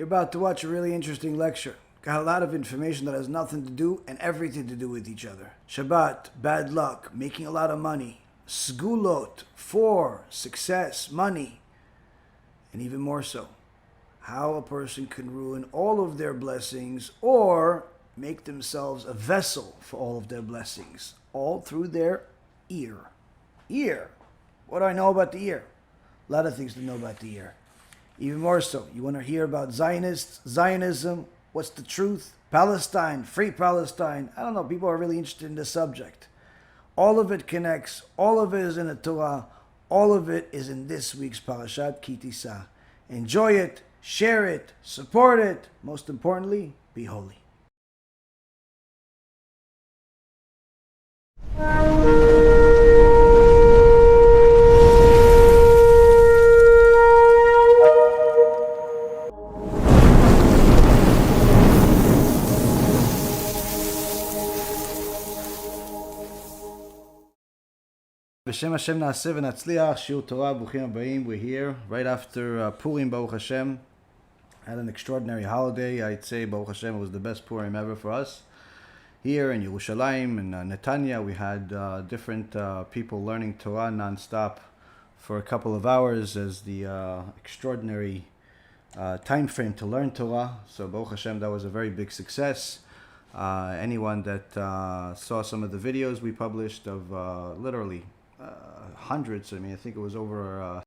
You're about to watch a really interesting lecture. Got a lot of information that has nothing to do and everything to do with each other. Shabbat, bad luck, making a lot of money. Segulot, 4, success, money. And even more so, how a person can ruin all of their blessings or make themselves a vessel for all of their blessings. All through their ear. Ear. What do I know about the ear? A lot of things to know about the ear. Even more so, you want to hear about Zionists, Zionism, what's the truth? Palestine, free Palestine. I don't know, people are really interested in this subject. All of it connects, all of it is in the Torah, all of it is in this week's Parashat Ki Tisa. Enjoy it, share it, support it. Most importantly, be holy. B'Shem Hashem na'aseh v'natzliach, Shiur Torah, Bruchim Habayim. We're here right after Purim, Baruch Hashem. Had an extraordinary holiday. I'd say, Baruch Hashem, it was the best Purim ever for us. Here in Yerushalayim, in Netanya, we had different people learning Torah non-stop for a couple of hours as the extraordinary time frame to learn Torah. So Baruch Hashem, that was a very big success. Anyone that saw some of the videos we published of literally hundreds, I mean, I think it was over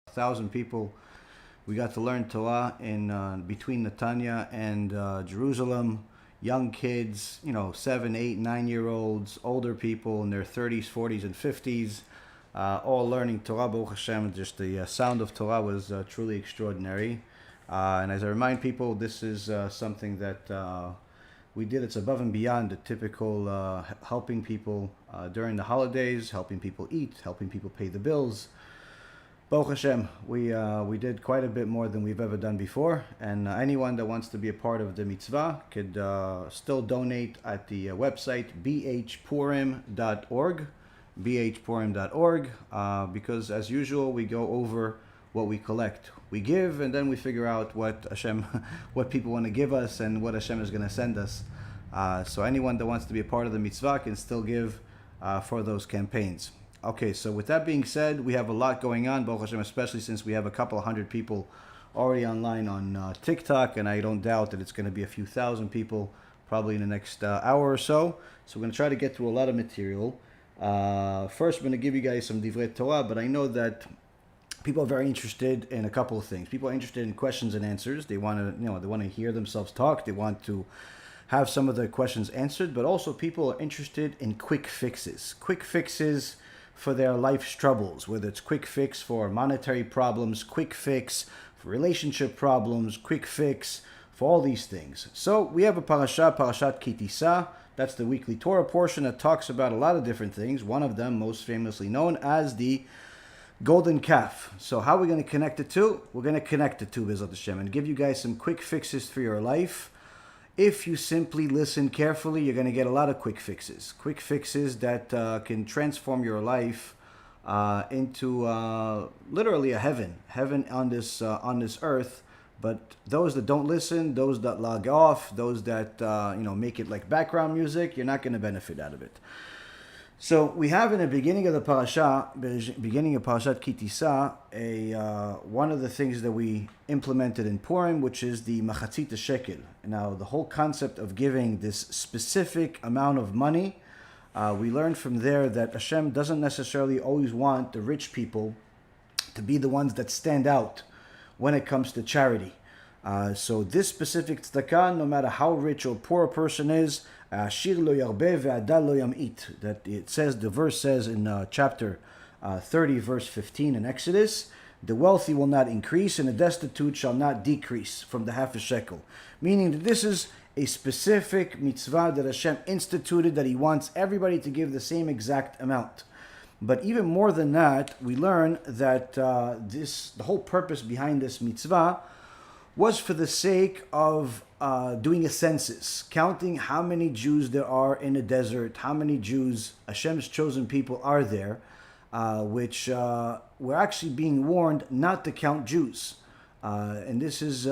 1,000 people. We got to learn Torah in between Netanya and Jerusalem. Young kids, 7, 8, 9-year-olds, older people in their 30s, 40s, and 50s, all learning Torah, Baruch Hashem. Just the sound of Torah was truly extraordinary. And as I remind people, this is something that we did. It's above and beyond the typical helping people during the holidays, helping people eat, helping people pay the bills. Baruch Hashem, we did quite a bit more than we've ever done before, and anyone that wants to be a part of the mitzvah could still donate at the website bhpurim.org, because as usual we go over what we collect. We give, and then we figure out what people want to give us and what Hashem is going to send us. So anyone that wants to be a part of the mitzvah can still give for those campaigns. Okay, so with that being said, we have a lot going on, Baruch Hashem, especially since we have a couple of hundred people already online on TikTok, and I don't doubt that it's going to be a few thousand people probably in the next hour or so. So we're going to try to get through a lot of material. First, I'm going to give you guys some Divrei Torah, but I know that people are very interested in a couple of things. People are interested in questions and answers. They want to, they want to hear themselves talk. They want to have some of their questions answered, but also people are interested in quick fixes. Quick fixes for their life's troubles, whether it's quick fix for monetary problems, quick fix for relationship problems, quick fix for all these things. So we have a Parashat Ki Tisa. That's the weekly Torah portion that talks about a lot of different things. One of them, most famously known as the golden calf. So how are we going to connect the two? We're going to connect the two, B'ezrat Hashem, and give you guys some quick fixes for your life. If you simply listen carefully, you're going to get a lot of quick fixes. Quick fixes that can transform your life into literally a heaven on this earth. But those that don't listen, those that log off, those that make it like background music, you're not going to benefit out of it. So we have in the beginning of the beginning of Parashat Ki Tisa, one of the things that we implemented in Purim, which is the machatzit shekel. Now, the whole concept of giving this specific amount of money, we learned from there that Hashem doesn't necessarily always want the rich people to be the ones that stand out when it comes to charity. So this specific tzedakah, no matter how rich or poor a person is, Ashir lo yarbeh ve'adal lo yam'it. That it says, the verse says in chapter 30, verse 15 in Exodus, the wealthy will not increase and the destitute shall not decrease from the half-sheckel. Meaning that this is a specific mitzvah that Hashem instituted, that He wants everybody to give the same exact amount. But even more than that, we learn that the whole purpose behind this mitzvah was for the sake of doing a census, counting how many Jews there are in a desert, how many Jews, Hashem's chosen people, are there, which we're actually being warned not to count Jews. And this is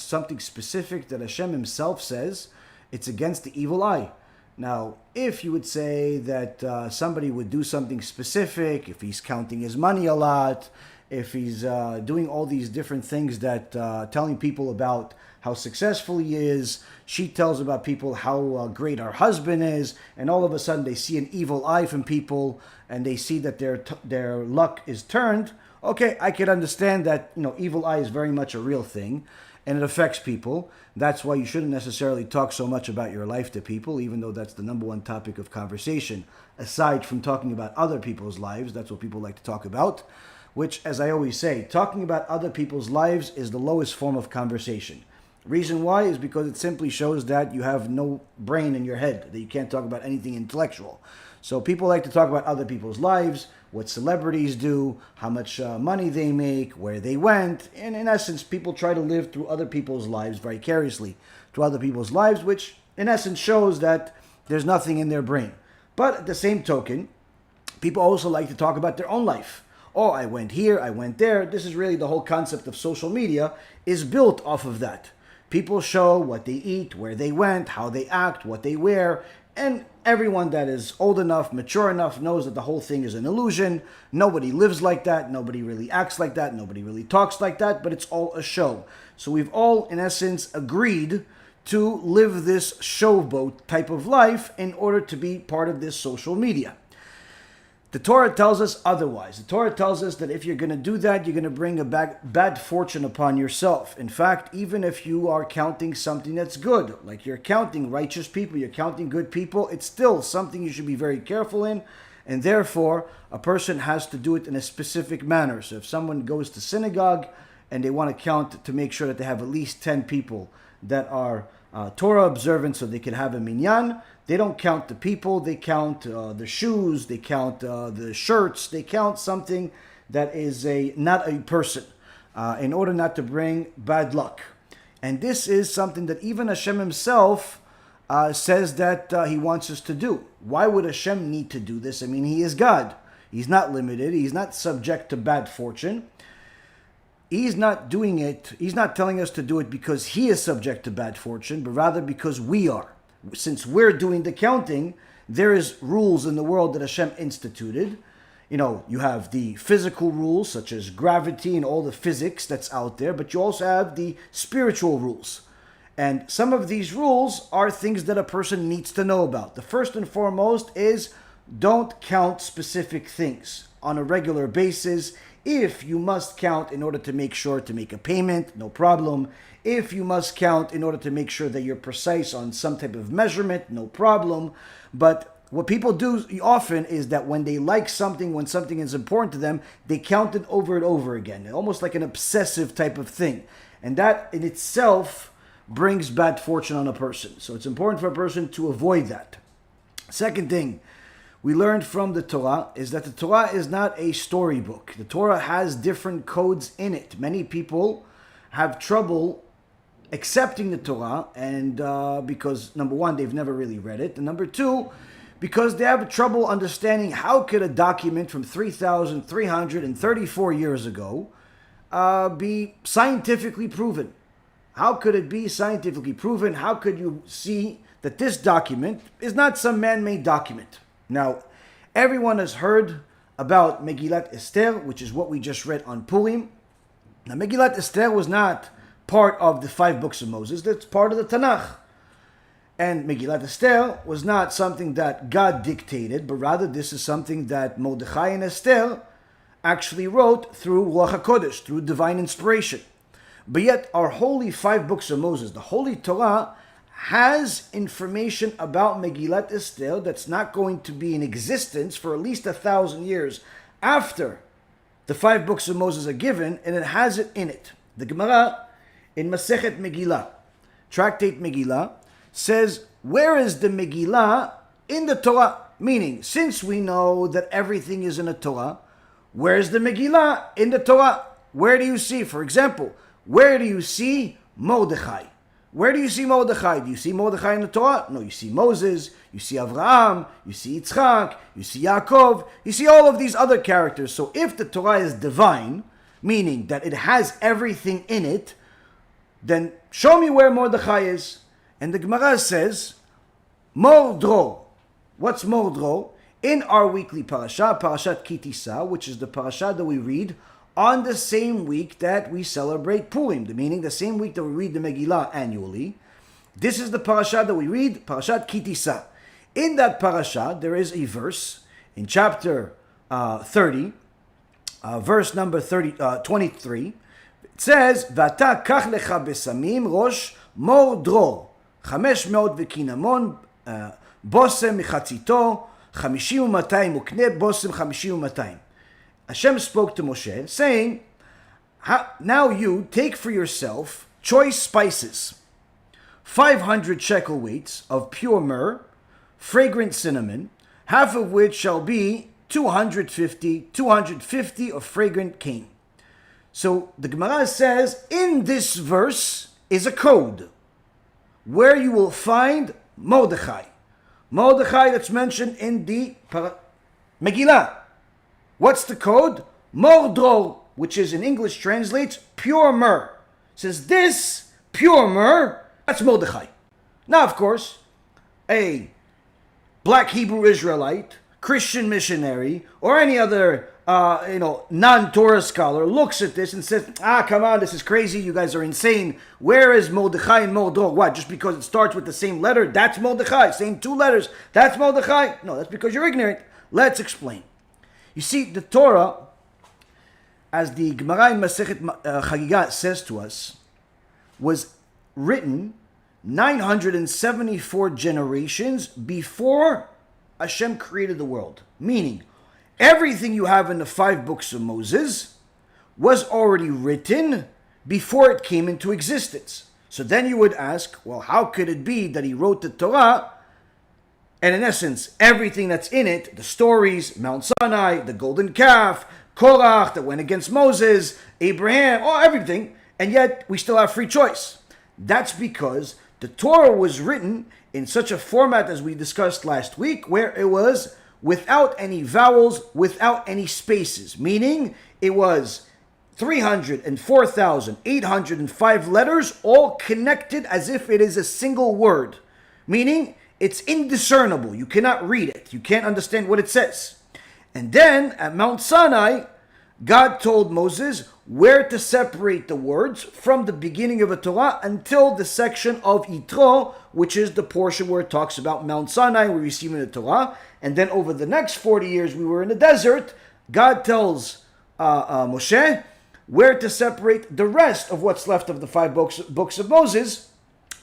something specific that Hashem himself says it's against the evil eye. Now, if you would say that somebody would do something specific, if he's counting his money a lot, if he's doing all these different things that telling people about how successful he is, she tells about people how great her husband is, and all of a sudden they see an evil eye from people and they see that their luck is turned. Okay, I could understand that, evil eye is very much a real thing and it affects people. That's why you shouldn't necessarily talk so much about your life to people, even though that's the number one topic of conversation. Aside from talking about other people's lives, that's what people like to talk about, which, as I always say, talking about other people's lives is the lowest form of conversation. Reason why is because it simply shows that you have no brain in your head, that you can't talk about anything intellectual. So people like to talk about other people's lives, what celebrities do, how much money they make, where they went. And in essence, people try to live through other people's lives vicariously, through other people's lives, which in essence shows that there's nothing in their brain. But at the same token, people also like to talk about their own life. Oh, I went here, I went there. This is really the whole concept of social media is built off of that. People show what they eat, where they went, how they act, what they wear, and everyone that is old enough, mature enough, knows that the whole thing is an illusion. Nobody lives like that, nobody really acts like that, nobody really talks like that, but it's all a show. So we've all, in essence, agreed to live this showboat type of life in order to be part of this social media. The Torah tells us otherwise. The Torah tells us that if you're going to do that, you're going to bring a bad fortune upon yourself. In fact, even if you are counting something that's good, like you're counting righteous people, you're counting good people, it's still something you should be very careful in. And therefore, a person has to do it in a specific manner. So if someone goes to synagogue and they want to count to make sure that they have at least 10 people that are Torah observant so they can have a minyan, they don't count the people, they count the shoes, they count the shirts, they count something that is not a person in order not to bring bad luck. And this is something that even Hashem himself says that he wants us to do. Why would Hashem need to do this? I mean, he is God. He's not limited. He's not subject to bad fortune. He's not doing it, he's not telling us to do it because he is subject to bad fortune, but rather because we are. Since we're doing the counting, there is rules in the world that Hashem instituted. You have the physical rules, such as gravity and all the physics that's out there, but you also have the spiritual rules. And some of these rules are things that a person needs to know about. The first and foremost is don't count specific things on a regular basis. If you must count in order to make sure to make a payment, no problem. If you must count in order to make sure that you're precise on some type of measurement, no problem. But what people do often is that when they like something, when something is important to them, they count it over and over again, almost like an obsessive type of thing. And that in itself brings bad fortune on a person. So it's important for a person to avoid that. Second thing we learned from the Torah is that the Torah is not a storybook. The Torah has different codes in it. Many people have trouble accepting the Torah, and because, number one, they've never really read it, and number two, because they have trouble understanding how could a document from 3,334 years ago be scientifically proven. How could it be scientifically proven? How could you see that this document is not some man-made document? Now, everyone has heard about Megillat Esther, which is what we just read on Purim. Now, Megillat Esther was not part of the 5 books of Moses. That's part of the Tanakh. And Megillat Esther was not something that God dictated, but rather this is something that Mordechai and Esther actually wrote through Ruach HaKodesh, through divine inspiration. But yet, our holy 5 books of Moses, the Holy Torah, has information about Megillat Esther that's not going to be in existence for at least 1,000 years after the 5 books of Moses are given, and it has it in it. The Gemara in Masechet Megillah, Tractate Megillah, says, where is the Megillah in the Torah? Meaning, since we know that everything is in the Torah, where's the Megillah in the Torah? Where do you see, for example, where do you see Mordechai? Where do you see Mordechai? Do you see Mordechai in the Torah? No, you see Moses, you see Avraham, you see Yitzchak, you see Yaakov, you see all of these other characters. So if the Torah is divine, meaning that it has everything in it, then show me where Mordechai is. And the Gemara says, Mordro. What's Mordro? In our weekly parasha, Parashat Ki Tisa, which is the parasha that we read on the same week that we celebrate Purim, meaning the same week that we read the Megillah annually. This is the parasha that we read, Parashat Ki Tisa. In that parasha, there is a verse in chapter 30, verse number 23. It says, "Vata kach lecha besamim rosh mordro, 500 v'kinamon bosem michatzito, 50 u'matayim ukne bosem 50 u'matayim." Hashem spoke to Moshe, saying, now you take for yourself choice spices, 500 shekel weights of pure myrrh, fragrant cinnamon, half of which shall be 250 of fragrant cane. So the Gemara says, in this verse is a code where you will find Mordechai. Mordechai that's mentioned in the Megillah. What's the code? Mordro, which is in English translates pure myrrh. Says this pure myrrh, that's Mordechai. Now, of course, a black Hebrew Israelite, Christian missionary, or any other non-Torah scholar looks at this and says, come on, this is crazy, you guys are insane. Where is Mordechai and Mordro? What, just because it starts with the same letter, that's Mordechai? Same two letters, that's Mordechai? No, that's because you're ignorant. Let's explain. You see, the Torah, as the Gemara in Masechet Chagigah says to us, was written 974 generations before Hashem created the world. Meaning, everything you have in the 5 books of Moses was already written before it came into existence. So then you would ask, well, how could it be that he wrote the Torah? And in essence, everything that's in it, the stories, Mount Sinai, the golden calf, Korach that went against Moses, Abraham, everything, and yet we still have free choice. That's because the Torah was written in such a format as we discussed last week, where it was without any vowels, without any spaces, meaning it was 304,805 letters, all connected as if it is a single word, meaning it's indiscernible. You cannot read it. You can't understand what it says. And then at Mount Sinai, God told Moses where to separate the words from the beginning of a Torah until the section of Yitro, which is the portion where it talks about Mount Sinai, we're receiving the Torah. And then over the next 40 years we were in the desert, God tells Moshe where to separate the rest of what's left of the 5 books of Moses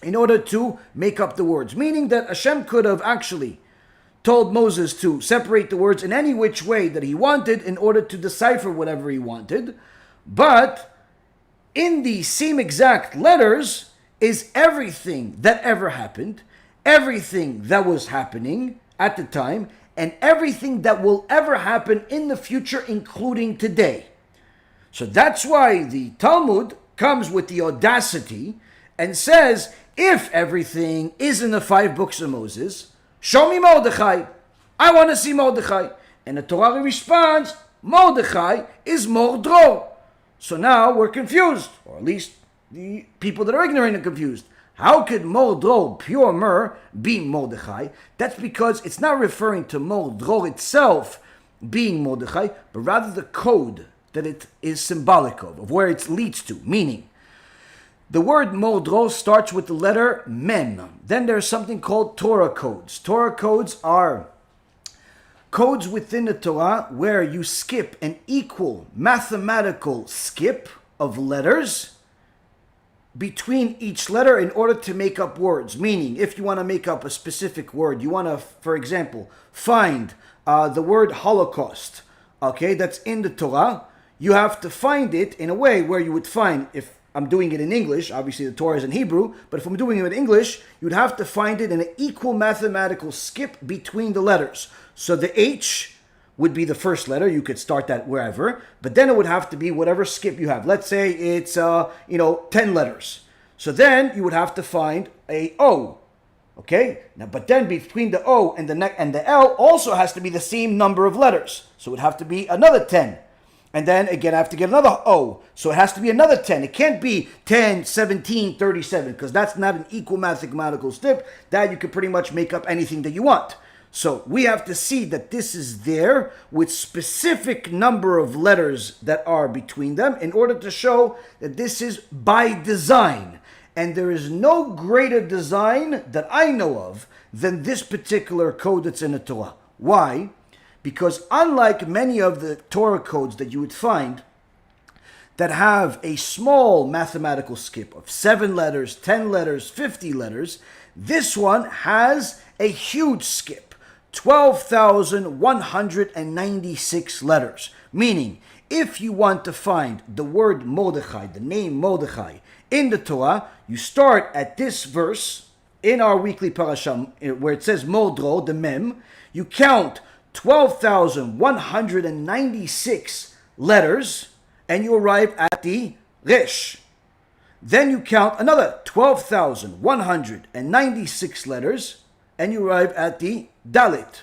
in order to make up the words. Meaning that Hashem could have actually told Moses to separate the words in any which way that he wanted in order to decipher whatever he wanted. But in the same exact letters is everything that ever happened, everything that was happening at the time, and everything that will ever happen in the future, including today. So that's why the Talmud comes with the audacity and says, if everything is in the 5 books of Moses, show me Mordechai. I want to see Mordechai. And the Torah responds, Mordechai is Mordro. So now we're confused, or at least the people that are ignorant are confused. How could Mordro, pure myrrh, be Mordechai? That's because it's not referring to Mordro itself being Mordechai, but rather the code that it is symbolic of where it leads to. Meaning, the word Mordro starts with the letter Mem. Then there's something called Torah codes. Torah codes are codes within the Torah where you skip an equal mathematical skip of letters between each letter in order to make up words. Meaning, if you want to make up a specific word, you want to, for example, find the word Holocaust, okay, that's in the Torah, you have to find it in a way where you would find, if I'm doing it in English, obviously the Torah is in Hebrew, but if I'm doing it in English, you'd have to find it in an equal mathematical skip between the letters. So the H would be the first letter. You could start that wherever, but then it would have to be whatever skip you have. Let's say it's 10 letters. So then you would have to find a O. Okay? Now, but then between the O and the L also has to be the same number of letters. So it would have to be another 10. And then again, I have to get another O. So it has to be another 10. It can't be 10, 17, 37, because that's not an equal mathematical step. That you could pretty much make up anything that you want. So we have to see that this is there with specific number of letters that are between them in order to show that this is by design. And there is no greater design that I know of than this particular code that's in the Torah. Why? Because unlike many of the Torah codes that you would find that have a small mathematical skip of 7 letters, 10 letters, 50 letters, this one has a huge skip. 12,196 letters. Meaning, if you want to find the word Mordechai, the name Mordechai, in the Torah, you start at this verse in our weekly parasha where it says Modro, the Mem. You count 12,196 letters and you arrive at the Resh. Then you count another 12,196 letters and you arrive at the Dalit.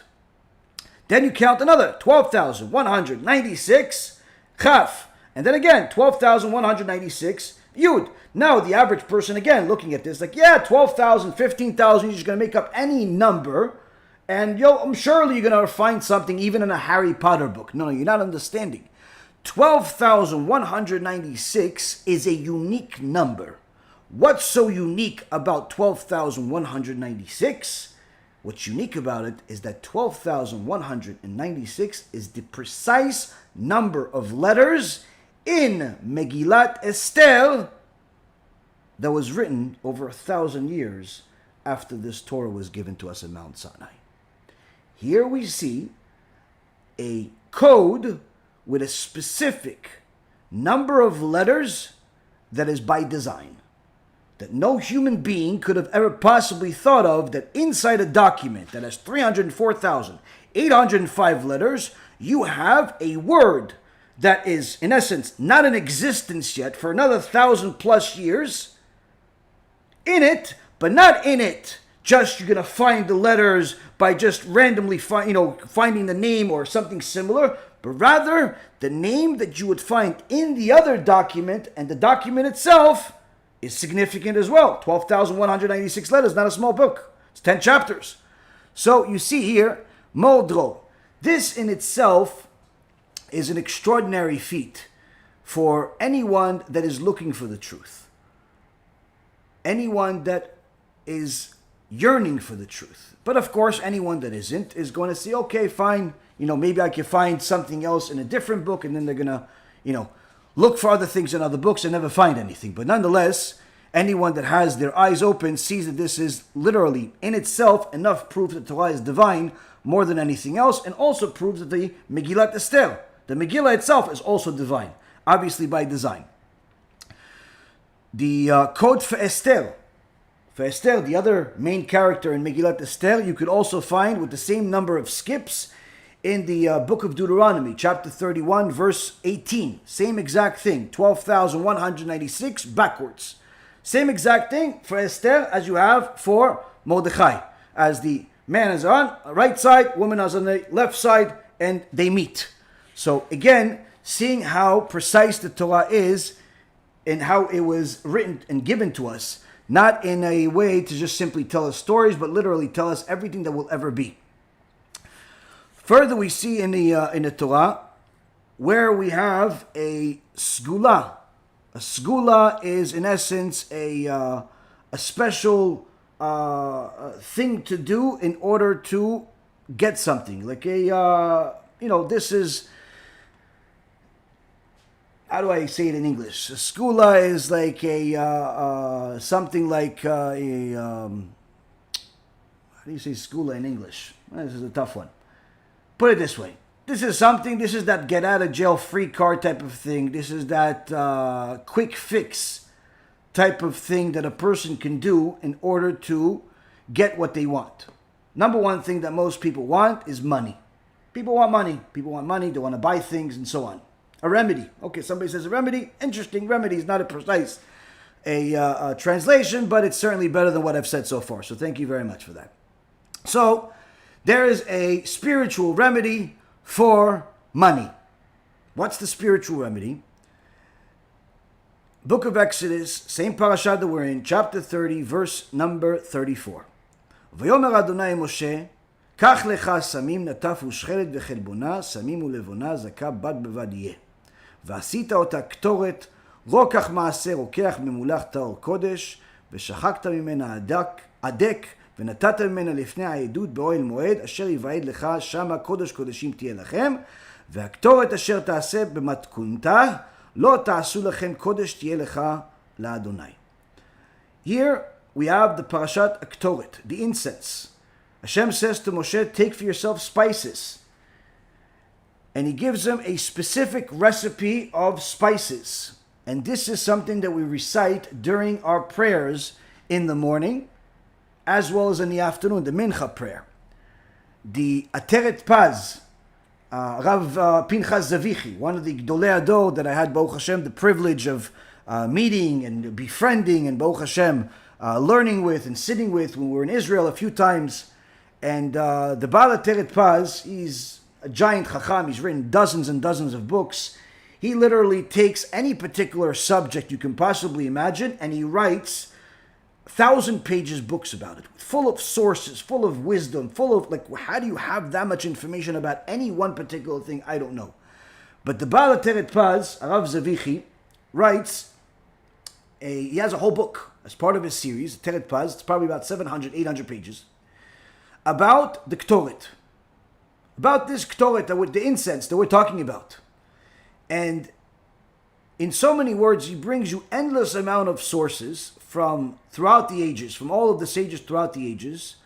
Then you count another 12,196 Chaf. And then again, 12,196 Yud. Now, the average person, again, looking at this, like, yeah, 12,000, 15,000, you're just going to make up any number. And I'm surely you're going to find something even in a Harry Potter book. No, you're not understanding. 12,196 is a unique number. What's so unique about 12,196? What's unique about it is that 12,196 is the precise number of letters in Megillat Esther that was written over 1,000 years after this Torah was given to us in Mount Sinai. Here we see a code with a specific number of letters that is by design, that no human being could have ever possibly thought of, that inside a document that has 304,805 letters, you have a word that is, in essence, not in existence yet for another 1,000 plus years in it, but not in it. Just you're going to find the letters by just randomly finding the name or something similar, but rather the name that you would find in the other document, and the document itself is significant as well. 12,196 letters, not a small book. It's 10 chapters. So you see here, Modro. This in itself is an extraordinary feat for anyone that is looking for the truth. Anyone that is yearning for the truth. But of course, anyone that isn't is going to say, okay, fine, maybe I can find something else in a different book, and then they're going to, look for other things in other books and never find anything. But nonetheless, anyone that has their eyes open sees that this is literally in itself enough proof that Torah is divine more than anything else, and also proves that the Megillat Esther, the Megillah itself, is also divine, obviously by design. The code for Esther, the other main character in Megillat Esther, you could also find with the same number of skips in the book of Deuteronomy, chapter 31, verse 18. Same exact thing, 12,196 backwards. Same exact thing for Esther as you have for Mordechai. As the man is on the right side, woman is on the left side, and they meet. So again, seeing how precise the Torah is and how it was written and given to us, not in a way to just simply tell us stories, but literally tell us everything that will ever be. Further, we see in the Torah where we have a Segulah. A Segulah is, in essence, a special thing to do in order to get something. Like this is, how do I say it in English? A Segulah is like a something like how do you say Segulah in English? This is a tough one. Put it this way. This is that get out of jail free card type of thing. This is that quick fix type of thing that a person can do in order to get what they want. Number one thing that most people want is money. People want money. People want money. They want to buy things and so on. A remedy. Okay, somebody says a remedy. Interesting. Remedy is not a precise a translation, but it's certainly better than what I've said so far. So thank you very much for that. So there is a spiritual remedy for money. What's the spiritual remedy? Book of Exodus, same parasha that we're in, chapter 30, verse number 34. ויאמר אדוני משה, קח לך סמים נטף ושחלת וחלבונה, סמים ולבונה, זכה בד בבד יהיה. ועשית אותה קטורת, רוקח מעשה רוקח ממולח טהור קודש, ושחקת ממנה הדק, ונתת ממנה לפני העדות באוהל מועד, אשר יבעד לך, שמה קודש קודשים תהיה לכם, והקטורת אשר תעשה במתכונתה, לא תעשו לכם קודש תהיה לך לאדוני. Here we have the Parashat Ketoret, the incense. Hashem says to Moshe, take for yourself spices. And he gives him a specific recipe of spices. And this is something that we recite during our prayers in the morning, as well as in the afternoon, the Mincha prayer. The Ateret Paz, Rav Pinchas Zvichi, one of the Gdolei Ador that I had, Baruch Hashem, the privilege of meeting and befriending and Baruch Hashem, learning with and sitting with when we were in Israel a few times. And the Baal Ateret Paz, he's a giant chacham. He's written dozens and dozens of books. He literally takes any particular subject you can possibly imagine and he writes 1,000-page books about it, full of sources, full of wisdom, full of, like, how do you have that much information about any one particular thing? I don't know. But the Baal Ateret Paz, Rav Zvichi, writes, he has a whole book as part of his series, Ateret Paz, it's probably about 700, 800 pages, about the Ketoret. About this Ketoret, the incense that we're talking about. And in so many words, he brings you endless amount of sources from throughout the ages, from all of the sages throughout the ages,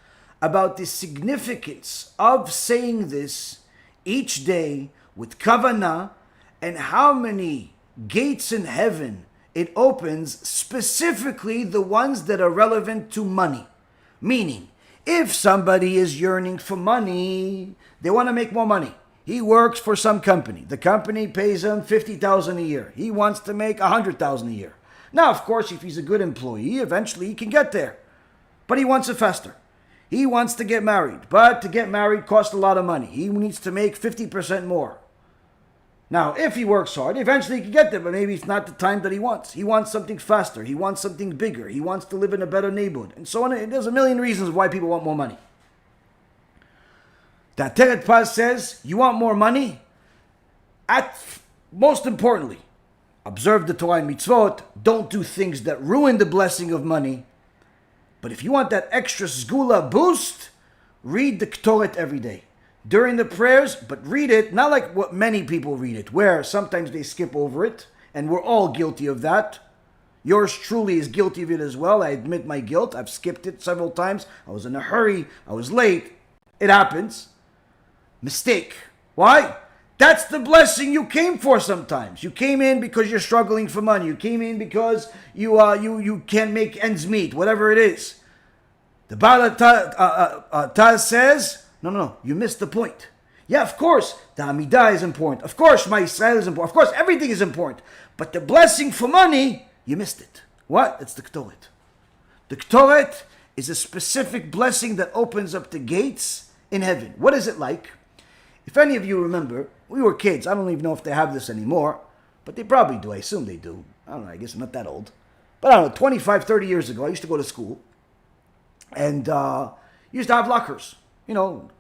about the significance of saying this each day with kavanah, and how many gates in heaven it opens, specifically the ones that are relevant to money. Meaning, if somebody is yearning for money, they want to make more money. He works for some company. The company pays him $50,000 a year. He wants to make $100,000 a year. Now, of course, if he's a good employee, eventually he can get there. But he wants it faster. He wants to get married. But to get married costs a lot of money. He needs to make 50% more. Now, if he works hard, eventually he can get there, but maybe it's not the time that he wants. He wants something faster. He wants something bigger. He wants to live in a better neighborhood. And so on. There's a million reasons why people want more money. The Ateret Paz says, you want more money? Most importantly, observe the Torah and Mitzvot. Don't do things that ruin the blessing of money. But if you want that extra Segulah boost, read the Ketoret every day. During the prayers, but read it, not like what many people read it, where sometimes they skip over it, and we're all guilty of that. Yours truly is guilty of it as well. I admit my guilt. I've skipped it several times. I was in a hurry. I was late. It happens. Mistake. Why? That's the blessing you came for sometimes. You came in because you're struggling for money. You came in because you can't make ends meet, whatever it is. The Baal Taz says, no, you missed the point. Yeah, of course, the Amidah is important. Of course, my Israel is important. Of course, everything is important. But the blessing for money, you missed it. What? It's the Ketoret. The Ketoret is a specific blessing that opens up the gates in heaven. What is it like? If any of you remember, we were kids. I don't even know if they have this anymore, but they probably do. I assume they do. I don't know. I guess I'm not that old. But I don't know, 25, 30 years ago, I used to go to school. And used to have lockers. You know,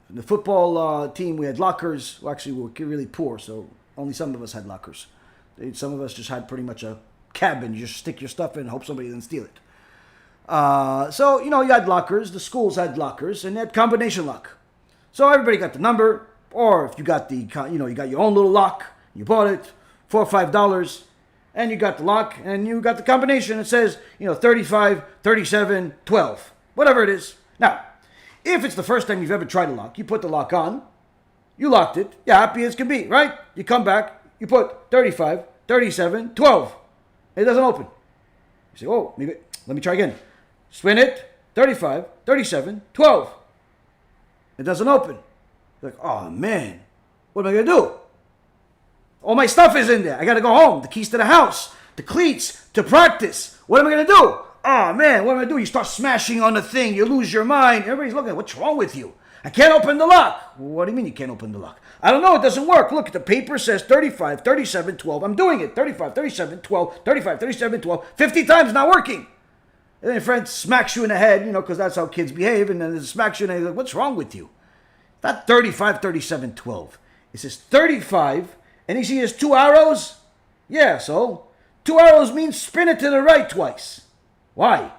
the football team, we had lockers. Well, actually, we were really poor, so only some of us had lockers. Some of us just had pretty much a cabin. You just stick your stuff in and hope somebody doesn't steal it. So, you had lockers. The schools had lockers, and they had combination lock. So everybody got the number, or if you got you got your own little lock, you bought it, $4 or $5, and you got the lock, and you got the combination. It says, 35, 37, 12, whatever it is. Now, if it's the first time you've ever tried a lock, you put the lock on, you locked it, you're happy as can be, right? You come back, you put 35, 37, 12. It doesn't open. You say, oh, maybe, let me try again. Spin it, 35, 37, 12. It doesn't open. You're like, oh man, what am I going to do? All my stuff is in there. I got to go home. The keys to the house, the cleats, to practice. What am I going to do? Oh man, what am I doing? You start smashing on the thing. You lose your mind. Everybody's looking, what's wrong with you? I can't open the lock. What do you mean you can't open the lock? I don't know. It doesn't work. Look, the paper says 35, 37, 12. I'm doing it. 35, 37, 12, 35, 37, 12. 50 times, not working. And then your friend smacks you in the head, because that's how kids behave. And then it smacks you in the head. Like, what's wrong with you? Not 35, 37, 12. It says 35. And you see there's 2 arrows? Yeah, so 2 arrows means spin it to the right twice. Why?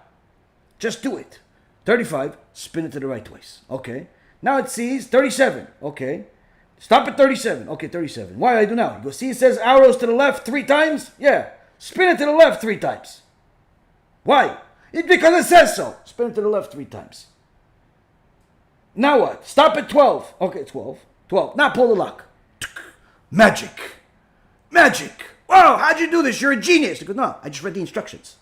Just do it. 35, spin it to the right twice. Okay. Now it sees 37. Okay. Stop at 37. Okay, 37. Why do I do now? You go, see it says arrows to the left 3 times? Yeah. Spin it to the left 3 times. Why? It's because it says so. Spin it to the left 3 times. Now what? Stop at 12. Okay, 12. 12. Now pull the lock. Magic. Magic. Wow, how'd you do this? You're a genius. He goes, no, I just read the instructions.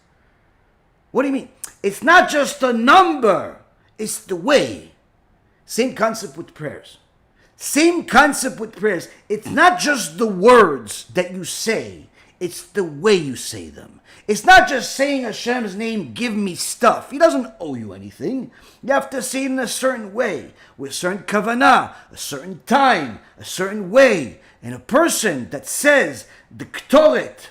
What do you mean? It's not just a number. It's the way. Same concept with prayers. Same concept with prayers. It's not just the words that you say. It's the way you say them. It's not just saying Hashem's name, give me stuff. He doesn't owe you anything. You have to say it in a certain way, with a certain kavanah, a certain time, a certain way. And a person that says the Ketoret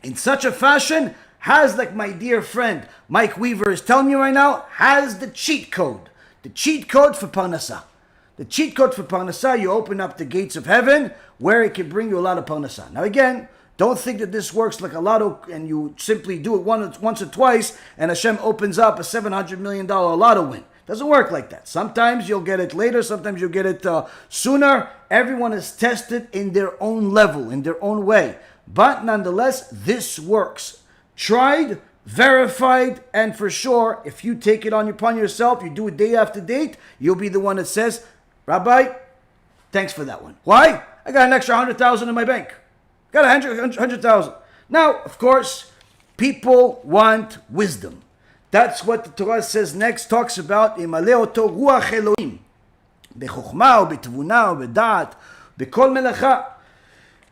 in such a fashion has, like my dear friend Mike Weaver is telling you right now, has the cheat code. The cheat code for Parnassah. The cheat code for Parnassah, you open up the gates of heaven where it can bring you a lot of Parnassah. Now again, don't think that this works like a lotto and you simply do it once or twice and Hashem opens up a $700 million lotto win. Doesn't work like that. Sometimes you'll get it later, sometimes you'll get it sooner. Everyone is tested in their own level, in their own way. But nonetheless, this works. Tried, verified, and for sure, if you take it upon yourself, you do it day after day, you'll be the one that says, Rabbi, thanks for that one. Why? I got an extra 100,000 in my bank. Got 100,000. Now, of course, people want wisdom. That's what the Torah says next, talks about Imaleh oto ruach Elohim bechokmah ubetevunah ubedat bekol melacha.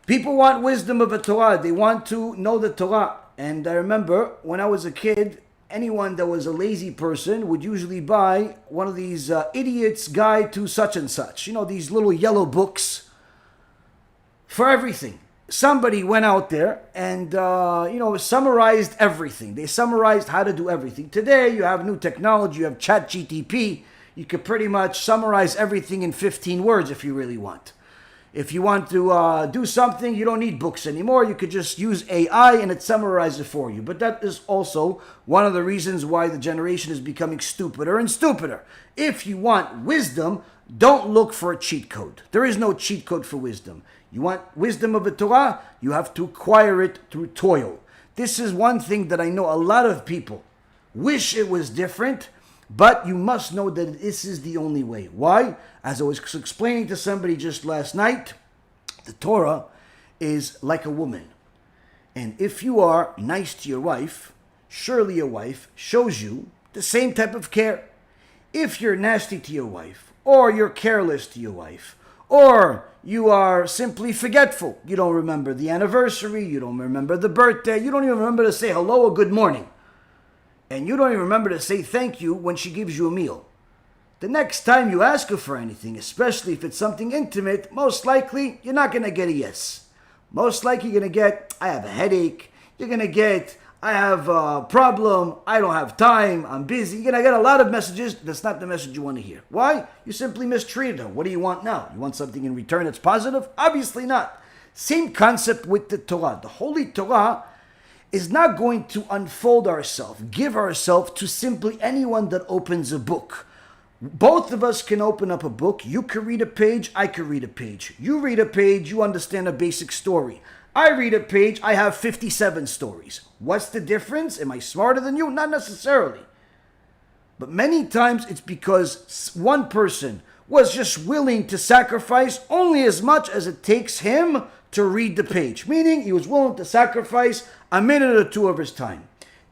People want wisdom of the Torah. They want to know the Torah. And I remember when I was a kid, anyone that was a lazy person would usually buy one of these idiots' guide to such and such. These little yellow books for everything. Somebody went out there and, summarized everything. They summarized how to do everything. Today, you have new technology. You have ChatGPT. You could pretty much summarize everything in 15 words if you really want. If you want to do something, you don't need books anymore. You could just use AI and it summarizes it for you. But that is also one of the reasons why the generation is becoming stupider and stupider. If you want wisdom, don't look for a cheat code. There is no cheat code for wisdom. You want wisdom of the Torah, you have to acquire it through toil. This is one thing that I know a lot of people wish it was different, but you must know that this is the only way. Why? As I was explaining to somebody just last night, the Torah is like a woman. And if you are nice to your wife, surely your wife shows you the same type of care. If you're nasty to your wife, or you're careless to your wife, or you are simply forgetful, you don't remember the anniversary, you don't remember the birthday, you don't even remember to say hello or good morning, and you don't even remember to say thank you when she gives you a meal. The next time you ask her for anything, especially if it's something intimate, most likely you're not going to get a yes. Most likely you're going to get, I have a headache. You're going to get, I have a problem. I don't have time. I'm busy. You're going to get a lot of messages. That's not the message you want to hear. Why? You simply mistreated her. What do you want now? You want something in return that's positive? Obviously not. Same concept with the Torah. The Holy Torah is not going to unfold ourselves, give ourselves to simply anyone that opens a book. Both of us can open up a book. You can read a page, I can read a page. You read a page, you understand a basic story. I read a page, I have 57 stories. What's the difference? Am I smarter than you? Not necessarily. But many times it's because one person was just willing to sacrifice only as much as it takes him to read the page. Meaning he was willing to sacrifice a minute or two of his time.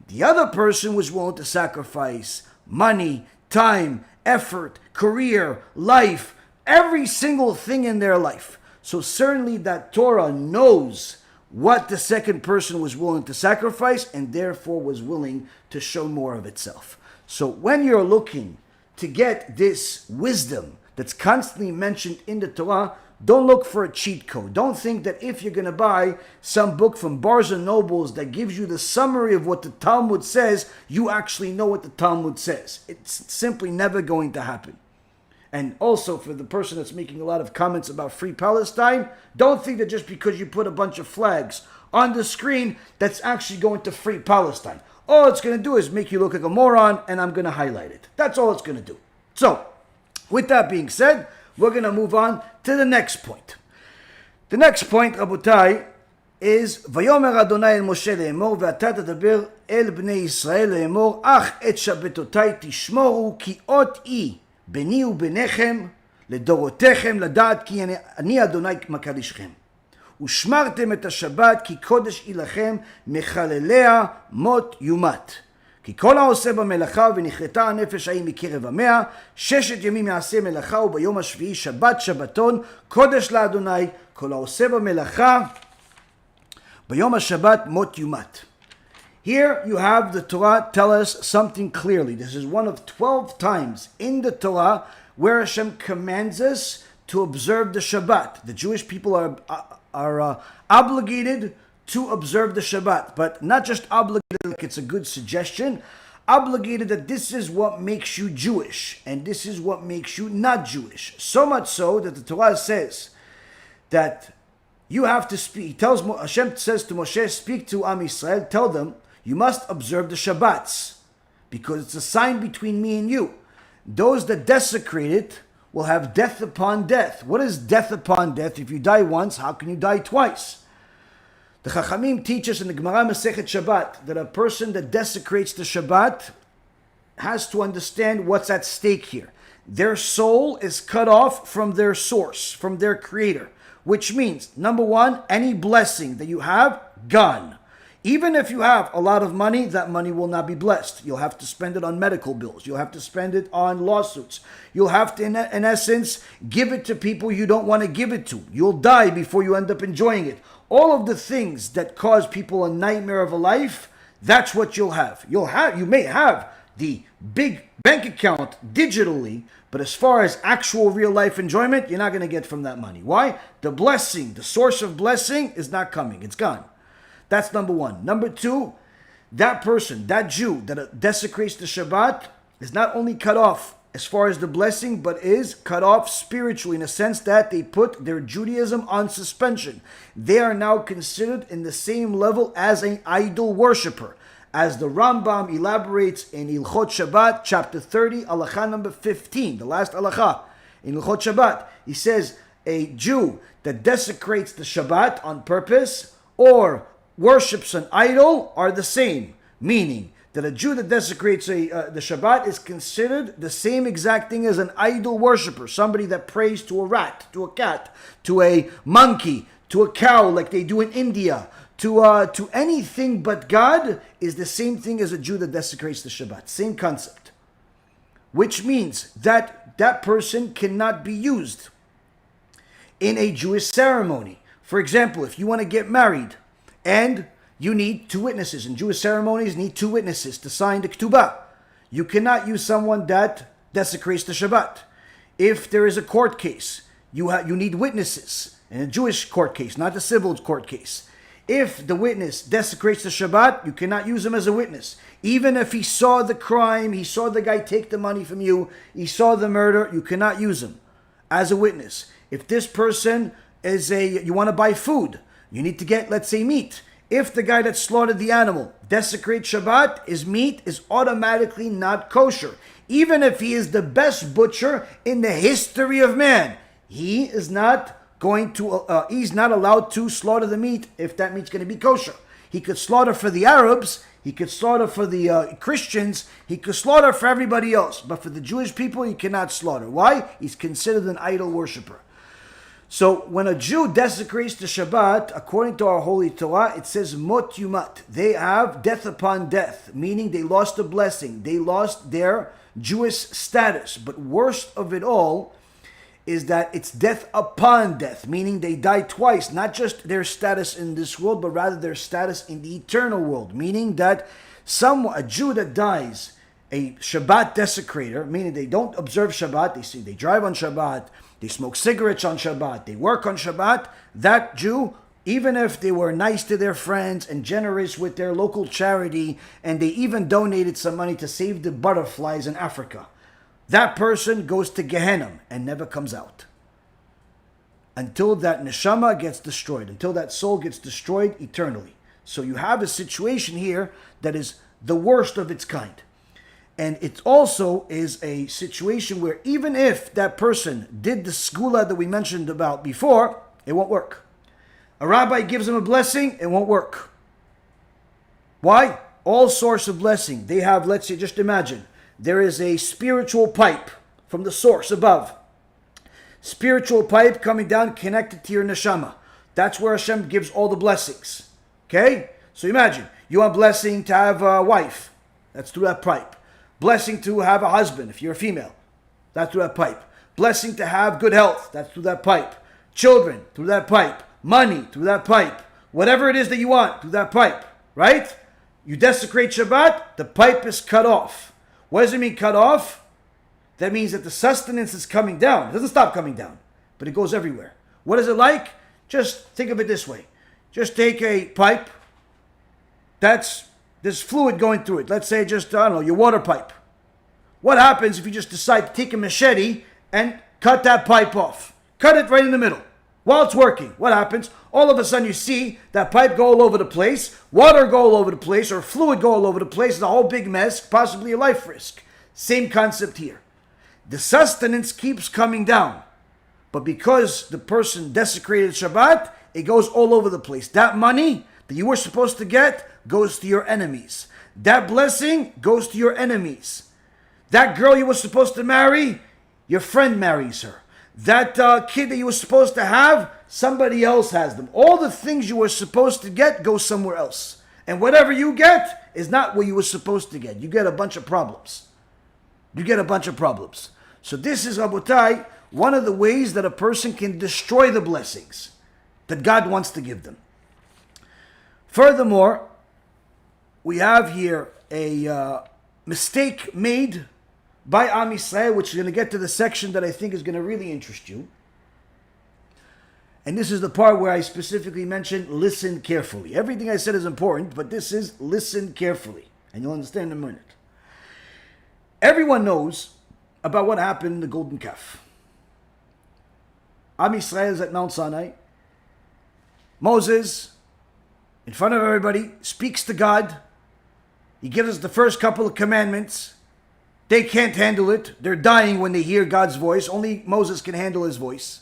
The other person was willing to sacrifice money, time, effort, career, life, every single thing in their life. So certainly that Torah knows what the second person was willing to sacrifice and therefore was willing to show more of itself. So when you're looking to get this wisdom that's constantly mentioned in the Torah, don't look for a cheat code. Don't think that if you're going to buy some book from Barnes and Nobles that gives you the summary of what the Talmud says, you actually know what the Talmud says. It's simply never going to happen. And also for the person that's making a lot of comments about free Palestine, don't think that just because you put a bunch of flags on the screen, that's actually going to free Palestine. All it's going to do is make you look like a moron, and I'm going to highlight it. That's all it's going to do. So, with that being said, we're going to move on to the next point. The next point, Rabotai, is Vayomer Adonai el Moshe לאמור ואתה תדבר אל בני ישראל לאמור אך את שבתותי תשמורו כי אות היא ביני וביניכם לדורותיכם לדעת כי אני אדוני מקדישכם ושמרתם את השבת כי קודש היא לכם מחלליה מות יומת כי כל העושה במלאכה ונכרתה הנפש ההיא מקרב עמיה 6 ימים יעשה מלאכה וביום השביעי שבת שבתון קודש לאדוני כל העושה במלאכה ביום השבת מות יומת. Here you have the Torah tell us something clearly. This is one of 12 times in the Torah where Hashem commands us to observe the Shabbat. The Jewish people are obligated to observe the Shabbat, but not just obligated like it's a good suggestion, obligated that this is what makes you Jewish, and this is what makes you not Jewish. So much so that the Torah says that you have to speak. Hashem says to Moshe, speak to Am Yisrael, tell them, you must observe the Shabbats, because it's a sign between me and you. Those that desecrate it will have death upon death. What is death upon death? If you die once, how can you die twice? The Chachamim teach us in the Gemara Masechet Shabbat that a person that desecrates the Shabbat has to understand what's at stake here. Their soul is cut off from their source, from their creator, which means, number one, any blessing that you have, gone. Even if you have a lot of money, that money will not be blessed. You'll have to spend it on medical bills. You'll have to spend it on lawsuits. You'll have to, in essence, give it to people you don't want to give it to. You'll die before you end up enjoying it. All of the things that cause people a nightmare of a life, that's what you'll have. You may have the big bank account digitally, but as far as actual real life enjoyment, you're not going to get from that money. Why? The blessing, the source of blessing is not coming. It's gone. That's number one. Number two, that person, that Jew that desecrates the Shabbat is not only cut off as far as the blessing, but is cut off spiritually in a sense that they put their Judaism on suspension. They are now considered in the same level as an idol worshiper. As the Rambam elaborates in Ilchot Shabbat, chapter 30, Halakha number 15, the last Halakha in Ilchot Shabbat, he says a Jew that desecrates the Shabbat on purpose or worships an idol are the same, meaning that a Jew that desecrates the Shabbat is considered the same exact thing as an idol worshiper, somebody that prays to a rat, to a cat, to a monkey, to a cow like they do in India, to anything but God is the same thing as a Jew that desecrates the Shabbat. Same concept. Which means that that person cannot be used in a Jewish ceremony. For example, if you want to get married, and you need 2 witnesses. In Jewish ceremonies, you need 2 witnesses to sign the ketubah. You cannot use someone that desecrates the Shabbat. If there is a court case, you need witnesses. In a Jewish court case, not a civil court case. If the witness desecrates the Shabbat, you cannot use him as a witness. Even if he saw the crime, he saw the guy take the money from you, he saw the murder, you cannot use him as a witness. If this person you want to buy food, you need to get, let's say, meat. If the guy that slaughtered the animal desecrates Shabbat, his meat is automatically not kosher. Even if he is the best butcher in the history of man, he is not he's not allowed to slaughter the meat if that meat's going to be kosher. He could slaughter for the Arabs, he could slaughter for the Christians, he could slaughter for everybody else. But for the Jewish people, he cannot slaughter. Why? He's considered an idol worshiper. So when a Jew desecrates the Shabbat, according to our Holy Torah, it says mot yumat. They have death upon death, meaning they lost a blessing. They lost their Jewish status. But worst of it all is that it's death upon death, meaning they die twice, not just their status in this world, but rather their status in the eternal world, meaning that a Jew that dies, a Shabbat desecrator, meaning they don't observe Shabbat, they drive on Shabbat, they smoke cigarettes on Shabbat, they work on Shabbat, that Jew, even if they were nice to their friends and generous with their local charity, and they even donated some money to save the butterflies in Africa, that person goes to Gehenna and never comes out. Until that neshama gets destroyed, until that soul gets destroyed eternally. So you have a situation here that is the worst of its kind. And it also is a situation where even if that person did the Segulah that we mentioned about before, it won't work. A rabbi gives him a blessing, it won't work. Why? All source of blessing. They have, let's say, just imagine, there is a spiritual pipe from the source above. Spiritual pipe coming down connected to your neshama. That's where Hashem gives all the blessings. Okay? So imagine, you want blessing to have a wife. That's through that pipe. Blessing to have a husband, if you're a female. That's through that pipe. Blessing to have good health. That's through that pipe. Children, through that pipe. Money, through that pipe. Whatever it is that you want, through that pipe. Right? You desecrate Shabbat, the pipe is cut off. What does it mean cut off? That means that the sustenance is coming down. It doesn't stop coming down, but it goes everywhere. What is it like? Just think of it this way. Just take a pipe. There's fluid going through it. Let's say just, your water pipe. What happens if you just decide to take a machete and cut that pipe off? Cut it right in the middle. While it's working, what happens? All of a sudden you see that pipe go all over the place, water go all over the place, or fluid go all over the place. It's a whole big mess, possibly a life risk. Same concept here. The sustenance keeps coming down. But because the person desecrated Shabbat, it goes all over the place. That money that you were supposed to get goes to your enemies. That blessing goes to your enemies. That girl you were supposed to marry, your friend marries her. That kid that you were supposed to have, somebody else has them. All the things you were supposed to get go somewhere else. And whatever you get is not what you were supposed to get. You get a bunch of problems. So this is, Rabotai, one of the ways that a person can destroy the blessings that God wants to give them. Furthermore, we have here a mistake made by Am Yisrael, which is going to get to the section that I think is going to really interest you. And this is the part where I specifically mentioned listen carefully. Everything I said is important, but this is listen carefully. And you'll understand in a minute. Everyone knows about what happened in the Golden Calf. Am Yisrael is at Mount Sinai. Moses, in front of everybody, speaks to God. He gives us the first couple of commandments. They can't handle it. They're dying when they hear God's voice. Only Moses can handle his voice.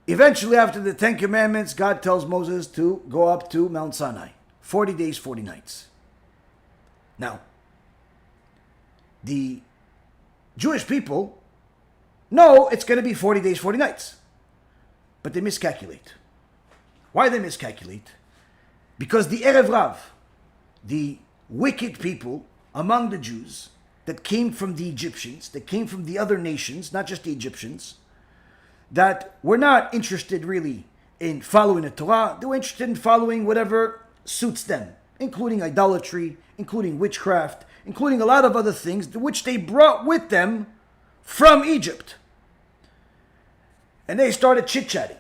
Eventually, after the 10 commandments, God tells Moses to go up to Mount Sinai. 40 days, 40 nights. Now, the Jewish people know it's going to be 40 days, 40 nights. But they miscalculate. Why they miscalculate? Because the Erev Rav, the wicked people among the Jews that came from the Egyptians, that came from the other nations, not just the Egyptians, that were not interested really in following the Torah. They were interested in following whatever suits them, including idolatry, including witchcraft, including a lot of other things which they brought with them from Egypt. And they started chit-chatting.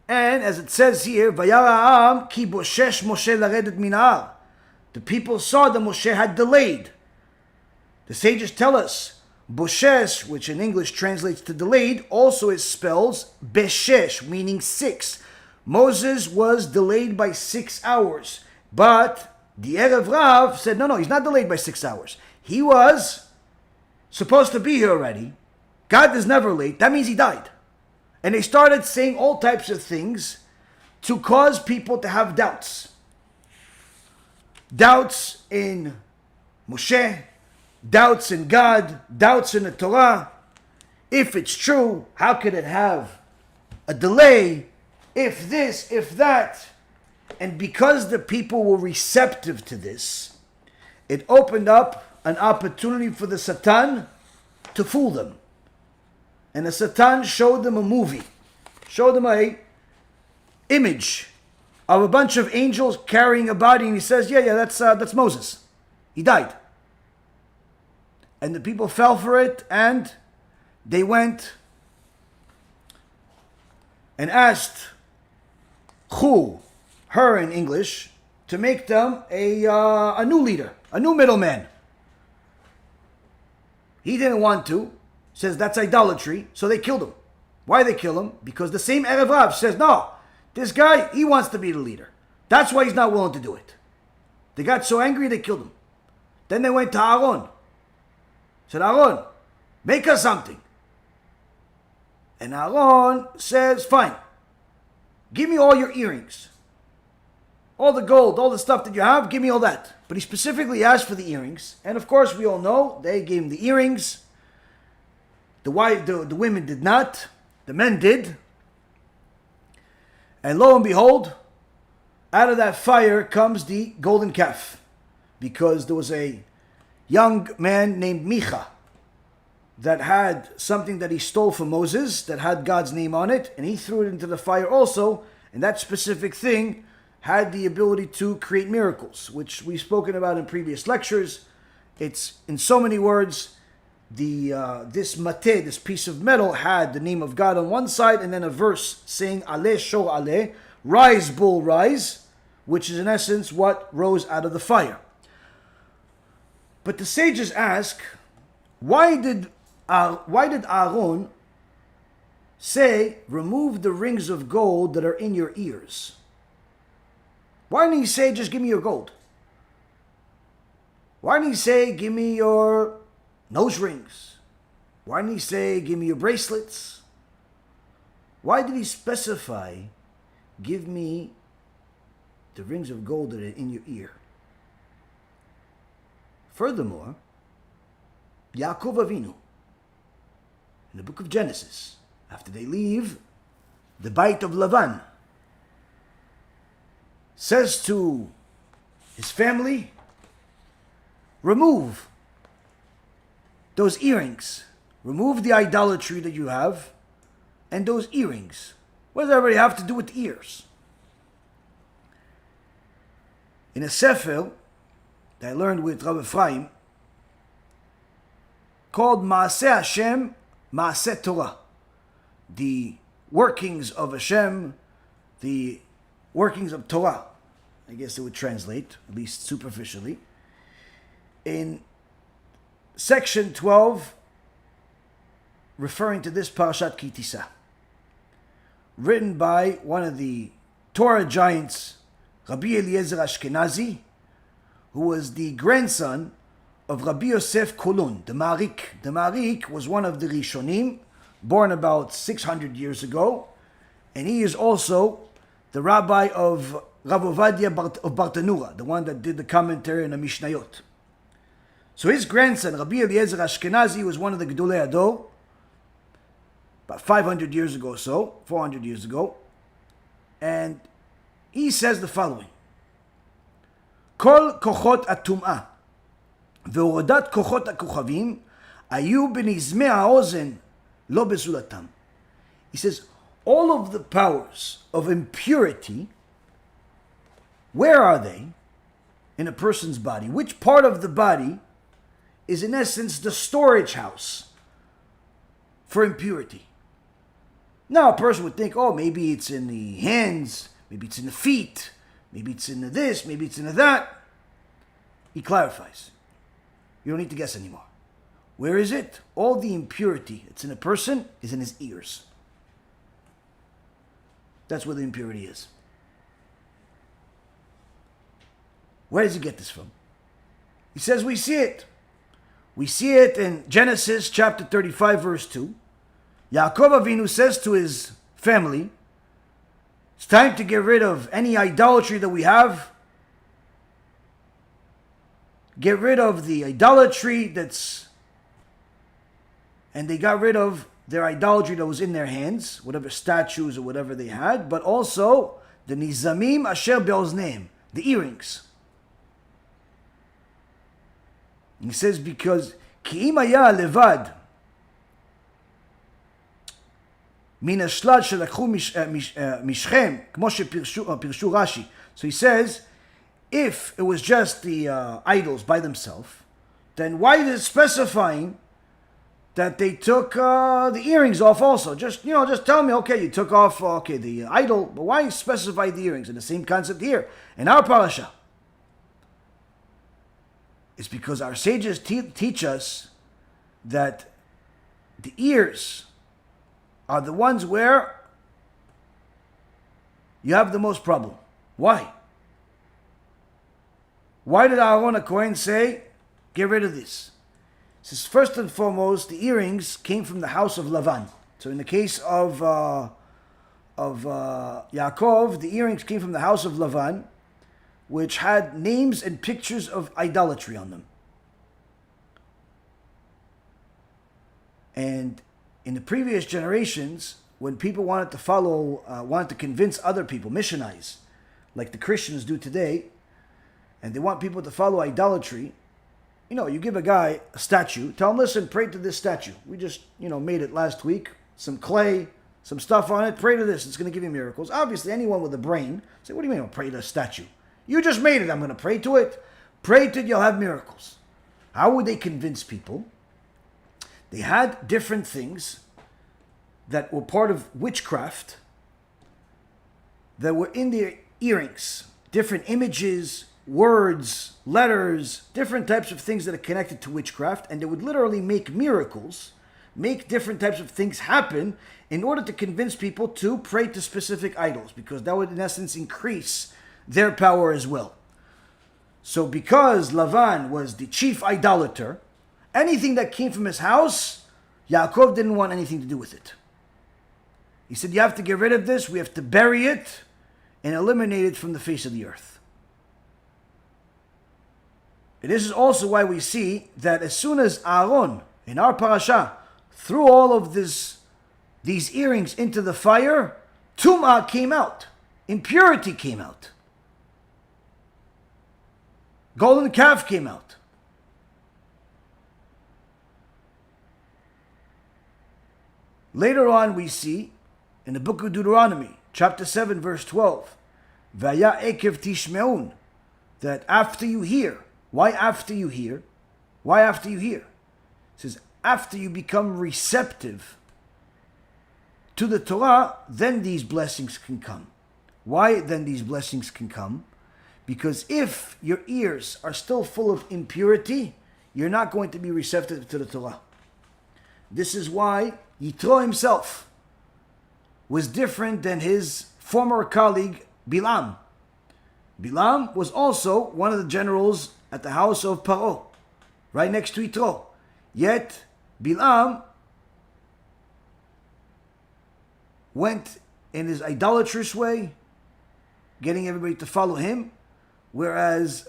And as it says here, Vayara Am ki boshesh Moshe laredet min ha'ar. The people saw that Moshe had delayed. The sages tell us, boshesh, which in English translates to delayed, also is spells beshesh, meaning 6. Moses was delayed by 6 hours. But the Erev Rav said, no, he's not delayed by 6 hours. He was supposed to be here already. God is never late. That means he died. And they started saying all types of things to cause people to have doubts. Doubts in Moshe, doubts in God, doubts in the Torah. If it's true, how could it have a delay? If this, if that. And because the people were receptive to this, it opened up an opportunity for the Satan to fool them. And the Satan showed them a movie, showed them a image of a bunch of angels carrying a body, and he says, yeah, that's Moses. He died. And the people fell for it, and they went and asked her in English, to make them a new leader, a new middleman. He didn't want to. Says that's idolatry, so they killed him. Why they kill him? Because the same Erev Rav says, no, this guy, he wants to be the leader. That's why he's not willing to do it. They got so angry, they killed him. Then they went to Aaron. Said, Aaron, make us something. And Aaron says, fine, give me all your earrings. All the gold, all the stuff that you have, give me all that. But he specifically asked for the earrings. And of course, we all know, they gave him the earrings. The women did not. The men did. And lo and behold, out of that fire comes the golden calf. Because there was a young man named Micha that had something that he stole from Moses that had God's name on it. And he threw it into the fire also. And that specific thing had the ability to create miracles, which we've spoken about in previous lectures. It's, in so many words, this mateh, this piece of metal, had the name of God on one side, and then a verse saying, Aleh Shor Aleh, rise, bull, rise, which is in essence what rose out of the fire. But the sages ask, why did Aaron say, remove the rings of gold that are in your ears? Why didn't he say, just give me your gold? Why didn't he say, give me your nose rings? Why didn't he say, give me your bracelets? Why did he specify, give me the rings of gold that are in your ear? Furthermore, Yaakov Avinu, in the book of Genesis, after they leave the bite of Lavan, says to his family, remove those earrings. Remove the idolatry that you have and those earrings. What does everybody have to do with the ears? In a sefer that I learned with Rabbi Ephraim, called Maaseh Hashem, Maaseh Torah, the workings of Hashem, the workings of Torah, I guess it would translate, at least superficially. In section 12, referring to this Parashat Ki Tisa, written by one of the Torah giants, Rabbi Eliezer Ashkenazi, who was the grandson of Rabbi Yosef Kolun, the Marik. The Marik was one of the Rishonim, born about 600 years ago, and he is also the rabbi of Rav Ovadia of Bartanura, the one that did the commentary on the Mishnayot. So his grandson, Rabbi Eliezer Ashkenazi, was one of the Gedolei Hador, about 500 years ago or so, 400 years ago. And he says the following: Kol kochot atum'ah ve'orodat kochot hakochavim ayu benizmei ha'ozen lo bezulatam. He says, all of the powers of impurity, where are they in a person's body? Which part of the body is in essence the storage house for impurity? Now a person would think, oh, maybe it's in the hands, maybe it's in the feet, maybe it's in the this, maybe it's in the that. He clarifies. You don't need to guess anymore. Where is it? All the impurity that's in a person is in his ears. That's where the impurity is. Where does he get this from? He says we see it. We see it in Genesis chapter 35 verse 2. Yaakov Avinu says to his family, it's time to get rid of any idolatry that we have. Get rid of the idolatry and they got rid of their idolatry that was in their hands, whatever statues or whatever they had, but also the nizamim asher be'ozneim, the earrings. He says because ki im haya levad min השלד שלקחו משכם, כמו שפירשו Rashi. So he says, if it was just the idols by themselves, then why is it specifying that they took the earrings off also? Just tell me, okay, you took off the idol, but why specify the earrings? And the same concept here in our parasha. It's because our sages teach us that the ears are the ones where you have the most problem. Why? Why did Aaron HaKohen say, get rid of this? He says, first and foremost, the earrings came from the house of Lavan. So in the case of Yaakov, the earrings came from the house of Lavan, which had names and pictures of idolatry on them. And in the previous generations, when people wanted to convince other people, missionize, like the Christians do today, and they want people to follow idolatry, you give a guy a statue, tell him, listen, pray to this statue. We just, made it last week, some clay, some stuff on it, pray to this, it's going to give you miracles. Obviously, anyone with a brain say, what do you mean, I'll pray to a statue? You just made it, I'm going to pray to it. Pray to it, you'll have miracles. How would they convince people? They had different things that were part of witchcraft that were in their earrings. Different images, words, letters, different types of things that are connected to witchcraft, and they would literally make miracles, make different types of things happen in order to convince people to pray to specific idols, because that would in essence increase their power as well. So because Lavan was the chief idolater, anything that came from his house, Yaakov didn't want anything to do with it. He said, you have to get rid of this, we have to bury it and eliminate it from the face of the earth. And this is also why we see that as soon as Aaron, in our parasha, threw all of these earrings into the fire, Tum'ah came out. Impurity came out. Golden calf came out. Later on we see in the book of Deuteronomy, chapter 7, verse 12, Vaya ekev tishmeun, that after you hear. Why after you hear? Why after you hear? It says, after you become receptive to the Torah, then these blessings can come. Why then these blessings can come? Because if your ears are still full of impurity, you're not going to be receptive to the Torah. This is why Yitro himself was different than his former colleague Bilam. Bilam was also one of the generals at the house of Paro, right next to Yitro. Yet Bilam went in his idolatrous way, getting everybody to follow him, whereas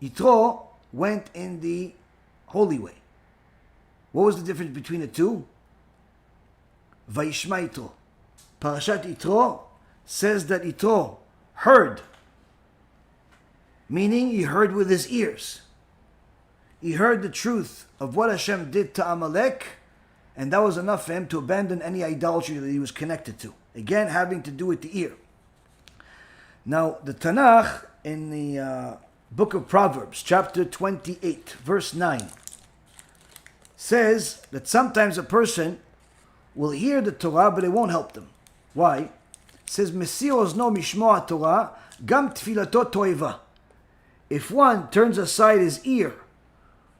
Yitro went in the holy way. What was the difference between the two? Vayishma Yitro. Parashat Yitro says that Yitro heard, meaning he heard with his ears. He heard the truth of what Hashem did to Amalek, and that was enough for him to abandon any idolatry that he was connected to. Again, having to do with the ear. Now, the Tanakh in the book of Proverbs, chapter 28, verse 9, says that sometimes a person will hear the Torah, but it won't help them. Why? It says, Mesir ozno mishmoa Torah, gam tfilato toiva. If one turns aside his ear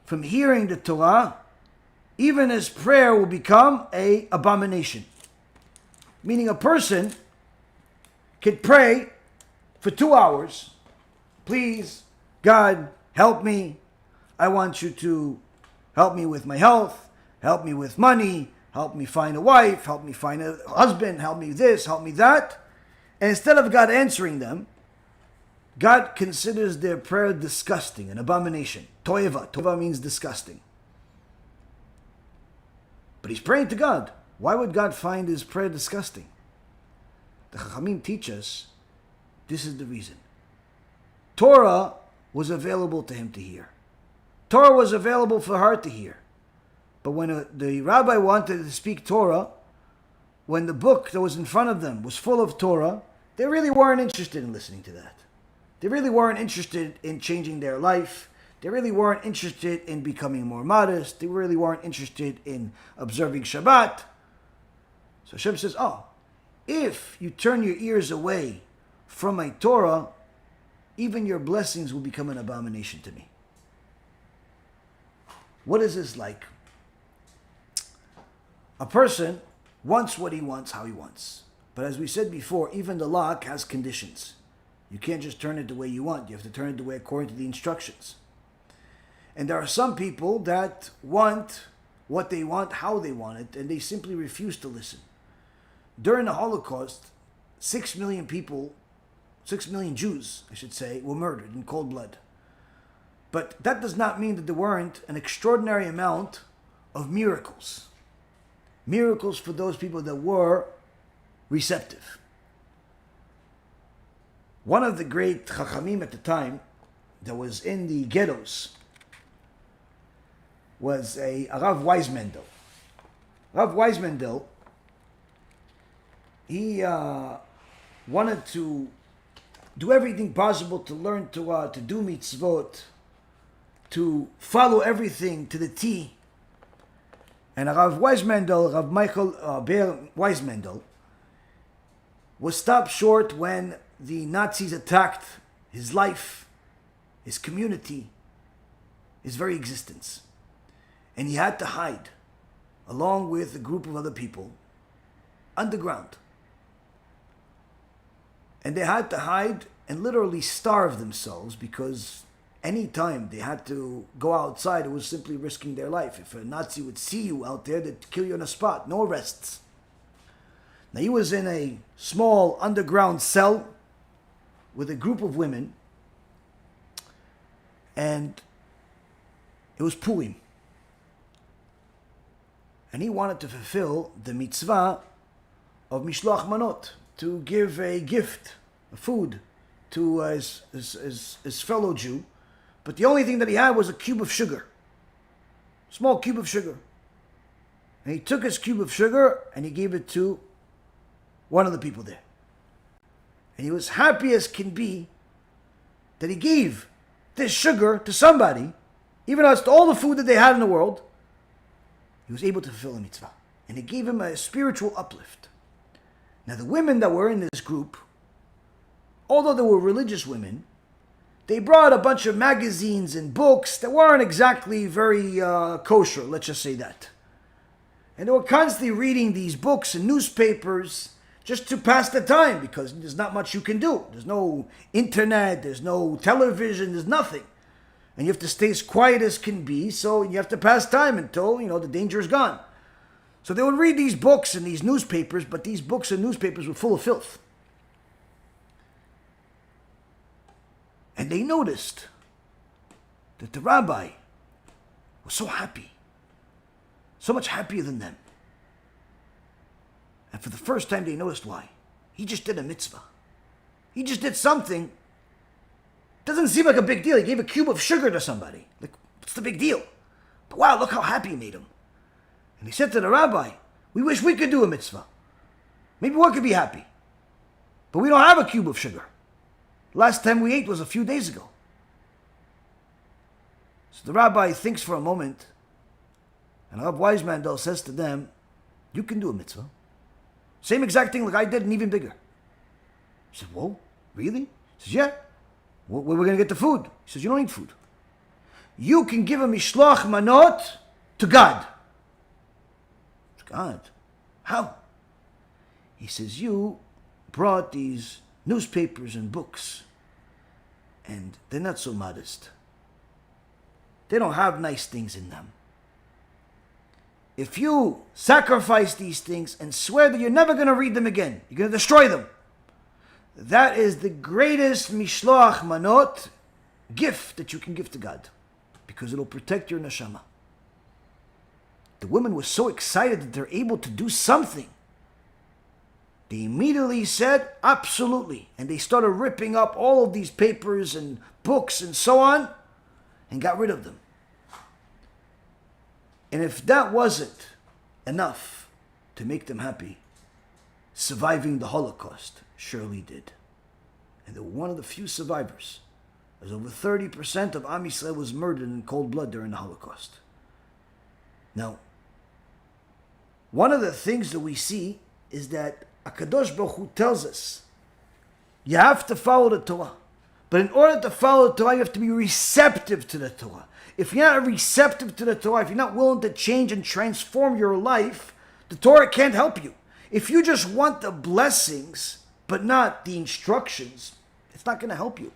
from hearing the Torah, even his prayer will become an abomination. Meaning a person could pray for 2 hours. Please, God, help me. I want you to help me with my health, help me with money, help me find a wife, help me find a husband, help me this, help me that. And instead of God answering them, God considers their prayer disgusting, an abomination. Toeva. Toeva means disgusting. But he's praying to God. Why would God find his prayer disgusting? The Chachamim teach us this is the reason. Torah was available to him to hear. Torah was available for her to hear. But when the rabbi wanted to speak Torah, when the book that was in front of them was full of Torah, they really weren't interested in listening to that. They really weren't interested in changing their life. They really weren't interested in becoming more modest. They really weren't interested in observing Shabbat. So Hashem says, if you turn your ears away from my Torah, even your blessings will become an abomination to me. What is this like? A person wants what he wants, how he wants. But as we said before, even the lock has conditions. You can't just turn it the way you want. You have to turn it the way according to the instructions. And there are some people that want what they want, how they want it, and they simply refuse to listen. During the Holocaust, 6 million people, 6 million Jews, I should say, were murdered in cold blood. But that does not mean that there weren't an extraordinary amount of miracles. Miracles for those people that were receptive. One of the great Chachamim at the time that was in the ghettos was a Rav Weizmandel. Rav Weizmandel, he wanted to do everything possible to learn Torah, to do mitzvot, to follow everything to the T. And Rav Weizmandel, Rav Michael Ber Weizmandel, was stopped short when the Nazis attacked his life, his community, his very existence. And he had to hide, along with a group of other people, underground. And they had to hide and literally starve themselves because any time they had to go outside, it was simply risking their life. If a Nazi would see you out there, they'd kill you on the spot. No arrests. Now he was in a small underground cell with a group of women, and it was Purim. And he wanted to fulfill the mitzvah of Mishloach Manot, to give a gift, a food, to his fellow Jew. But the only thing that he had was a cube of sugar, small cube of sugar. And he took his cube of sugar and he gave it to one of the people there. And he was happy as can be that he gave this sugar to somebody, even though it's all the food that they had in the world. He was able to fulfill a mitzvah. And it gave him a spiritual uplift. Now the women that were in this group, although they were religious women, they brought a bunch of magazines and books that weren't exactly very kosher, let's just say that. And they were constantly reading these books and newspapers just to pass the time, because there's not much you can do. There's no internet, there's no television, there's nothing. And you have to stay as quiet as can be, so you have to pass time until, the danger is gone. So they would read these books and these newspapers, but these books and newspapers were full of filth. And they noticed that the rabbi was so happy, so much happier than them. And for the first time they noticed why. He just did a mitzvah. He just did something. Doesn't seem like a big deal. He gave a cube of sugar to somebody. Like, what's the big deal? But wow, look how happy he made him. And he said to the rabbi, we wish we could do a mitzvah. Maybe one could be happy. But we don't have a cube of sugar. Last time we ate was a few days ago. So the rabbi thinks for a moment, and Rabbi Weizmandel says to them, you can do a mitzvah. Same exact thing like I did, and even bigger. He said, whoa, really? He says, yeah. Where are we going to get the food? He says, you don't need food. You can give a mishloach manot to God. God? How? He says, you brought these newspapers and books, and they're not so modest. They don't have nice things in them. If you sacrifice these things and swear that you're never going to read them again, you're going to destroy them, that is the greatest mishloach manot gift that you can give to God, because it'll protect your neshama. the women were so excited that they're able to do something. They immediately said, absolutely. And they started ripping up all of these papers and books and so on, and got rid of them. And if that wasn't enough to make them happy, surviving the Holocaust surely did. And they were one of the few survivors, as over 30% of Am Yisrael was murdered in cold blood during the Holocaust. Now, one of the things that we see is that HaKadosh Baruch Hu tells us, you have to follow the Torah. But in order to follow the Torah, you have to be receptive to the Torah. If you're not receptive to the Torah, if you're not willing to change and transform your life, the Torah can't help you. If you just want the blessings, but not the instructions, it's not going to help you.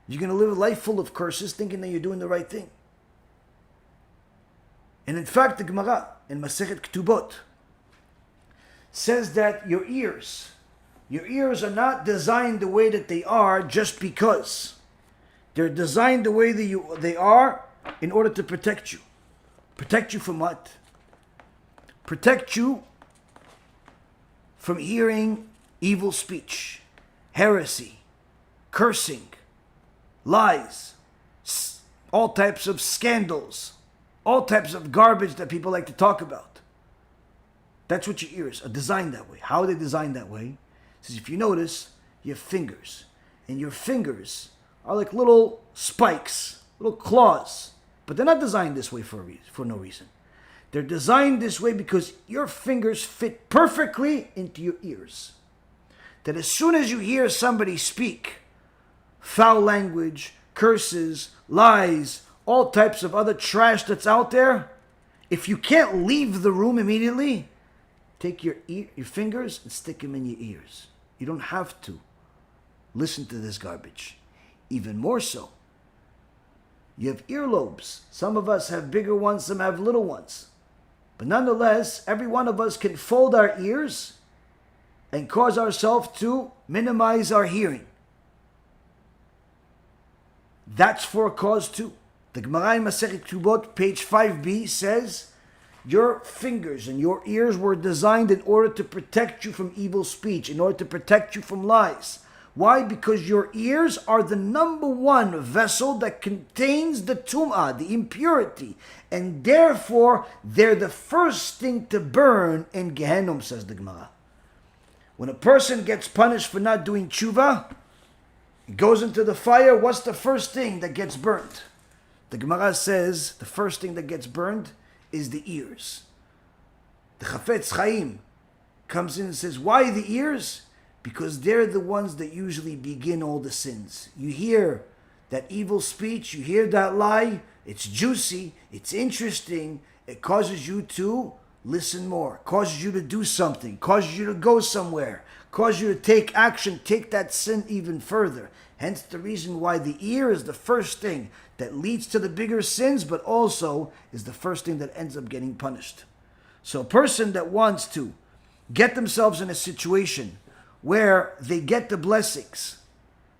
You're going to live a life full of curses thinking that you're doing the right thing. And in fact, the Gemara in Masechet Ketubot says that your ears are not designed the way that they are just because. They're designed the way that they are in order to protect you. Protect you from what? Protect you from hearing evil speech, heresy, cursing, lies, all types of scandals, all types of garbage that people like to talk about. That's what your ears are designed that way. How are they designed that way? Says if you notice, you have fingers. And your fingers are like little spikes, little claws. But they're not designed this way for no reason. They're designed this way because your fingers fit perfectly into your ears. That as soon as you hear somebody speak foul language, curses, lies, all types of other trash that's out there, if you can't leave the room immediately, take your fingers and stick them in your ears. You don't have to listen to this garbage. Even more so, you have earlobes. Some of us have bigger ones, some have little ones. But nonetheless, every one of us can fold our ears and cause ourselves to minimize our hearing. That's for a cause too. The Gemara in Masechet Ketubot, page 5b, says, your fingers and your ears were designed in order to protect you from evil speech, in order to protect you from lies. Why? Because your ears are the number one vessel that contains the tum'ah, the impurity. And therefore, they're the first thing to burn in Gehenna, says the Gemara. When a person gets punished for not doing tshuva, he goes into the fire, what's the first thing that gets burnt? The Gemara says the first thing that gets burned is the ears. The Chafetz Chaim comes in and says, why the ears? Because they're the ones that usually begin all the sins. You hear that evil speech, you hear that lie, it's juicy, it's interesting, it causes you to listen more, causes you to do something, causes you to go somewhere, causes you to take action, take that sin even further. Hence the reason why the ear is the first thing that leads to the bigger sins, but also is the first thing that ends up getting punished. So a person that wants to get themselves in a situation where they get the blessings,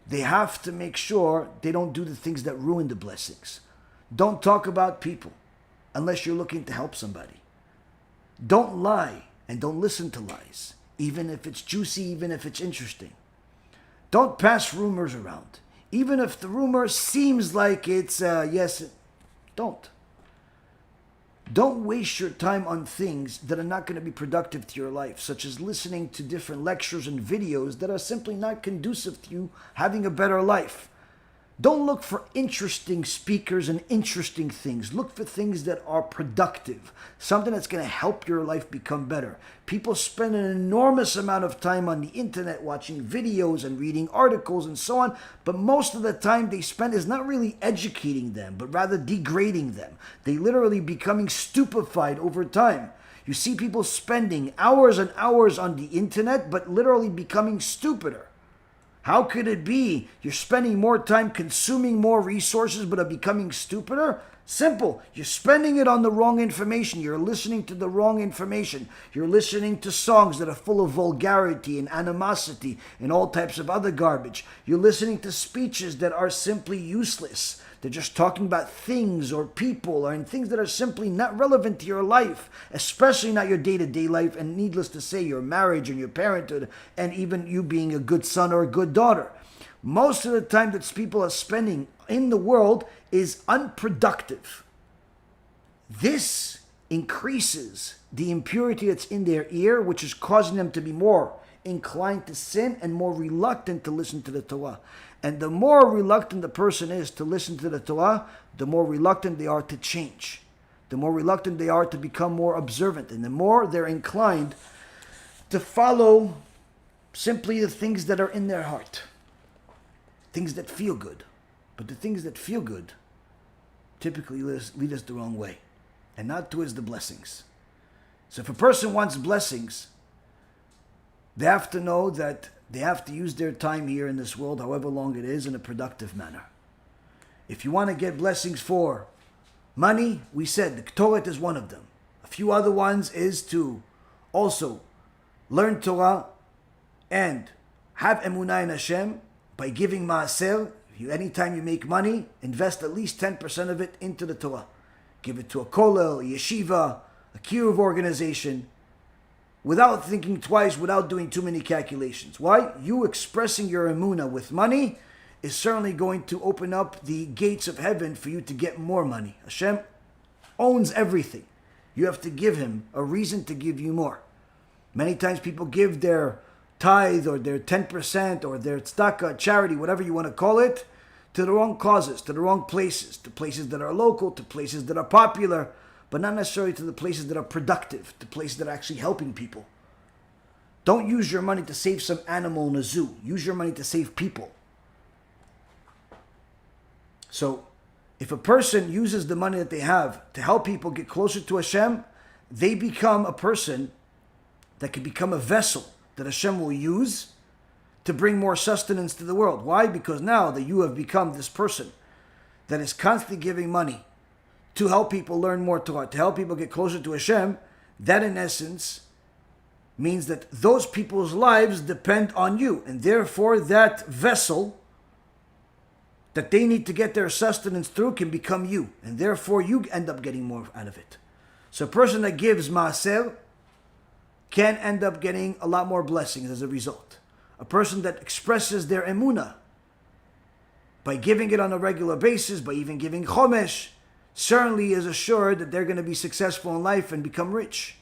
they have to make sure they don't do the things that ruin the blessings. Don't talk about people unless you're looking to help somebody. Don't lie and don't listen to lies, even if it's juicy, even if it's interesting. Don't pass rumors around. Even if the rumor seems like it's yes, don't. Don't waste your time on things that are not going to be productive to your life, such as listening to different lectures and videos that are simply not conducive to you having a better life. Don't look for interesting speakers and interesting things. Look for things that are productive, something that's going to help your life become better. People spend an enormous amount of time on the internet watching videos and reading articles and so on, but most of the time they spend is not really educating them, but rather degrading them. They literally becoming stupefied over time. You see people spending hours and hours on the internet, but literally becoming stupider. How could it be you're spending more time consuming more resources but are becoming stupider? Simple. You're spending it on the wrong information. You're listening to the wrong information. You're listening to songs that are full of vulgarity and animosity and all types of other garbage. You're listening to speeches that are simply useless. they're just talking about things or people or things that are simply not relevant to your life, especially not your day-to-day life, and needless to say, your marriage and your parenthood, and even you being a good son or a good daughter. Most of the time that people are spending in the world is unproductive. This increases the impurity that's in their ear, which is causing them to be more inclined to sin and more reluctant to listen to the Torah. And the more reluctant the person is to listen to the Torah, the more reluctant they are to change. The more reluctant they are to become more observant. And the more they're inclined to follow simply the things that are in their heart. Things that feel good. But the things that feel good typically lead us the wrong way, and not towards the blessings. So if a person wants blessings, they have to know that they have to use their time here in this world, however long it is, in a productive manner. If you want to get blessings for money, we said the Ketoret is one of them. A few other ones is to also learn Torah and have emunah in Hashem by giving maaser. Anytime you make money, invest at least 10% of it into the Torah. Give it to a kollel, a yeshiva, a kiruv organization, without thinking twice, without doing too many calculations. Why? You expressing your emunah with money is certainly going to open up the gates of heaven for you to get more money. Hashem owns everything. You have to give him a reason to give you more. Many times people give their tithe or their 10% or their tzedakah, charity, whatever you want to call it, to the wrong causes, to the wrong places, to places that are local, to places that are popular, but not necessarily to the places that are productive, to places that are actually helping people. Don't use your money to save some animal in a zoo. Use your money to save people. So, if a person uses the money that they have to help people get closer to Hashem, they become a person that can become a vessel that Hashem will use to bring more sustenance to the world. Why? Because now that you have become this person that is constantly giving money to help people learn more Torah, to help people get closer to Hashem, that in essence means that those people's lives depend on you. And therefore that vessel that they need to get their sustenance through can become you. And therefore you end up getting more out of it. So a person that gives maaser can end up getting a lot more blessings as a result. A person that expresses their emunah by giving it on a regular basis, by even giving chomesh, certainly is assured that they're going to be successful in life and become rich.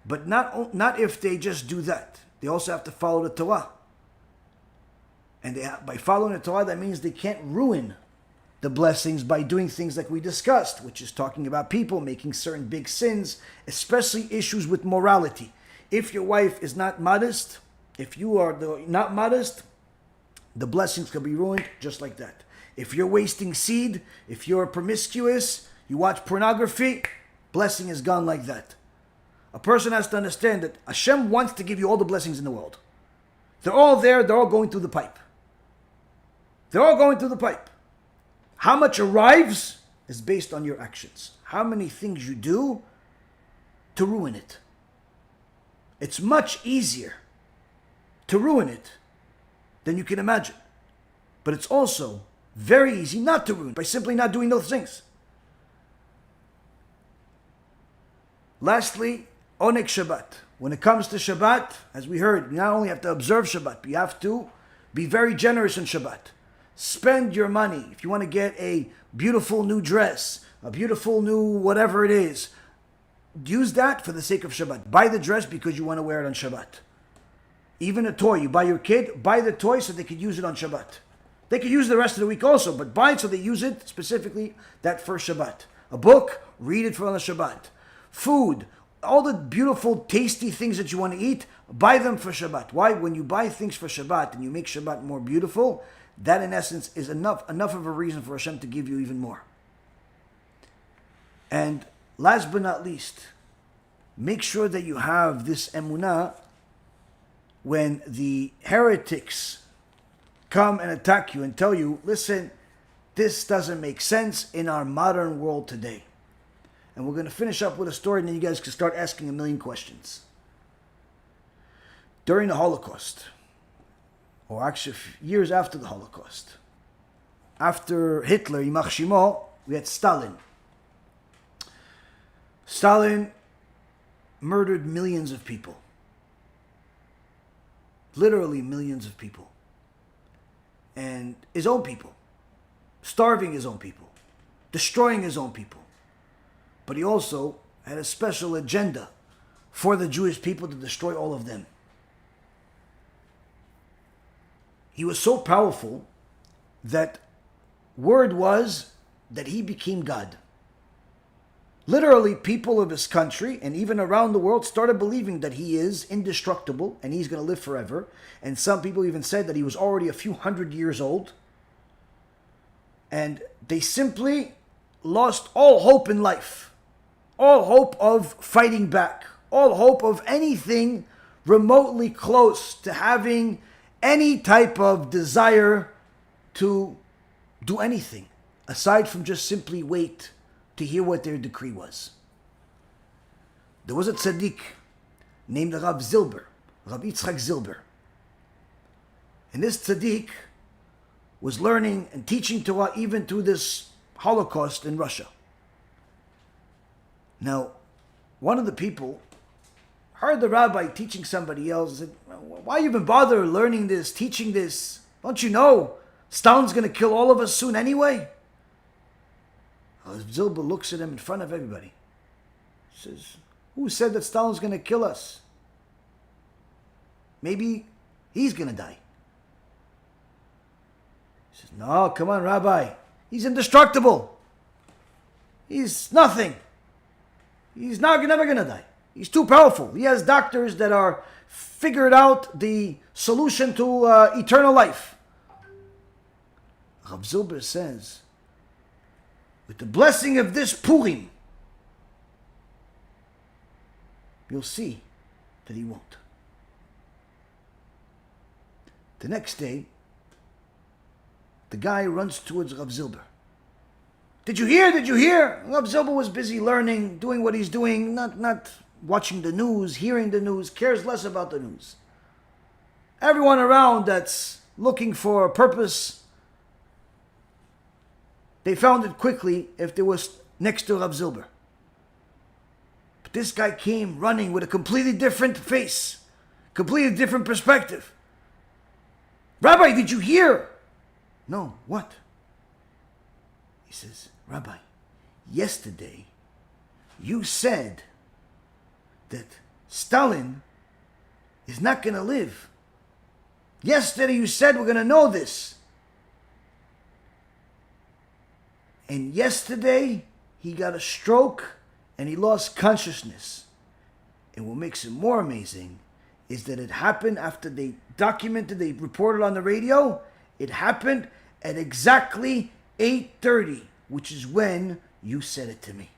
But not if they just do that. They also have to follow the Torah. And by following the Torah, that means they can't ruin the blessings by doing things like we discussed, which is talking about people making certain big sins, especially issues with morality. If your wife is not modest, if you are not modest, the blessings can be ruined just like that. If you're wasting seed, if you're promiscuous, you watch pornography, blessing is gone like that. A person has to understand that Hashem wants to give you all the blessings in the world. They're all there, they're all going through the pipe. They're all going through the pipe. How much arrives is based on your actions. How many things you do to ruin it. It's much easier to ruin it than you can imagine. But it's also very easy not to ruin by simply not doing those things. Lastly, Onek Shabbat. When it comes to Shabbat, as we heard, you not only have to observe Shabbat, but you have to be very generous in Shabbat. Spend your money. If you want to get a beautiful new dress, a beautiful new whatever it is, use that for the sake of Shabbat. Buy the dress because you want to wear it on Shabbat. Even a toy. You buy your kid, buy the toy so they could use it on Shabbat. They could use it the rest of the week also, but buy it so they use it specifically that first Shabbat. A book, read it for on the Shabbat. Food, all the beautiful, tasty things that you want to eat, buy them for Shabbat. Why? When you buy things for Shabbat and you make Shabbat more beautiful, that in essence is enough of a reason for Hashem to give you even more. And last but not least, make sure that you have this emunah when the heretics come and attack you and tell you, listen, this doesn't make sense in our modern world today. And we're going to finish up with a story and then you guys can start asking a million questions. During the Holocaust, or actually years after the Holocaust, after Hitler, Yimach Shimo, we had Stalin. Stalin murdered millions of people. Literally millions of people. And his own people. Starving his own people. Destroying his own people. But he also had a special agenda for the Jewish people to destroy all of them. He was so powerful that word was that he became God. Literally, people of his country and even around the world started believing that he is indestructible and he's going to live forever. And some people even said that he was already a few hundred years old. And they simply lost all hope in life. All hope of fighting back. All hope of anything remotely close to having any type of desire to do anything aside from just simply wait to hear what their decree was. There was a tzaddik named Rav Zilber, Rav Yitzchak Zilber. And this tzaddik was learning and teaching Torah even through this Holocaust in Russia. Now, one of the people heard the rabbi teaching somebody else and said, why even bother learning this, teaching this? Don't you know Stalin's going to kill all of us soon anyway? Zilber looks at him in front of everybody. He says, who said that Stalin's going to kill us? Maybe he's going to die. He says, no, come on, Rabbi. He's indestructible. He's nothing. He's never going to die. He's too powerful. He has doctors that are figured out the solution to eternal life. Rav Zilber says, with the blessing of this Purim, you'll see that he won't. The next day, the guy runs towards Rav Zilber. Did you hear? Did you hear? Rav Zilber was busy learning, doing what he's doing, not watching the news, hearing the news, cares less about the news. Everyone around that's looking for a purpose, they found it quickly if they was next to Rav Zilber. But this guy came running with a completely different face, completely different perspective. Rabbi, did you hear? No, what? He says, Rabbi, yesterday you said that Stalin is not going to live. Yesterday you said we're going to know this. And yesterday, he got a stroke and he lost consciousness. And what makes it more amazing is that it happened after they documented, they reported on the radio. It happened at exactly 8:30, which is when you said it to me.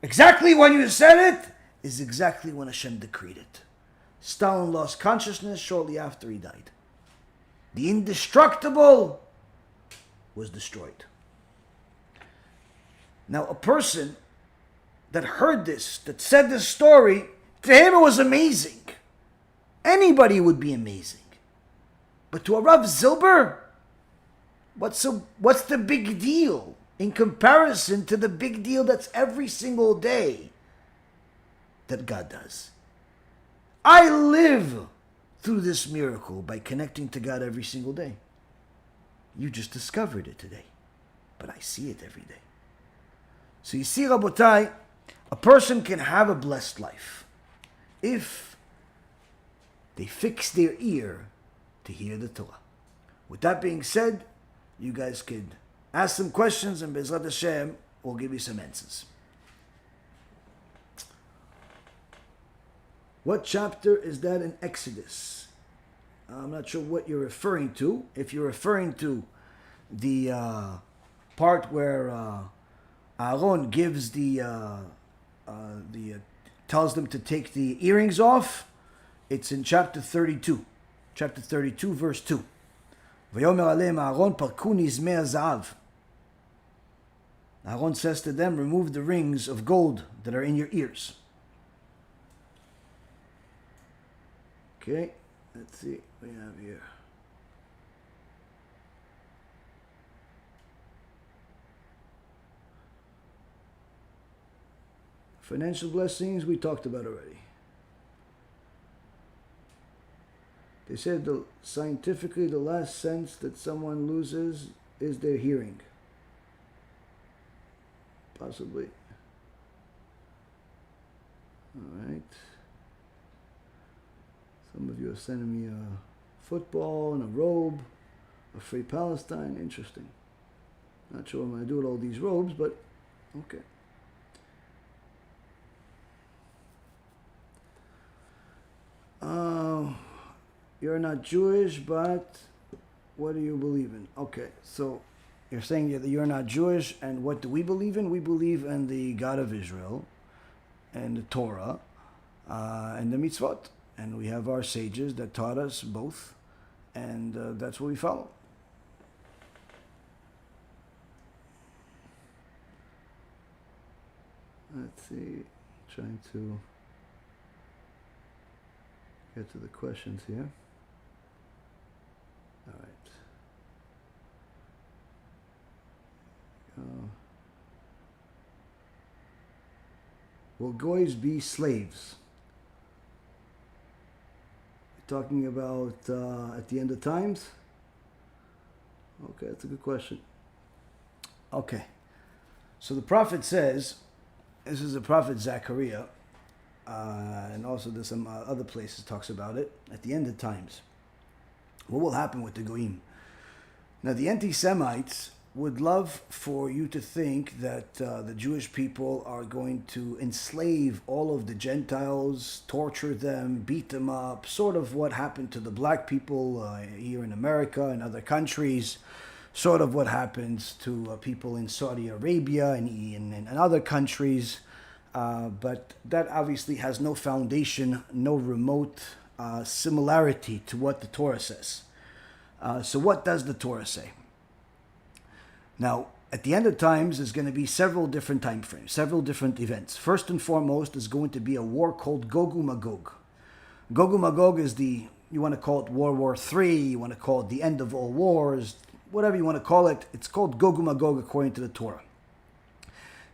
Exactly when you said it is exactly when Hashem decreed it. Stalin lost consciousness shortly after he died. The indestructible was destroyed. Now, a person that heard this, that said this story, to him it was amazing. Anybody would be amazing. But to a Rav Zilber, what's the big deal in comparison to the big deal that's every single day that God does? I live through this miracle by connecting to God every single day. You just discovered it today, but I see it every day. So you see, Rabotai, a person can have a blessed life if they fix their ear to hear the Torah. With that being said, you guys could ask some questions and Bezrat Hashem will give you some answers. What chapter is that in Exodus? I'm not sure what you're referring to. If you're referring to the part where Aaron gives tells them to take the earrings off, it's in chapter 32. Chapter 32, verse 2. Vayomer aleim Aaron parku nizmei hazahav. Aaron says to them, remove the rings of gold that are in your ears. Okay, let's see what we have here. Financial blessings we talked about already. They said scientifically the last sense that someone loses is their hearing. Possibly. Alright. Some of you are sending me a football and a robe, a free Palestine. Interesting. Not sure what I'm going to do with all these robes, but okay. You're not Jewish, but what do you believe in? Okay, so you're saying that you're not Jewish, and what do we believe in? We believe in the God of Israel, and the Torah, and the Mitzvot. And we have our sages that taught us both, and that's what we follow. Let's see, trying to get to the questions here. All right. Will goys be slaves? You're talking about at the end of times? Okay, that's a good question. Okay. So the prophet says, this is the prophet Zechariah, and also there's some other places talks about it, at the end of times. What will happen with the Goyim? Now the anti-Semites would love for you to think that the Jewish people are going to enslave all of the Gentiles, torture them, beat them up, sort of what happened to the black people here in America and other countries, sort of what happens to people in Saudi Arabia and other countries. But that obviously has no foundation, no remote similarity to what the Torah says. So what does the Torah say? Now, at the end of times, there's going to be several different time frames, several different events. First and foremost, there's going to be a war called Gog Magog. Gog Magog is you want to call it World War III, you want to call it the end of all wars, whatever you want to call it. It's called Gog Magog according to the Torah.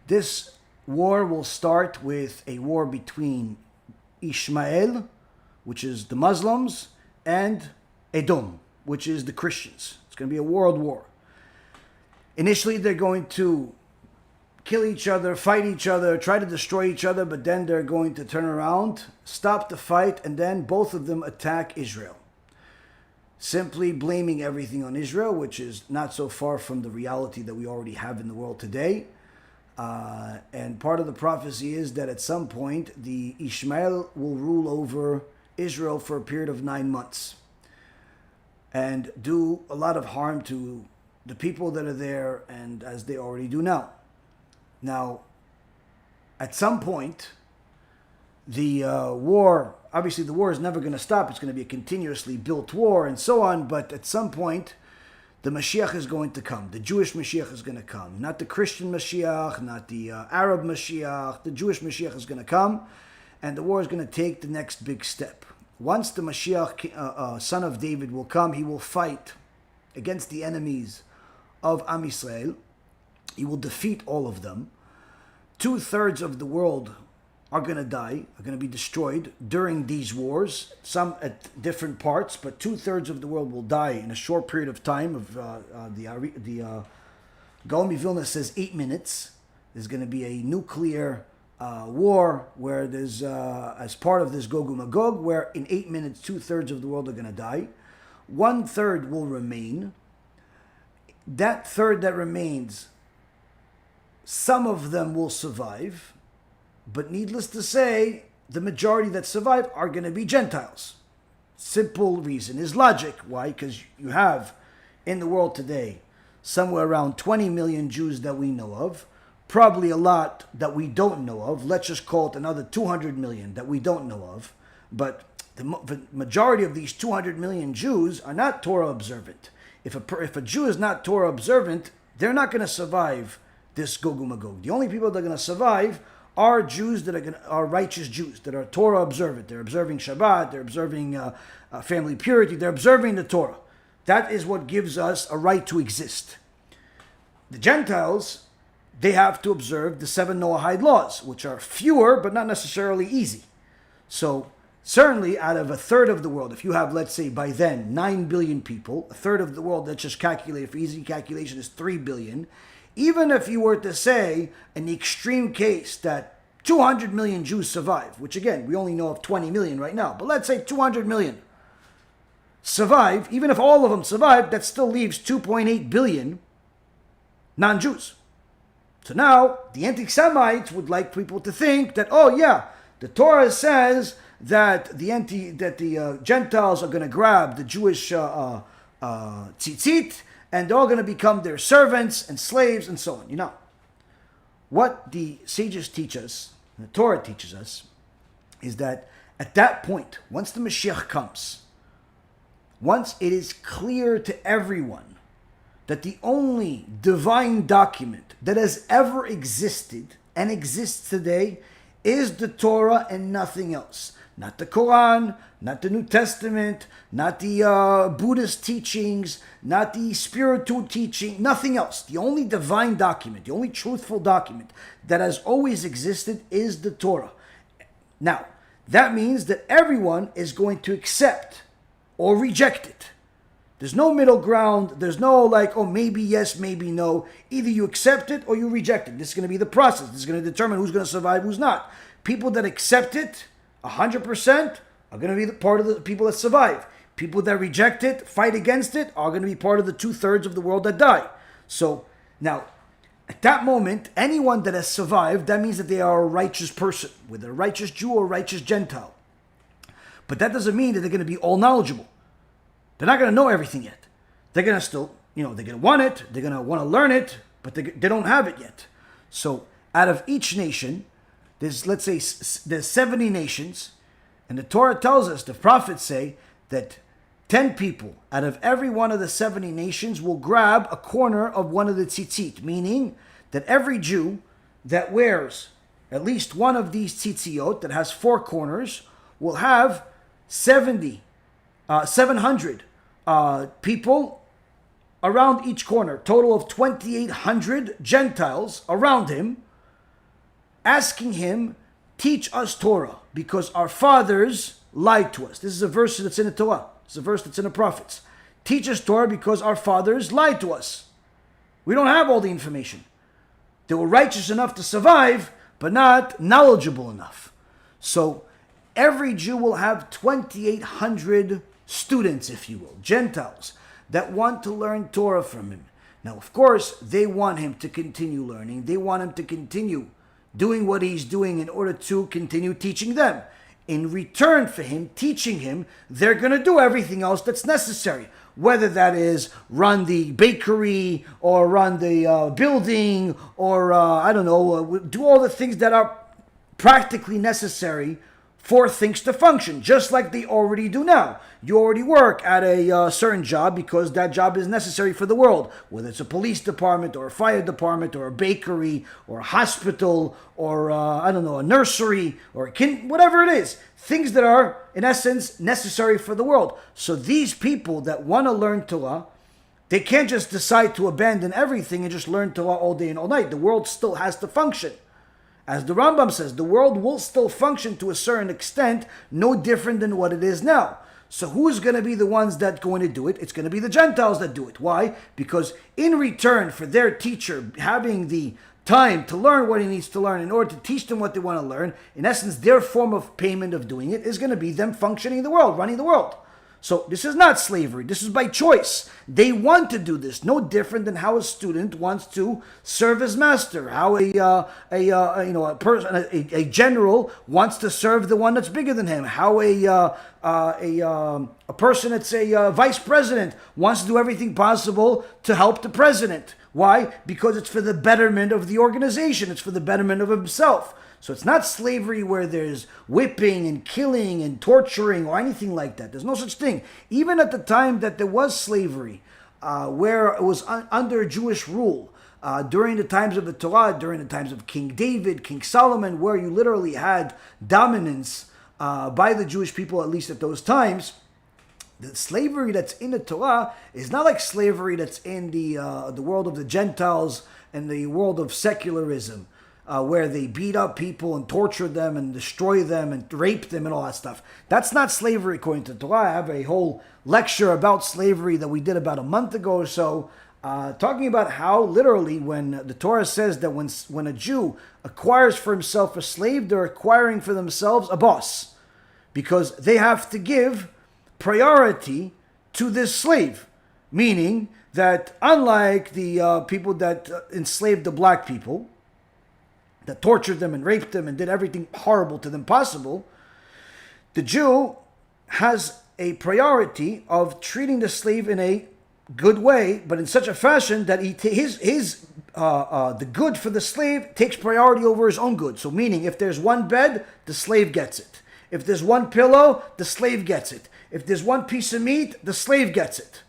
This war will start with a war between Ishmael, which is the Muslims, and Edom, which is the Christians. It's going to be a world war. Initially, they're going to kill each other, fight each other, try to destroy each other, but then they're going to turn around, stop the fight, and then both of them attack Israel. Simply blaming everything on Israel, which is not so far from the reality that we already have in the world today. And part of the prophecy is that at some point, the Ishmael will rule over Israel for a period of 9 months and do a lot of harm to the people that are there, and as they already do now. Now, at some point, the war, obviously the war is never going to stop. It's going to be a continuously built war and so on, but at some point, the Mashiach is going to come. The Jewish Mashiach is going to come. Not the Christian Mashiach, not the Arab Mashiach. The Jewish Mashiach is going to come, and the war is going to take the next big step. Once the Mashiach, son of David, will come, he will fight against the enemies of Am Yisrael. He will defeat all of them. 2/3 of the world are going to die, are going to be destroyed during these wars, some at different parts, but 2/3 of the world will die in a short period of time. The Gaon Vilna says 8 minutes. There's going to be a nuclear war where there's, as part of this Gog and Magog, where in 8 minutes, 2/3 of the world are going to die. 1/3 will remain. That third that remains, some of them will survive, but needless to say, the majority that survive are going to be Gentiles. Simple reason is logic. Why? Because you have in the world today somewhere around 20 million Jews that we know of, probably a lot that we don't know of. Let's just call it another 200 million that we don't know of. But the majority of these 200 million Jews are not Torah observant. If a Jew is not Torah observant, they're not going to survive this Gog and Magog. The only people that are going to survive are Jews that are righteous Jews, that are Torah observant. They're observing Shabbat, they're observing family purity, they're observing the Torah. That is what gives us a right to exist. The Gentiles, they have to observe the 7 Noahide laws, which are fewer but not necessarily easy. So certainly out of a third of the world, if you have, let's say by then, 9 billion people, a third of the world, let's just calculate, for easy calculation, is 3 billion. Even if you were to say, in the extreme case, that 200 million Jews survive, which again, we only know of 20 million right now, but let's say 200 million survive, even if all of them survive, that still leaves 2.8 billion non-Jews. So now, the anti-Semites would like people to think that, oh yeah, the Torah says that the Gentiles are going to grab the Jewish tzitzit, and they're all going to become their servants and slaves and so on. You know, what the sages teach us, and the Torah teaches us, is that at that point, once the Mashiach comes, once it is clear to everyone that the only divine document that has ever existed and exists today is the Torah and nothing else. Not the Quran, not the New Testament, not the Buddhist teachings, not the spiritual teaching, nothing else. The only divine document, the only truthful document that has always existed is the Torah. Now, that means that everyone is going to accept or reject it. There's no middle ground. There's no like, oh, maybe yes, maybe no. Either you accept it or you reject it. This is going to be the process. This is going to determine who's going to survive, who's not. People that accept it 100% are going to be the part of the people that survive. People that reject it, fight against it, are going to be part of the 2/3 of the world that die. So now, at that moment, anyone that has survived, that means that they are a righteous person, whether a righteous Jew or a righteous Gentile. But that doesn't mean that they're going to be all knowledgeable. They're not going to know everything yet. They're going to still, they're going to want it. They're going to want to learn it, but they don't have it yet. So out of each nation, there's 70 nations, and the Torah tells us, the prophets say, that 10 people out of every one of the 70 nations will grab a corner of one of the tzitzit, meaning that every Jew that wears at least one of these tzitziot that has 4 corners will have 700 people around each corner, total of 2,800 Gentiles around him, asking him, teach us Torah, because our fathers lied to us. This is a verse that's in the Torah. It's a verse that's in the prophets. Teach us Torah because our fathers lied to us. We don't have all the information. They were righteous enough to survive, but not knowledgeable enough. So every Jew will have 2,800 students, if you will, Gentiles, that want to learn Torah from him. Now, of course, they want him to continue learning. They want him to continue doing what he's doing in order to continue teaching them. In return for him teaching him, they're going to do everything else that's necessary. Whether that is run the bakery or run the building or, do all the things that are practically necessary for things to function, just like they already do now. You already work at a certain job because that job is necessary for the world, whether it's a police department or a fire department or a bakery or a hospital or, a nursery or whatever it is. Things that are, in essence, necessary for the world. So these people that want to learn Torah, they can't just decide to abandon everything and just learn Torah all day and all night. The world still has to function. As the Rambam says, the world will still function to a certain extent, no different than what it is now. So who's going to be the ones that going to do it? It's going to be the Gentiles that do it. Why? Because in return for their teacher having the time to learn what he needs to learn in order to teach them what they want to learn, in essence, their form of payment of doing it is going to be them functioning the world, running the world. So this is not slavery. This is by choice. They want to do this. No different than how a student wants to serve his master. How a general wants to serve the one that's bigger than him. How a person that's a vice president wants to do everything possible to help the president. Why? Because it's for the betterment of the organization. It's for the betterment of himself. So it's not slavery where there's whipping and killing and torturing or anything like that. There's no such thing. Even at the time that there was slavery, where it was under Jewish rule, during the times of the Torah, during the times of King David, King Solomon, where you literally had dominance by the Jewish people, at least at those times, the slavery that's in the Torah is not like slavery that's in the world of the Gentiles world of secularism, where they beat up people and torture them and destroy them and rape them and all that stuff. That's not slavery according to the Torah. I have a whole lecture about slavery that we did about a month ago or so, talking about how literally when the Torah says that when a Jew acquires for himself a slave, they're acquiring for themselves a boss, because they have to give priority to this slave, meaning that unlike the people that enslaved the black people, that tortured them and raped them and did everything horrible to them possible, the Jew has a priority of treating the slave in a good way, but in such a fashion that the good for the slave takes priority over his own good. So meaning, if there's one bed, the slave gets it. If there's one pillow, the slave gets it. If there's one piece of meat, the slave gets it.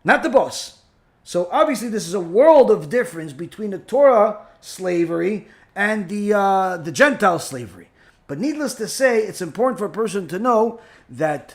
Not the boss. So obviously this is a world of difference between the Torah slavery and the Gentile slavery. But needless to say, it's important for a person to know that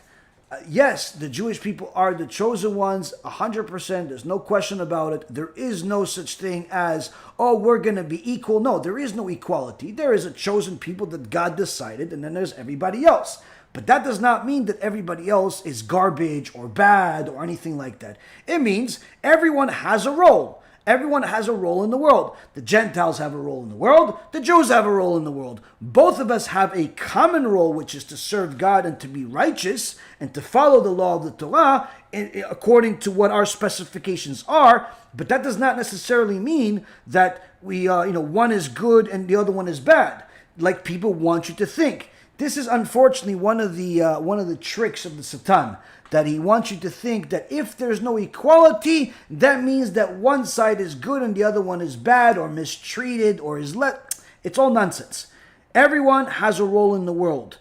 yes, the Jewish people are the chosen ones, 100%. There's no question about it. There is no such thing as, oh, we're going to be equal. No, there is no equality. There is a chosen people that God decided, and then there's everybody else. But that does not mean that everybody else is garbage or bad or anything like that. It means everyone has a role. Everyone has a role in the world. The Gentiles have a role in the world. The Jews have a role in the world. Both of us have a common role, which is to serve God and to be righteous and to follow the law of the Torah according to what our specifications are. But that does not necessarily mean that one is good and the other one is bad, like people want you to think. This is unfortunately one of the tricks of the Satan, that he wants you to think that if there's no equality, that means that one side is good and the other one is bad or mistreated or is It's all nonsense. Everyone has a role in the world.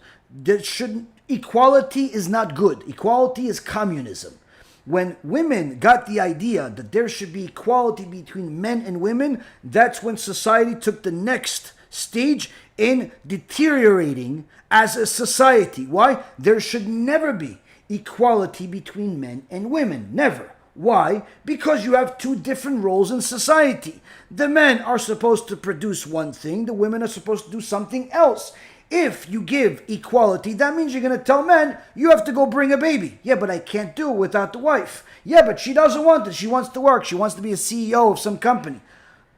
Equality is not good. Equality is communism. When women got the idea that there should be equality between men and women, that's when society took the next stage in deteriorating as a society. Why? There should never be equality between men and women. Never. Why? Because you have two different roles in society. The men are supposed to produce one thing, the women are supposed to do something else. If you give equality, that means you're going to tell men, you have to go bring a baby. Yeah, but I can't do it without the wife. Yeah, but she doesn't want it. She wants to work. She wants to be a CEO of some company.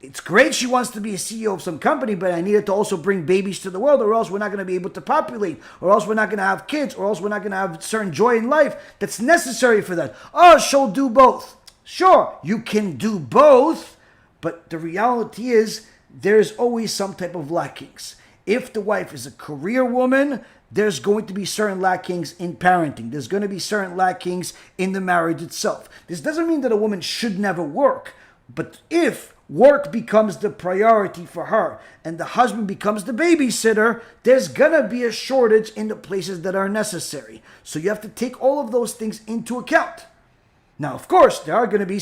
It's great she wants to be a CEO of some company, but I needed to also bring babies to the world, or else we're not going to be able to populate, or else we're not going to have kids, or else we're not going to have certain joy in life that's necessary for that. Oh, she'll do both. Sure, you can do both, but the reality is there's always some type of lackings. If the wife is a career woman, there's going to be certain lackings in parenting. There's going to be certain lackings in the marriage itself. This doesn't mean that a woman should never work, but if work becomes the priority for her and the husband becomes the babysitter, there's gonna be a shortage in the places that are necessary. So you have to take all of those things into account. Now, of course, there are going to be,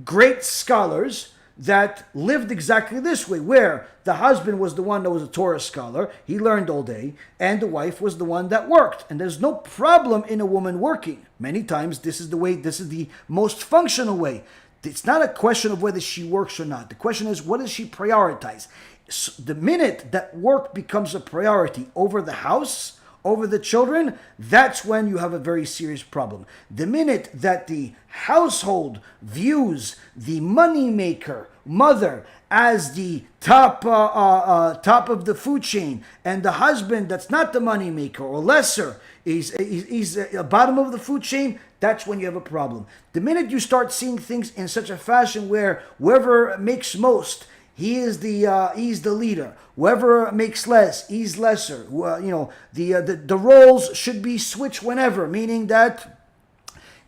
great scholars that lived exactly this way, where the husband was the one that was a Torah scholar, he learned all day, and the wife was the one that worked. And there's no problem in a woman working. Many times this is the most functional way. It's not a question of whether she works or not. The question is, what does she prioritize? So the minute that work becomes a priority over the house, over the children, that's when you have a very serious problem. The minute that the household views the moneymaker, mother, as the top of the food chain, and the husband that's not the moneymaker or lesser, he's the bottom of the food chain, that's when you have a problem. The minute you start seeing things in such a fashion where whoever makes most, he's the leader. Whoever makes less, he's lesser. The roles should be switched whenever, meaning that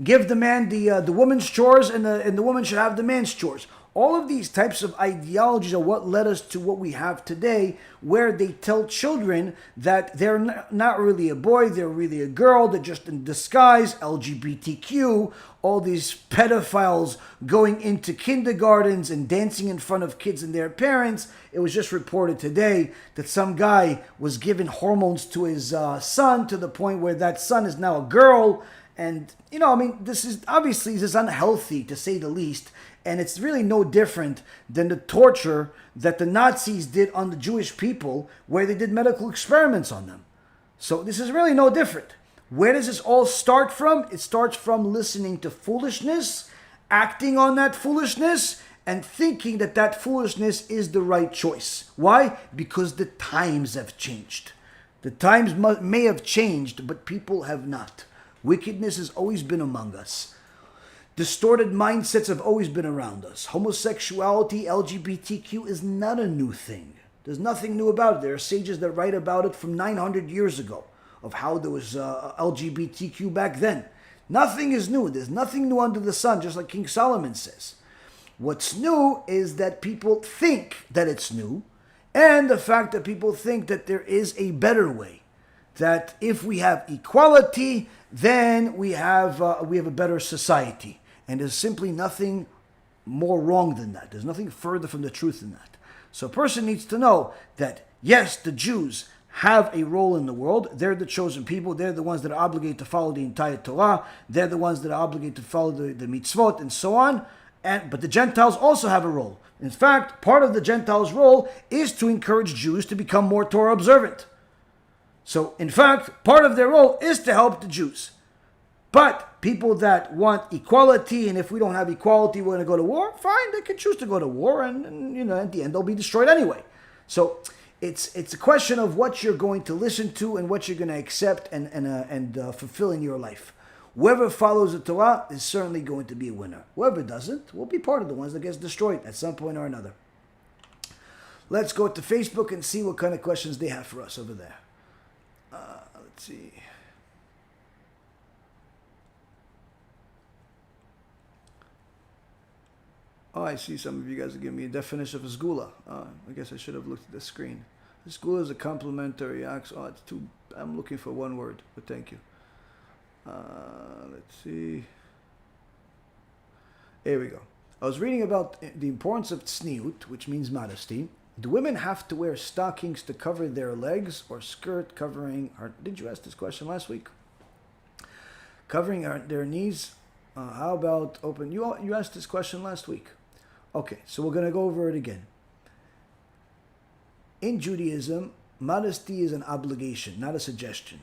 give the man the woman's chores and the woman should have the man's chores. All of these types of ideologies are what led us to what we have today, where they tell children that they're not really a boy, they're really a girl, they're just in disguise, LGBTQ, all these pedophiles going into kindergartens and dancing in front of kids and their parents. It was just reported today that some guy was giving hormones to his son to the point where that son is now a girl. And, this is unhealthy to say the least. And it's really no different than the torture that the Nazis did on the Jewish people, where they did medical experiments on them. So this is really no different. Where does this all start from? It starts from listening to foolishness, acting on that foolishness, and thinking that that foolishness is the right choice. Why? Because the times have changed. The times may have changed, but people have not. Wickedness has always been among us. Distorted mindsets have always been around us. Homosexuality, LGBTQ is not a new thing. There's nothing new about it. There are sages that write about it from 900 years ago, of how there was LGBTQ back then. Nothing is new. There's nothing new under the sun, just like King Solomon says. What's new is that people think that it's new, and the fact that people think that there is a better way. That if we have equality, then we have a better society. And there's simply nothing more wrong than that. There's nothing further from the truth than that. So a person needs to know that, yes, the Jews have a role in the world. They're the chosen people. They're the ones that are obligated to follow the entire Torah. They're the ones that are obligated to follow the mitzvot and so on. But the Gentiles also have a role. In fact, part of the Gentiles' role is to encourage Jews to become more Torah observant. So, in fact, part of their role is to help the Jews. But people that want equality, and if we don't have equality, we're going to go to war, fine, they can choose to go to war, and at the end, they'll be destroyed anyway. So, it's a question of what you're going to listen to and what you're going to accept and fulfill in your life. Whoever follows the Torah is certainly going to be a winner. Whoever doesn't will be part of the ones that gets destroyed at some point or another. Let's go to Facebook and see what kind of questions they have for us over there. Let's see. Oh, I see some of you guys are giving me a definition of a Segulah. I guess I should have looked at the screen. The Segulah is a complementary act. Oh, it's too. I'm looking for one word, but thank you. Let's see. Here we go. I was reading about the importance of tzniut, which means modesty. Do women have to wear stockings to cover their legs or skirt covering her? Did you ask this question last week? Covering their knees. How about open? You asked this question last week. Okay, so we're going to go over it again. In Judaism, modesty is an obligation, not a suggestion.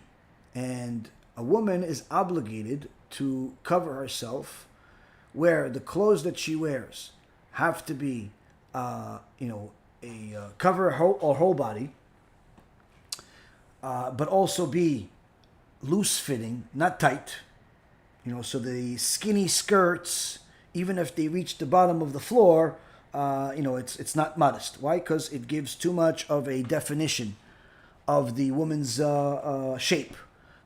And a woman is obligated to cover herself, where the clothes that she wears have to be, cover her whole body, but also be loose fitting, not tight. So the skinny skirts, even if they reach the bottom of the floor, it's not modest. Why? Because it gives too much of a definition of the woman's shape.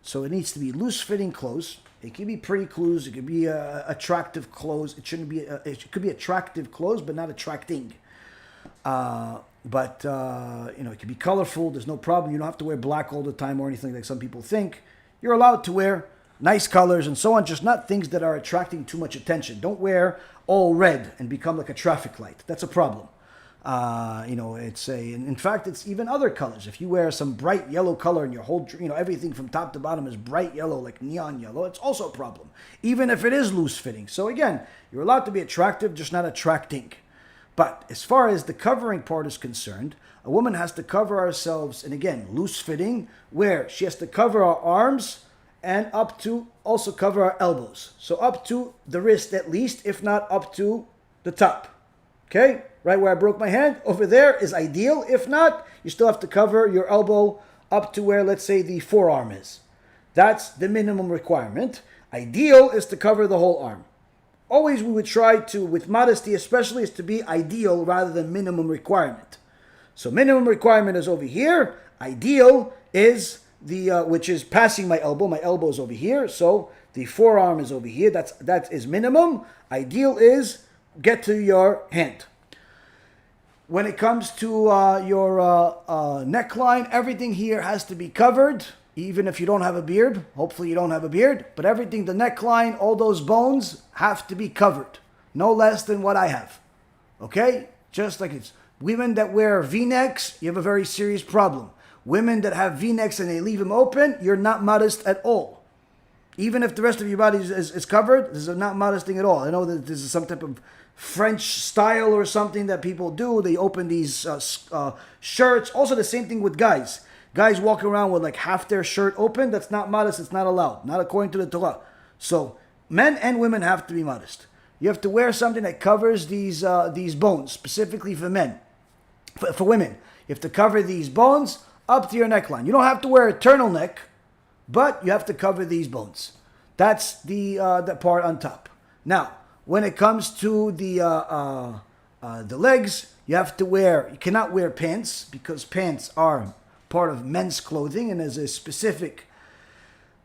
So it needs to be loose-fitting clothes. It can be pretty clothes. It could be attractive clothes. It shouldn't be. It could be attractive clothes, but not attracting. It can be colorful. There's no problem. You don't have to wear black all the time or anything like some people think. You're allowed to wear nice colors and so on, just not things that are attracting too much attention. Don't wear all red and become like a traffic light. That's a problem. In fact, it's even other colors. If you wear some bright yellow color and your whole, everything from top to bottom is bright yellow, like neon yellow, it's also a problem, even if it is loose fitting. So again, you're allowed to be attractive, just not attracting. But as far as the covering part is concerned, a woman has to cover ourselves, and again, loose fitting, where she has to cover our arms and up to also cover our elbows. So up to the wrist at least, if not up to the top. Okay? Right where I broke my hand, over there is ideal. If not, you still have to cover your elbow up to where, let's say, the forearm is. That's the minimum requirement. Ideal is to cover the whole arm. Always we would try to, with modesty especially, is to be ideal rather than minimum requirement. So minimum requirement is over here. Ideal is which is passing my elbow. My elbow is over here, so the forearm is over here. That is minimum. Ideal is get to your hand. When it comes to your neckline, everything here has to be covered, even if you don't have a beard. Hopefully you don't have a beard, but everything, the neckline, all those bones have to be covered. No less than what I have. Okay? Just like it's women that wear V-necks, you have a very serious problem. Women that have V-necks and they leave them open, you're not modest at all. Even if the rest of your body is covered, this is not modest thing at all. I know that this is some type of French style or something that people do. They open these shirts. Also the same thing with guys. Guys walk around with like half their shirt open. That's not modest. It's not allowed. Not according to the Torah. So men and women have to be modest. You have to wear something that covers these bones, specifically for men. For women, you have to cover these bones up to your neckline. You don't have to wear a turtleneck, but you have to cover these bones. That's the part on top. Now, when it comes to the legs, you cannot wear pants, because pants are part of men's clothing, and there's a specific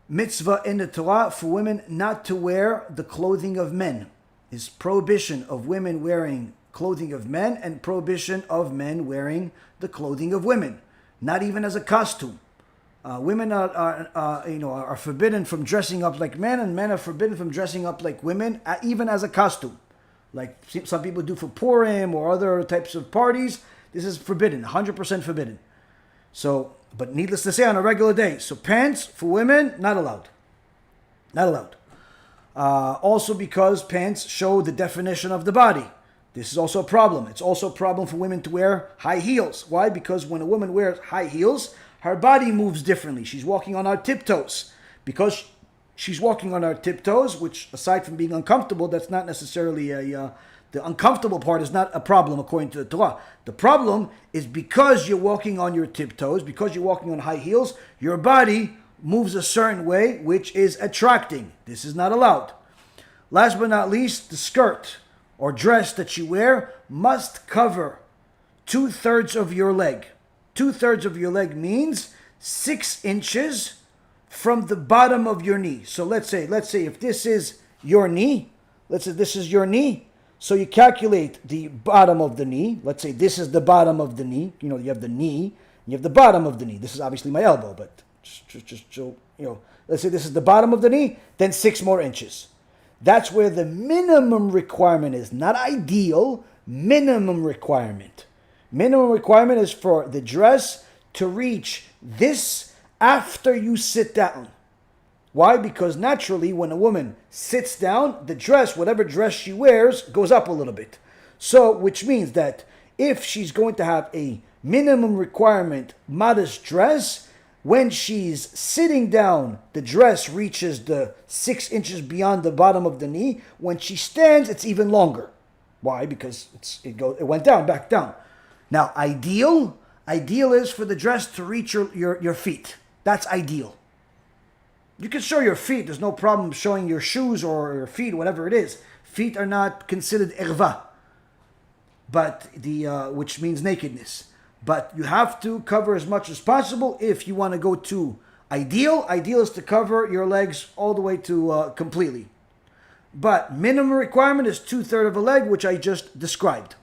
mitzvah in the Torah for women not to wear the clothing of men. Is prohibition of women wearing clothing of men, and prohibition of men wearing the clothing of women, not even as a costume. Women are forbidden from dressing up like men, and men are forbidden from dressing up like women, even as a costume, like some people do for Purim or other types of parties. This is forbidden, 100% forbidden. So, but needless to say, on a regular day, so pants for women, not allowed, not allowed. Also because pants show the definition of the body. This is also a problem. It's also a problem for women to wear high heels. Why? Because when a woman wears high heels, her body moves differently. She's walking on her tiptoes. Because she's walking on her tiptoes, which aside from being uncomfortable, that's not necessarily the uncomfortable part is not a problem according to the Torah. The problem is because you're walking on your tiptoes, because you're walking on high heels, your body moves a certain way, which is attracting. This is not allowed. Last but not least, the skirt or dress that you wear must cover 2/3 of your leg. 2/3 of your leg means 6 inches from the bottom of your knee. So let's say if this is your knee, let's say this is your knee. So you calculate the bottom of the knee. Let's say this is the bottom of the knee. You have the knee, you have the bottom of the knee. This is obviously my elbow, but just let's say this is the bottom of the knee, then 6 more inches. That's where the minimum requirement is, not ideal, minimum requirement. Minimum requirement is for the dress to reach this after you sit down. Why? Because naturally when a woman sits down, the dress, whatever dress she wears, goes up a little bit. So, which means that if she's going to have a minimum requirement modest dress, when she's sitting down, the dress reaches the 6 inches beyond the bottom of the knee. When she stands, it's even longer. Why? Because it went down, back down. Now, ideal is for the dress to reach your feet. That's ideal. You can show your feet. There's no problem showing your shoes or your feet, whatever it is. Feet are not considered erva, but which means nakedness. But you have to cover as much as possible if you want to go to ideal. Ideal is to cover your legs all the way to completely. But minimum requirement is 2/3 of a leg, which I just described.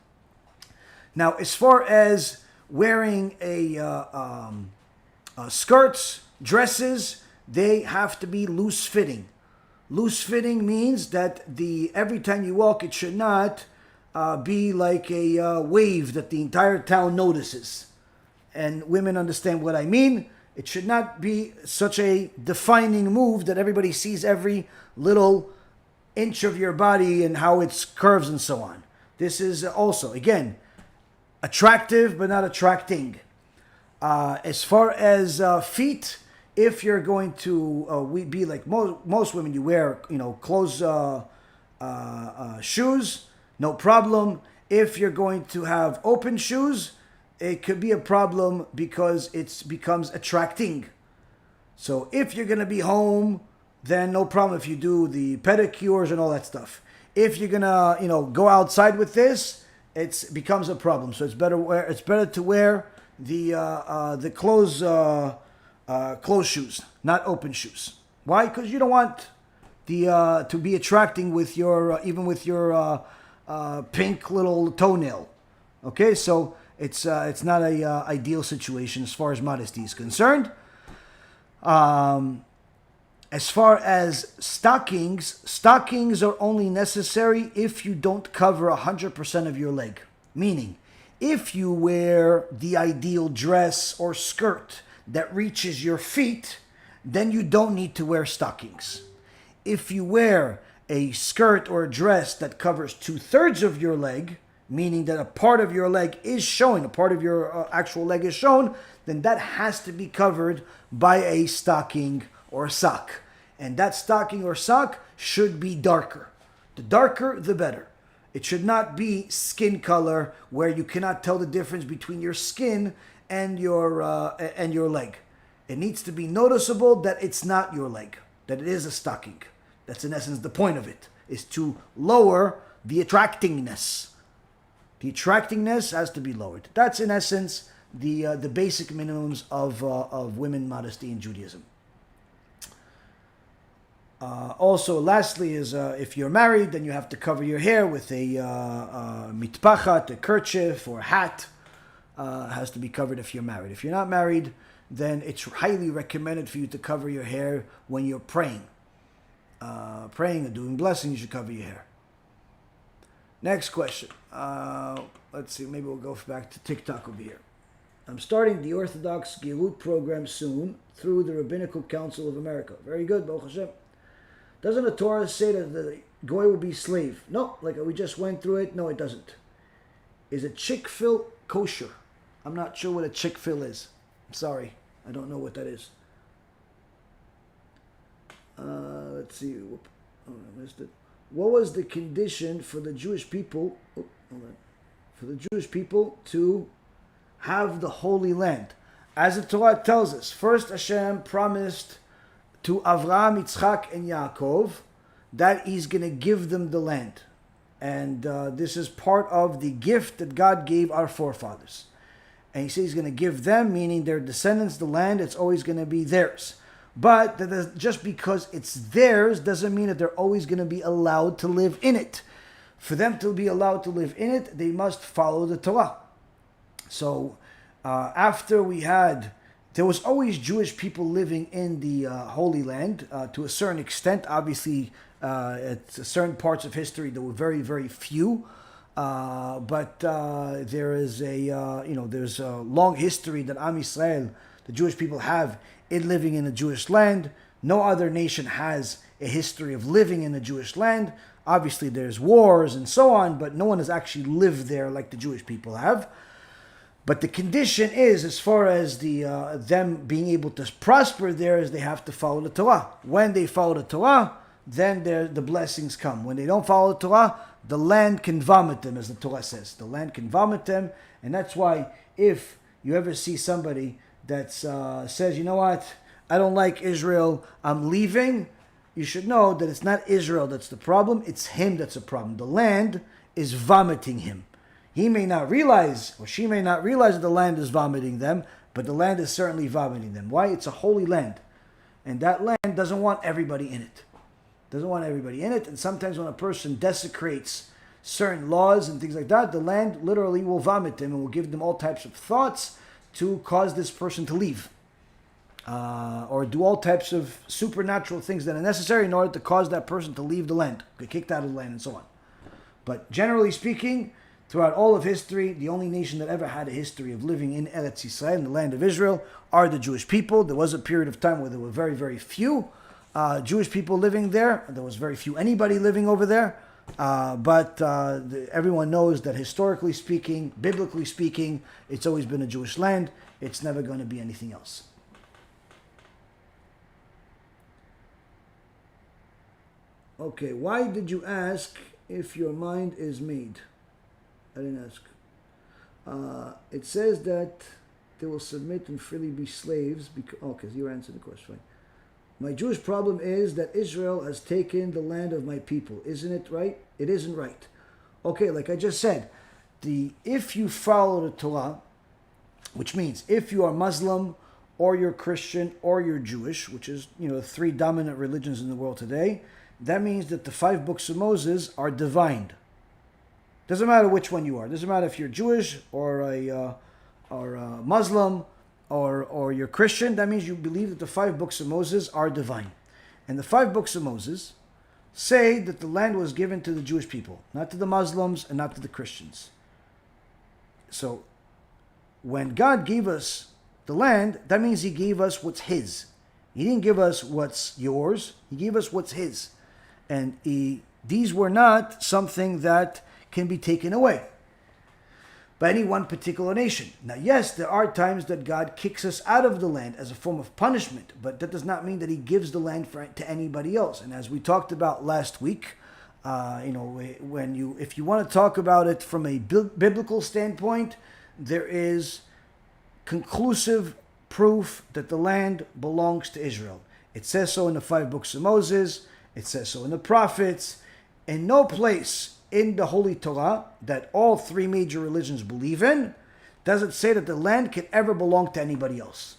Now, as far as wearing skirts, dresses, they have to be loose fitting. Loose fitting means that every time you walk, it should not be like a wave that the entire town notices. And women understand what I mean. It should not be such a defining move that everybody sees every little inch of your body and how it curves and so on. This is also, again, attractive but not attracting. As far as feet, if you're going to be like most women, you wear closed shoes, no problem. If you're going to have open shoes, it could be a problem because it becomes attracting. So if you're going to be home, then no problem if you do the pedicures and all that stuff. If you're going to go outside with this, it becomes a problem. So it's better to wear the closed shoes, not open shoes. Why? Because you don't want to be attracting with your pink little toenail. Okay, so it's not a ideal situation as far as modesty is concerned. As far as stockings are only necessary if you don't cover 100% of your leg. Meaning, if you wear the ideal dress or skirt that reaches your feet, then you don't need to wear stockings. If you wear a skirt or a dress that covers 2/3 of your leg, meaning that a part of your leg is showing, a part of your actual leg is shown, then that has to be covered by a stocking or sock. And that stocking or sock should be darker. The darker, the better. It should not be skin color where you cannot tell the difference between your skin and your leg. It needs to be noticeable that it's not your leg, that it is a stocking. That's in essence the point of it, is to lower the attractingness. The attractingness has to be lowered. That's in essence the basic minimums of women modesty in Judaism. Also, lastly, is if you're married, then you have to cover your hair with a mitpachat, a kerchief, or a hat. Has to be covered if you're married. If you're not married, then it's highly recommended for you to cover your hair when you're praying. Praying and doing blessing, you should cover your hair. Next question. Let's see, maybe we'll go back to TikTok over here. I'm starting the Orthodox Gilut program soon through the Rabbinical Council of America. Very good, Baruch Hashem. Doesn't the Torah say that the Goy will be slave? No, like we just went through it. No, it doesn't. Is a chick-fil kosher? I'm not sure what a chick-fil is. I'm sorry. I don't know what that is. Let's see. Oh, I missed it. What was the condition for the Jewish people? For the Jewish people to have the Holy Land? As the Torah tells us, first Hashem promised to Avraham, Yitzchak, and Yaakov that He's going to give them the land. And this is part of the gift that God gave our forefathers. And He says He's going to give them, meaning their descendants, the land. It's always going to be theirs. But just because it's theirs doesn't mean that they're always going to be allowed to live in it. For them to be allowed to live in it, they must follow the Torah. So after there was always Jewish people living in the Holy Land to a certain extent. Obviously, at certain parts of history, there were very, very few. But there is there's a long history that Am Yisrael, the Jewish people, have in living in the Jewish land. No other nation has a history of living in the Jewish land. Obviously, there's wars and so on, but no one has actually lived there like the Jewish people have. But the condition is, as far as them being able to prosper there, is they have to follow the Torah. When they follow the Torah, then the blessings come. When they don't follow the Torah, the land can vomit them, as the Torah says. The land can vomit them, and that's why if you ever see somebody that says, you know what, I don't like Israel, I'm leaving, you should know that it's not Israel that's the problem, it's him that's the problem. The land is vomiting him. He may not realize, or she may not realize that the land is vomiting them, but the land is certainly vomiting them. Why? It's a holy land. And that land doesn't want everybody in it. Doesn't want everybody in it. And sometimes when a person desecrates certain laws and things like that, the land literally will vomit them and will give them all types of thoughts to cause this person to leave. Or do all types of supernatural things that are necessary in order to cause that person to leave the land, get kicked out of the land and so on. But generally speaking, throughout all of history, the only nation that ever had a history of living in Eretz Yisrael, in the land of Israel, are the Jewish people. There was a period of time where there were very, very few Jewish people living there. There was very few anybody living over there. But everyone knows that historically speaking, biblically speaking, it's always been a Jewish land. It's never going to be anything else. Okay, why did you ask if your mind is made? I didn't ask. It says that they will submit and freely be slaves. Because you answered the question. Right? My Jewish problem is that Israel has taken the land of my people. Isn't it right? It isn't right. Okay, like I just said, if you follow the Torah, which means if you are Muslim or you're Christian or you're Jewish, which is the three dominant religions in the world today, that means that the 5 books of Moses are divine. Doesn't matter which one you are. Doesn't matter if you're Jewish or a Muslim or you're Christian. That means you believe that the 5 books of Moses are divine. And the 5 books of Moses say that the land was given to the Jewish people, not to the Muslims and not to the Christians. So when God gave us the land, that means He gave us what's His. He didn't give us what's yours. He gave us what's His. And these were not something that can be taken away by any one particular nation. Now, yes, there are times that God kicks us out of the land as a form of punishment, but that does not mean that he gives the land to anybody else. And as we talked about last week, if you want to talk about it from a biblical standpoint, there is conclusive proof that the land belongs to Israel. It says so in the 5 books of Moses. It says so in the prophets. In no place in the Holy Torah that all 3 major religions believe in does it say that the land can ever belong to anybody else.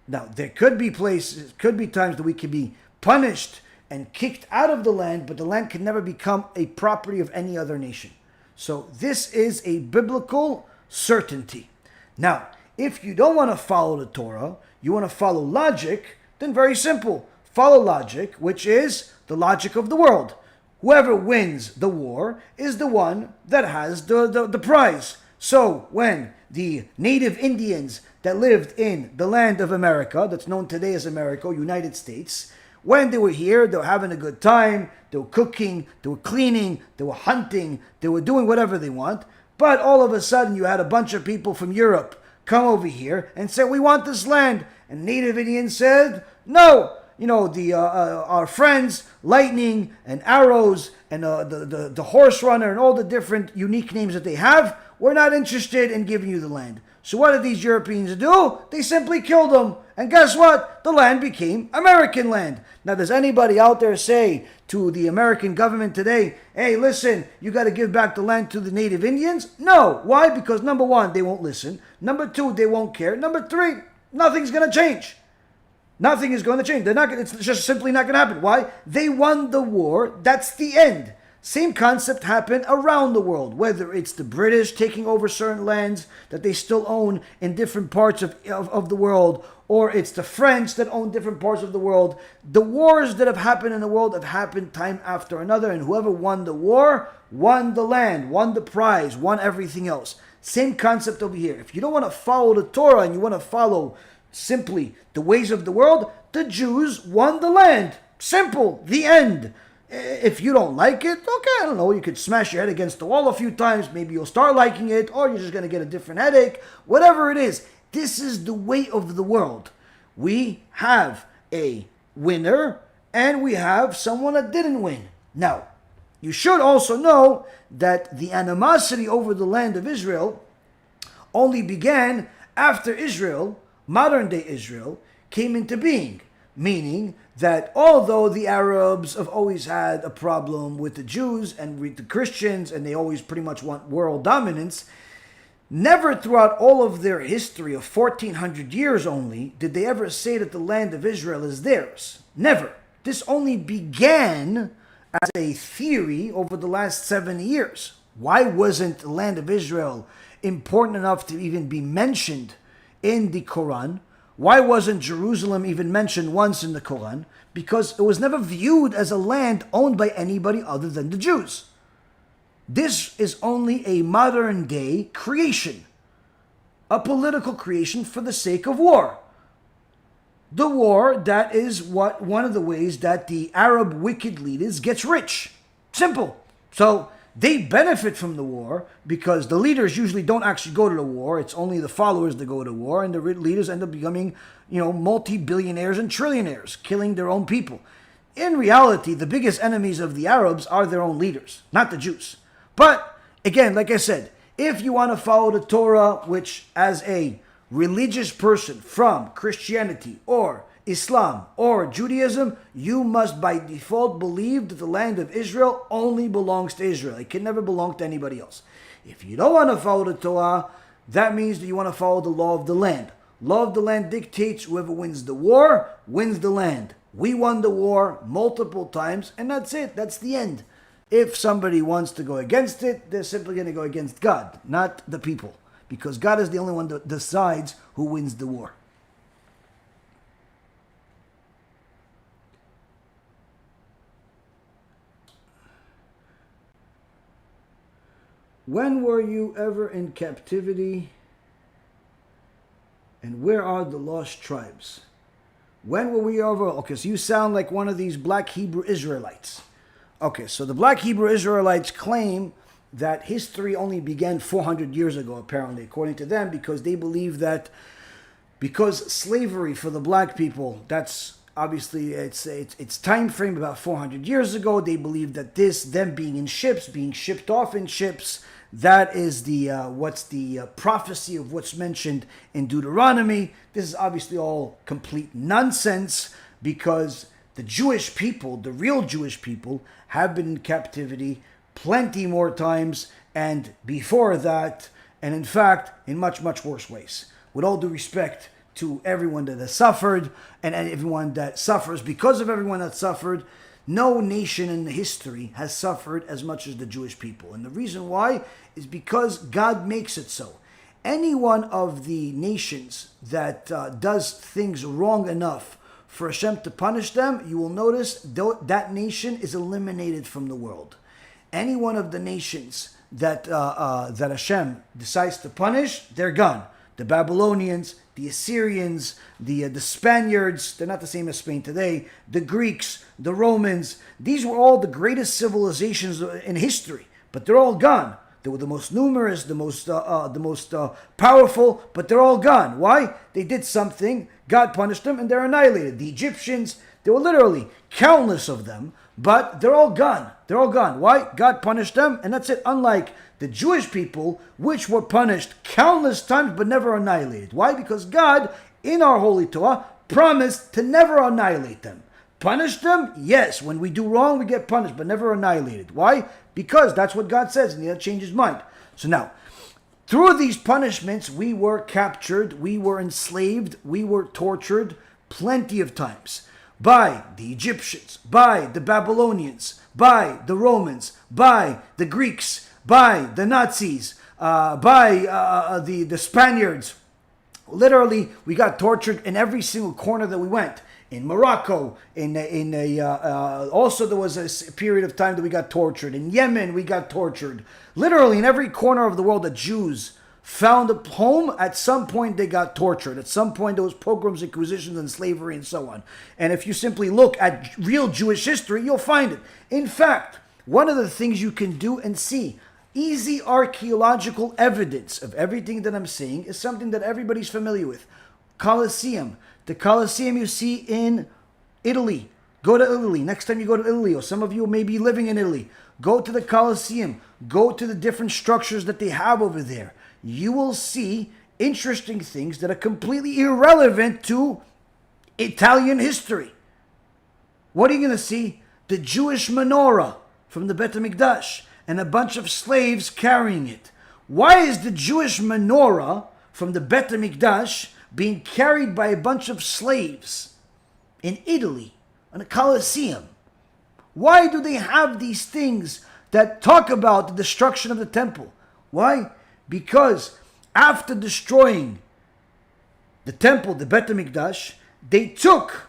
Now, there could be places, could be times that we could be punished and kicked out of the land, but the land can never become a property of any other nation. So this is a biblical certainty. Now, if you don't want to follow the Torah, you want to follow logic, then very simple. Follow logic, which is the logic of the world. Whoever wins the war is the one that has the prize. So when the native Indians that lived in the land of America, that's known today as America, United States, when they were here, they were having a good time, they were cooking, they were cleaning, they were hunting, they were doing whatever they want. But all of a sudden you had a bunch of people from Europe come over here and say, we want this land. And native Indians said, no. Our friends, Lightning and Arrows and the Horse Runner and all the different unique names that they have, we're not interested in giving you the land. So what did these Europeans do? They simply killed them. And guess what? The land became American land. Now, does anybody out there say to the American government today, hey, listen, you got to give back the land to the native Indians? No. Why? Because number 1, they won't listen. Number 2, they won't care. Number 3, nothing's going to change. Nothing is going to change. It's just simply not going to happen. Why? They won the war. That's the end. Same concept happened around the world, whether it's the British taking over certain lands that they still own in different parts of the world, or it's the French that own different parts of the world. The wars that have happened in the world have happened time after another, and whoever won the war won the land, won the prize, won everything else. Same concept over here. If you don't want to follow the Torah and you want to follow simply the ways of the world, the Jews won the land. Simple. The end. If you don't like it, okay, I don't know, you could smash your head against the wall a few times, maybe you'll start liking it, or you're just going to get a different headache, whatever it is. This is the way of the world. We have a winner, and we have someone that didn't win. Now, you should also know that the animosity over the land of Israel only began after Israel, modern-day Israel, came into being. Meaning that although the Arabs have always had a problem with the Jews and with the Christians, and they always pretty much want world dominance, never throughout all of their history of 1400 years only did they ever say that the land of Israel is theirs. Never. This only began as a theory over the last 70 years. Why wasn't the land of Israel important enough to even be mentioned in the Quran? Why wasn't Jerusalem even mentioned once in the Quran? Because it was never viewed as a land owned by anybody other than the Jews. This is only a modern day creation, a political creation for the sake of war. The war, that is one of the ways that the Arab wicked leaders gets rich. Simple. So they benefit from the war because the leaders usually don't actually go to the war. It's only the followers that go to war, and the leaders end up becoming, multi-billionaires and trillionaires, killing their own people. In reality, the biggest enemies of the Arabs are their own leaders, not the Jews. But again, like I said, if you want to follow the Torah, which as a religious person from Christianity or Islam or Judaism, you must by default believe that the land of Israel only belongs to Israel. It can never belong to anybody else. If you don't want to follow the Torah, that means that you want to follow the law of the land. Law of the land dictates whoever wins the war wins the land. We won the war multiple times, and that's it. That's the end. If somebody wants to go against it, they're simply going to go against God, not the people, because God is the only one that decides who wins the war. When were you ever in captivity? And where are the lost tribes? When were we over? Okay, so you sound like one of these black Hebrew Israelites. Okay, so the black Hebrew Israelites claim that history only began 400 years ago, apparently, according to them, because they believe that because slavery for the black people, that's obviously it's time frame about 400 years ago. They believe that them being in ships, being shipped off in ships, that is the prophecy of what's mentioned in Deuteronomy. This is obviously all complete nonsense, because the Jewish people, the real Jewish people, have been in captivity plenty more times, and before that, and in fact, in much, much worse ways. With all due respect to everyone that has suffered, and everyone that suffers because of everyone that suffered, no nation in history has suffered as much as the Jewish people. And the reason why is because God makes it so. Any one of the nations that does things wrong enough for Hashem to punish them, you will notice that nation is eliminated from the world. Any one of the nations that Hashem decides to punish, they're gone. The Babylonians, the Assyrians, the Spaniards, they're not the same as Spain today, the Greeks, the Romans, these were all the greatest civilizations in history, but they're all gone. They were the most numerous, the most powerful, but they're all gone. Why? They did something, God punished them, and they're annihilated. The Egyptians, there were literally countless of them, but they're all gone. They're all gone. Why? God punished them, and that's it. Unlike the Jewish people, which were punished countless times but never annihilated. Why? Because God, in our Holy Torah, promised to never annihilate them. Punish them? Yes. When we do wrong, we get punished, but never annihilated. Why? Because that's what God says, and He doesn't change His mind. So now, through these punishments, we were captured, we were enslaved, we were tortured plenty of times. By the Egyptians, by the Babylonians, by the Romans, by the Greeks, by the Nazis, by the Spaniards. Literally, we got tortured in every single corner that we went. In Morocco, also there was a period of time that we got tortured. In Yemen, we got tortured. Literally, in every corner of the world that Jews found a home, at some point they got tortured. At some point there was pogroms, inquisitions, and slavery, and so on. And if you simply look at real Jewish history, you'll find it. In fact, one of the things you can do and see, easy archaeological evidence of everything that I'm saying, is something that everybody's familiar with. Colosseum. The Colosseum you see in Italy. Go to Italy. Next time you go to Italy, or some of you may be living in Italy, go to the Colosseum. Go to the different structures that they have over there. You will see interesting things that are completely irrelevant to Italian history. What are you going to see? The Jewish menorah from the Bet HaMikdash and a bunch of slaves carrying it. Why is the Jewish menorah from the Bet HaMikdash being carried by a bunch of slaves in Italy on a Colosseum? Why do they have these things that talk about the destruction of the temple? Why? Because after destroying the temple, the Bet HaMikdash, they took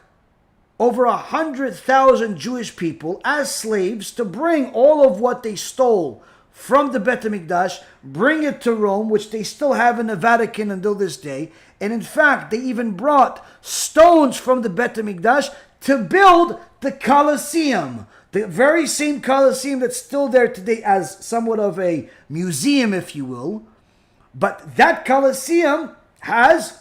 over 100,000 Jewish people as slaves to bring all of what they stole from the Bet HaMikdash, bring it to Rome, which they still have in the Vatican until this day. And in fact, they even brought stones from the Bet HaMikdash to build the Colosseum. The very same Colosseum that's still there today as somewhat of a museum, if you will. But that Colosseum has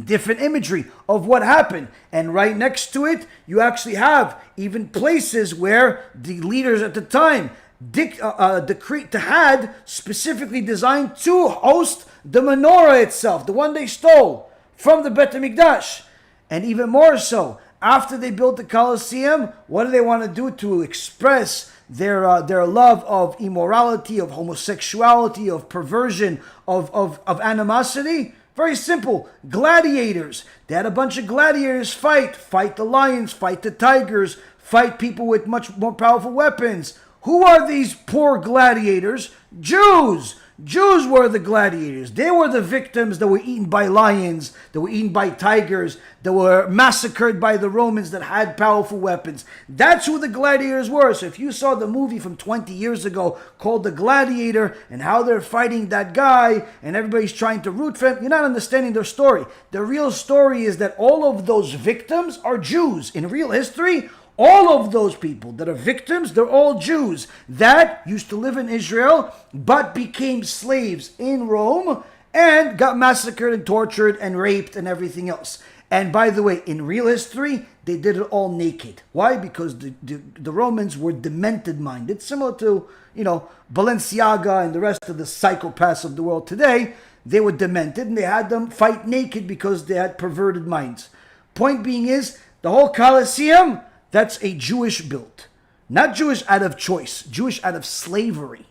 different imagery of what happened. And right next to it, you actually have even places where the leaders at the time decreed to had specifically designed to host the menorah itself, the one they stole from the Bet HaMikdash. And even more so, after they built the Colosseum, what do they want to do to express their love of immorality, of homosexuality, of perversion, of animosity? Very simple. Gladiators. They had a bunch of gladiators fight the lions, fight the tigers, fight people with much more powerful weapons. Who are these poor gladiators? Jews. Jews were the gladiators. They were the victims that were eaten by lions, that were eaten by tigers, that were massacred by the Romans that had powerful weapons. That's who the gladiators were. So if you saw the movie from 20 years ago called The Gladiator and how they're fighting that guy and everybody's trying to root for him, you're not understanding their story. The real story is that all of those victims are Jews. In real history, all of those people that are victims, they're all Jews that used to live in Israel but became slaves in Rome and got massacred and tortured and raped and everything else. And by the way, in real history, they did it all naked. Why? Because the Romans were demented-minded, similar to, Balenciaga and the rest of the psychopaths of the world today. They were demented and they had them fight naked because they had perverted minds. Point being is, the whole Colosseum, that's a Jewish build. Not Jewish out of choice, Jewish out of slavery.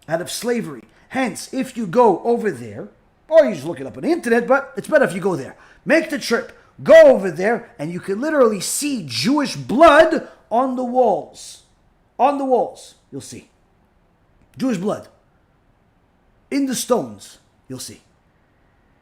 Out of slavery. Hence, if you go over there, or you just look it up on the internet, but it's better if you go there. Make the trip. Go over there and you can literally see Jewish blood on the walls. On the walls, you'll see. Jewish blood. In the stones, you'll see.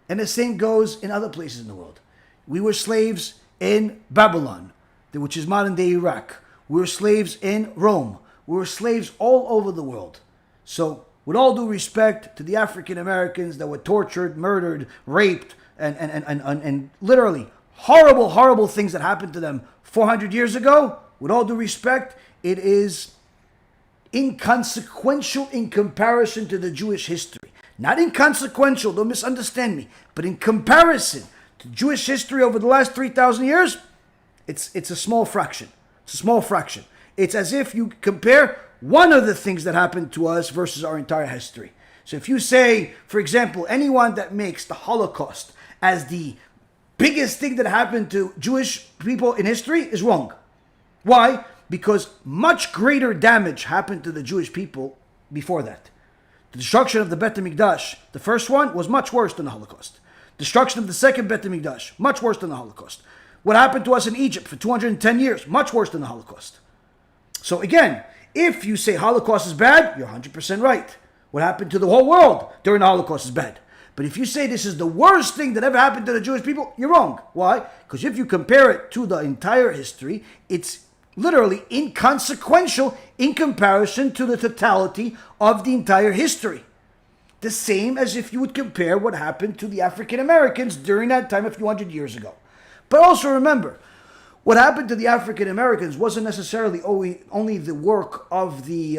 And the same goes in other places in the world. We were slaves in Babylon, which is modern day Iraq. We were slaves in Rome. We were slaves all over the world. So, with all due respect to the African Americans that were tortured, murdered, raped, and literally horrible, horrible things that happened to them 400 years ago, with all due respect, it is inconsequential in comparison to the Jewish history. Not inconsequential, don't misunderstand me, but in comparison to Jewish history over the last 3,000 years, it's a small fraction. It's a small fraction. It's as if you compare one of the things that happened to us versus our entire history. So if you say, for example, anyone that makes the Holocaust as the biggest thing that happened to Jewish people in history is wrong. Why? Because much greater damage happened to the Jewish people before that. The destruction of the Beit HaMikdash, the first one, was much worse than the Holocaust. Destruction of the second Beit HaMikdash, much worse than the Holocaust. What happened to us in Egypt for 210 years, much worse than the Holocaust. So again, if you say Holocaust is bad, you're 100% right. What happened to the whole world during the Holocaust is bad. But if you say this is the worst thing that ever happened to the Jewish people, you're wrong. Why? Because if you compare it to the entire history, it's literally inconsequential in comparison to the totality of the entire history. The same as if you would compare what happened to the African Americans during that time a few hundred years ago. But also remember, what happened to the African Americans wasn't necessarily only the work of the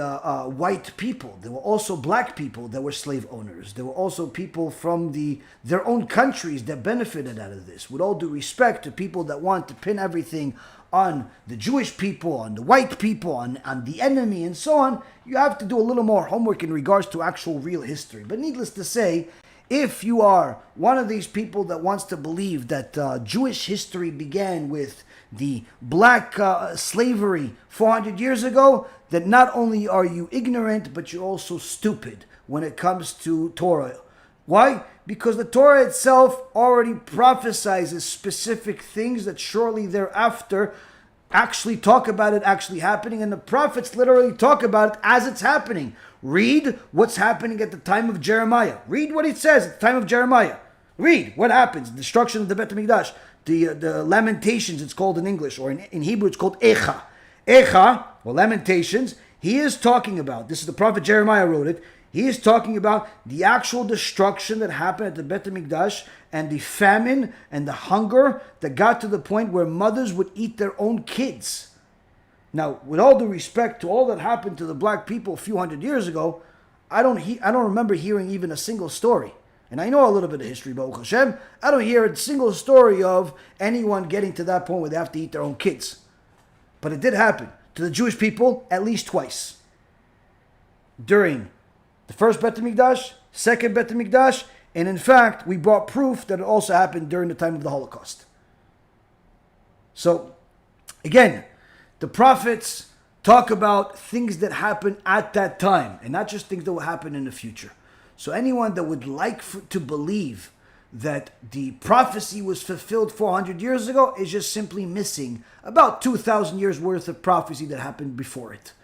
white people. There were also black people that were slave owners. There were also people from their own countries that benefited out of this. With all due respect to people that want to pin everything on the Jewish people, on the white people, on the enemy, and so on, you have to do a little more homework in regards to actual real history. But needless to say, if you are one of these people that wants to believe that Jewish history began with the black slavery 400 years ago, then not only are you ignorant, but you're also stupid when it comes to Torah. Why? Because the Torah itself already prophesizes specific things that shortly thereafter actually talk about it actually happening, and the prophets literally talk about it as it's happening. Read what's happening at the time of Jeremiah. Read what it says at the time of Jeremiah. Read what happens. Destruction of the Beit HaMikdash. The Lamentations, it's called in English, or in Hebrew it's called Echa. Echa, or Lamentations, he is talking about, this is the prophet Jeremiah wrote it, he is talking about the actual destruction that happened at the Beit HaMikdash and the famine and the hunger that got to the point where mothers would eat their own kids. Now, with all due respect to all that happened to the black people a few hundred years ago, I don't remember hearing even a single story. And I know a little bit of history, Baruch Hashem. I don't hear a single story of anyone getting to that point where they have to eat their own kids. But it did happen to the Jewish people at least twice. During the first Beit HaMikdash, second Beit HaMikdash, and in fact, we brought proof that it also happened during the time of the Holocaust. So, again, the prophets talk about things that happened at that time, and not just things that will happen in the future. So anyone that would like to believe that the prophecy was fulfilled 400 years ago is just simply missing about 2,000 years worth of prophecy that happened before it.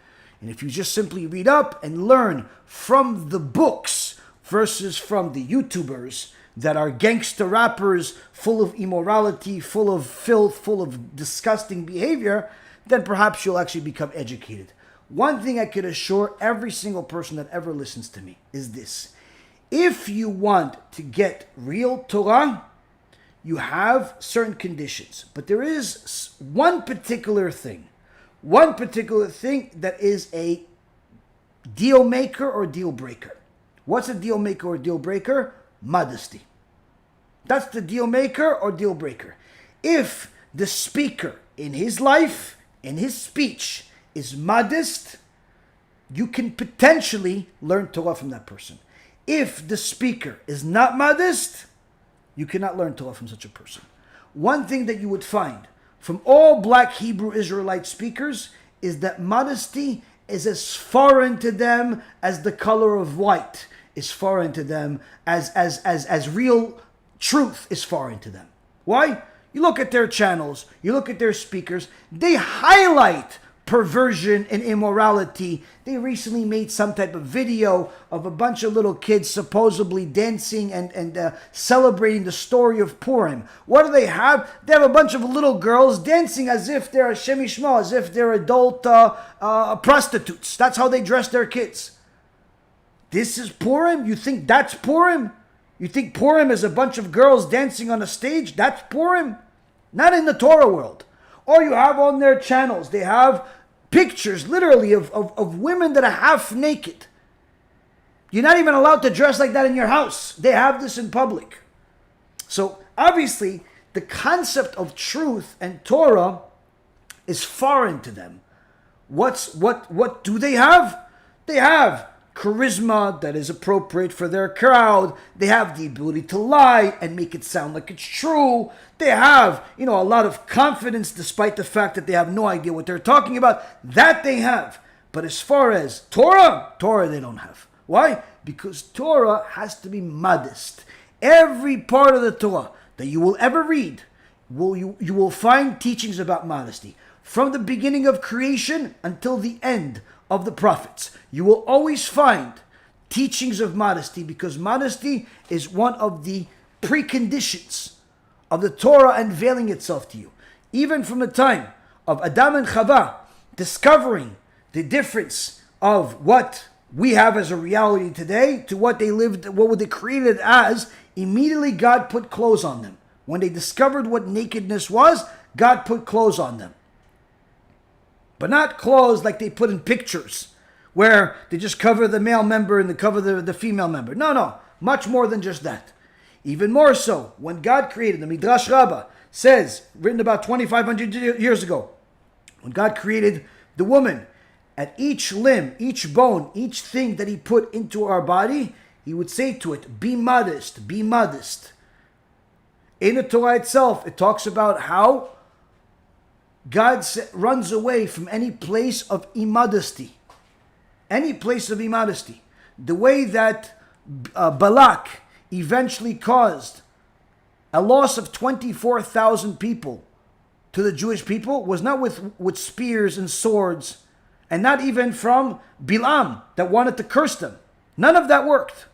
And if you just simply read up and learn from the books, versus from the YouTubers that are gangster rappers full of immorality, full of filth, full of disgusting behavior, then perhaps you'll actually become educated. One thing I could assure every single person that ever listens to me is this. If you want to get real Torah, you have certain conditions. But there is one particular thing that is a deal maker or deal breaker. What's a deal maker or deal breaker? Modesty. That's the deal maker or deal breaker. If the speaker in his life, in his speech, is modest, you can potentially learn Torah from that person. If the speaker is not modest, you cannot learn Torah from such a person. One thing that you would find from all black Hebrew Israelite speakers is that modesty is as foreign to them as the color of white is foreign to them, as real truth is foreign to them. Why? You look at their channels, you look at their speakers, they highlight perversion and immorality. They recently made some type of video of a bunch of little kids supposedly dancing and celebrating the story of Purim. What do they have? They have a bunch of little girls dancing as if they're Hashem Yishmo, as if they're adult prostitutes. That's how they dress their kids. This is Purim? You think that's Purim? You think Purim is a bunch of girls dancing on a stage? That's Purim? Not in the Torah world. Or you have on their channels, they have pictures literally of women that are half naked. You're not even allowed to dress like that in your house. They have this in public. So obviously the concept of truth and Torah is foreign to them. What do they have? They have charisma that is appropriate for their crowd. They have the ability to lie and make it sound like it's true. They have, a lot of confidence despite the fact that they have no idea what they're talking about. That they have. But as far as Torah they don't have. Why? Because Torah has to be modest. Every part of the Torah that you will ever read, you will find teachings about modesty. From the beginning of creation until the end of the prophets, you will always find teachings of modesty, because modesty is one of the preconditions of the Torah unveiling itself to you. Even from the time of Adam and Chava discovering the difference of what we have as a reality today to what they lived, what they created as, immediately God put clothes on them. When they discovered what nakedness was, God put clothes on them. But not clothes like they put in pictures, where they just cover the male member and they cover the female member. No, much more than just that. Even more so, when God created, the Midrash Rabbah says, written about 2,500 years ago, when God created the woman, at each limb, each bone, each thing that he put into our body, he would say to it, be modest, be modest. In the Torah itself, it talks about how God runs away from any place of immodesty. Any place of immodesty. The way that Balak eventually caused a loss of 24,000 people to the Jewish people was not with spears and swords, and not even from Bilam that wanted to curse them. None of that worked.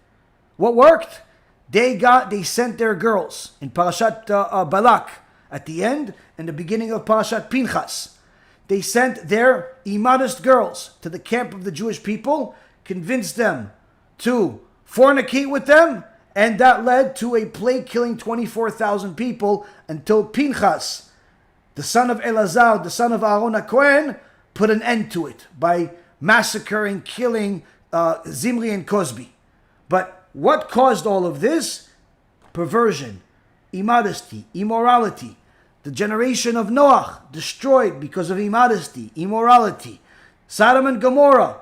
What worked? They sent their girls in Parashat Balak at the end and the beginning of Parashat Pinchas. They sent their immodest girls to the camp of the Jewish people, convinced them to fornicate with them, and that led to a plague killing 24,000 people until Pinchas, the son of Elazar, the son of Aaron HaKohen, put an end to it by massacring, killing Zimri and Cosbi. But what caused all of this? Perversion, immodesty, immorality. The generation of Noah destroyed because of immodesty, immorality. Sodom and Gomorrah,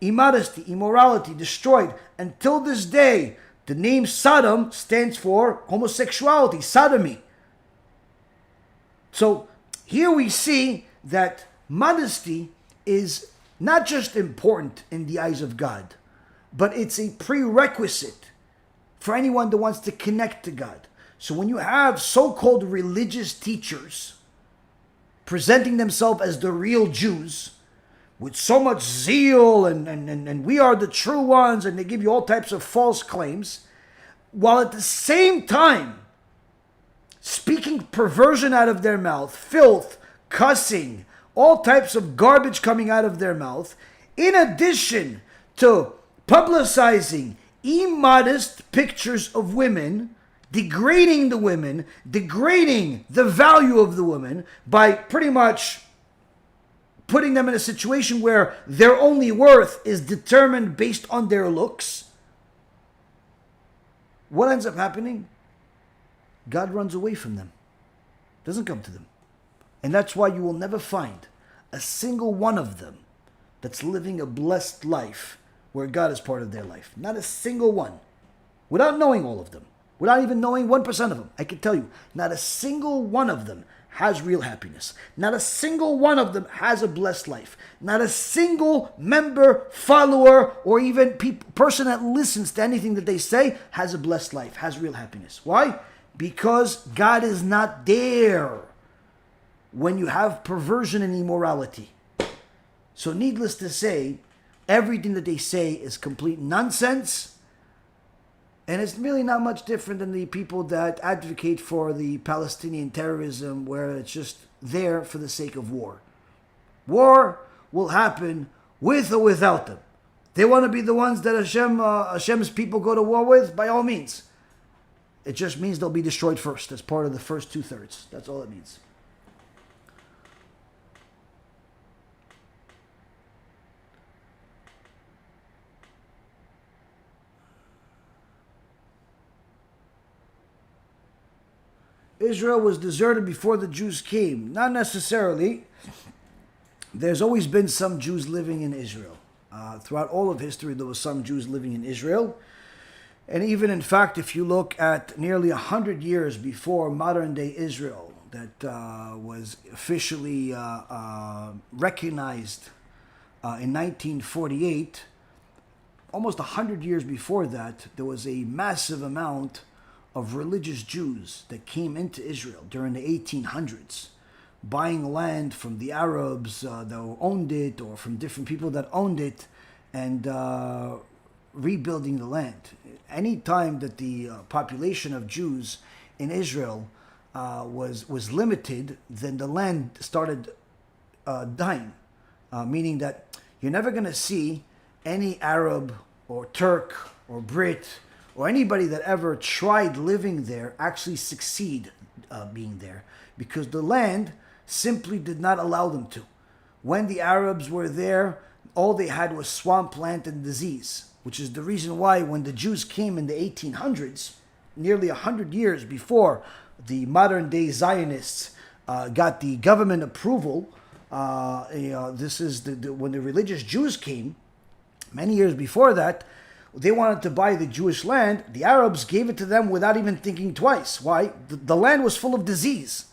immodesty, immorality, destroyed. Until this day, the name Sodom stands for homosexuality, sodomy. So here we see that modesty is not just important in the eyes of God, but it's a prerequisite for anyone that wants to connect to God. So when you have so-called religious teachers presenting themselves as the real Jews, with so much zeal and we are the true ones, and they give you all types of false claims, while at the same time speaking perversion out of their mouth, filth, cussing, all types of garbage coming out of their mouth, in addition to publicizing immodest pictures of women, degrading the women, degrading the value of the women by pretty much putting them in a situation where their only worth is determined based on their looks. What ends up happening? God runs away from them. Doesn't come to them. And that's why you will never find a single one of them that's living a blessed life where God is part of their life. Not a single one. Without knowing all of them. Without even knowing 1% of them. I can tell you, not a single one of them has real happiness. Not a single one of them has a blessed life. Not a single member, follower, or even person that listens to anything that they say has a blessed life, has real happiness. Why? Because God is not there when you have perversion and immorality. So needless to say, everything that they say is complete nonsense. And it's really not much different than the people that advocate for the Palestinian terrorism, where it's just there for the sake of war. War will happen with or without them. They want to be the ones that Hashem's people go to war with, by all means. It just means they'll be destroyed first. That's part of the first 2/3. That's all it means. Israel was deserted before the Jews came. Not necessarily. There's always been some Jews living in Israel. Throughout all of history, there was some Jews living in Israel. And even, in fact, if you look at nearly 100 years before modern-day Israel, that was officially recognized in 1948, almost 100 years before that, there was a massive amount of religious Jews that came into Israel during the 1800s, buying land from the Arabs that owned it, or from different people that owned it, and rebuilding the land. Any time that the population of Jews in Israel was limited, then the land started dying, meaning that you're never going to see any Arab or Turk or Brit or anybody that ever tried living there actually succeed being there, because the land simply did not allow them to. When the Arabs were there, all they had was swampland and disease, which is the reason why when the Jews came in the 1800s, nearly 100 years before the modern-day Zionists got the government approval, this is when the religious Jews came, many years before that, they wanted to buy the Jewish land. The Arabs gave it to them without even thinking twice. Why? The land was full of disease.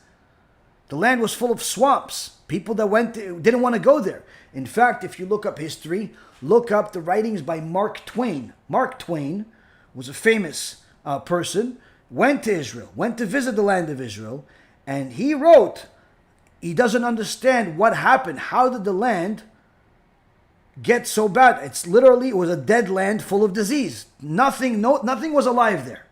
The land was full of swamps. People that didn't want to go there. In fact, if you look up history, look up the writings by Mark Twain. Mark Twain was a famous person, went to Israel, went to visit the land of Israel, and he wrote, he doesn't understand what happened. How did the land get so bad? It was a dead land full of disease. Nothing was alive there.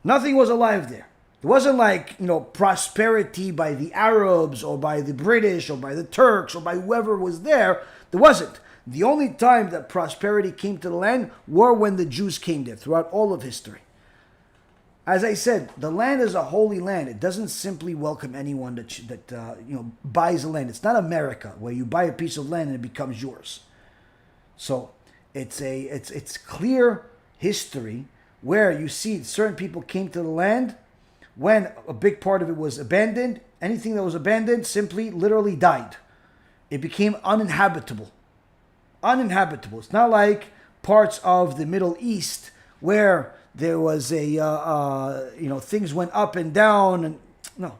Nothing was alive there. It wasn't like, prosperity by the Arabs or by the British or by the Turks or by whoever was there. There wasn't. The only time that prosperity came to the land were when the Jews came there, throughout all of history. As I said, the land is a holy land. It doesn't simply welcome anyone that buys the land. It's not America, where you buy a piece of land and it becomes yours. So it's clear history where you see certain people came to the land when a big part of it was abandoned. Anything that was abandoned simply literally died. It became uninhabitable. Uninhabitable. It's not like parts of the Middle East where there was things went up and down. And no,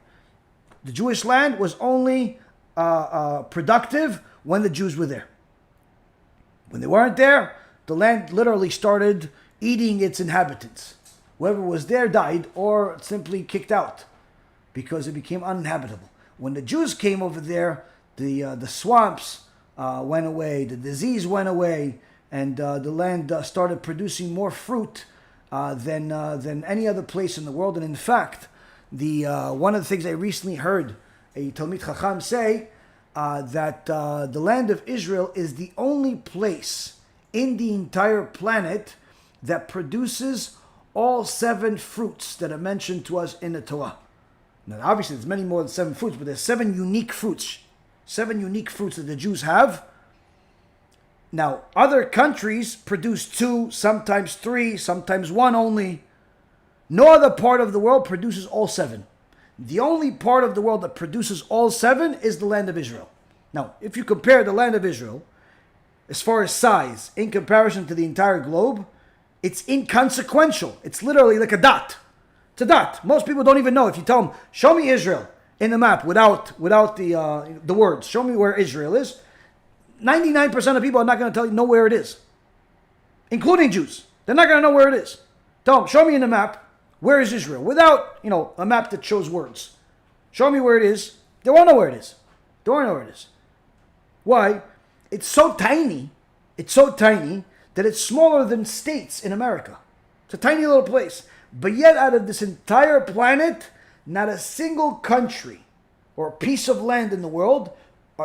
the Jewish land was only productive when the Jews were there. When they weren't there, the land literally started eating its inhabitants. Whoever was there died or simply kicked out because it became uninhabitable. When the Jews came over there, the swamps went away, the disease went away, and the land started producing more fruit than any other place in the world. And in fact, one of the things I recently heard a Talmid Chacham say, that the land of Israel is the only place in the entire planet that produces all 7 fruits that are mentioned to us in the Torah. Now, obviously, there's many more than 7 fruits, but there's 7 unique fruits. 7 unique fruits that the Jews have. Now, other countries produce 2, sometimes 3, sometimes 1 only. No other part of the world produces all 7. The only part of the world that produces all 7 is the land of Israel. Now, if you compare the land of Israel, as far as size, in comparison to the entire globe, it's inconsequential. It's literally like a dot. It's a dot. Most people don't even know. If you tell them, show me Israel in the map without the words, show me where Israel is, 99% of people are not going to know where it is, including Jews. They're not going to know where it is. Tell them, show me in the map, where is Israel? Without, a map that shows words. Show me where it is. They won't know where it is. They won't know where it is. Why? It's so tiny. It's so tiny that it's smaller than states in America. It's a tiny little place. But yet out of this entire planet, not a single country or piece of land in the world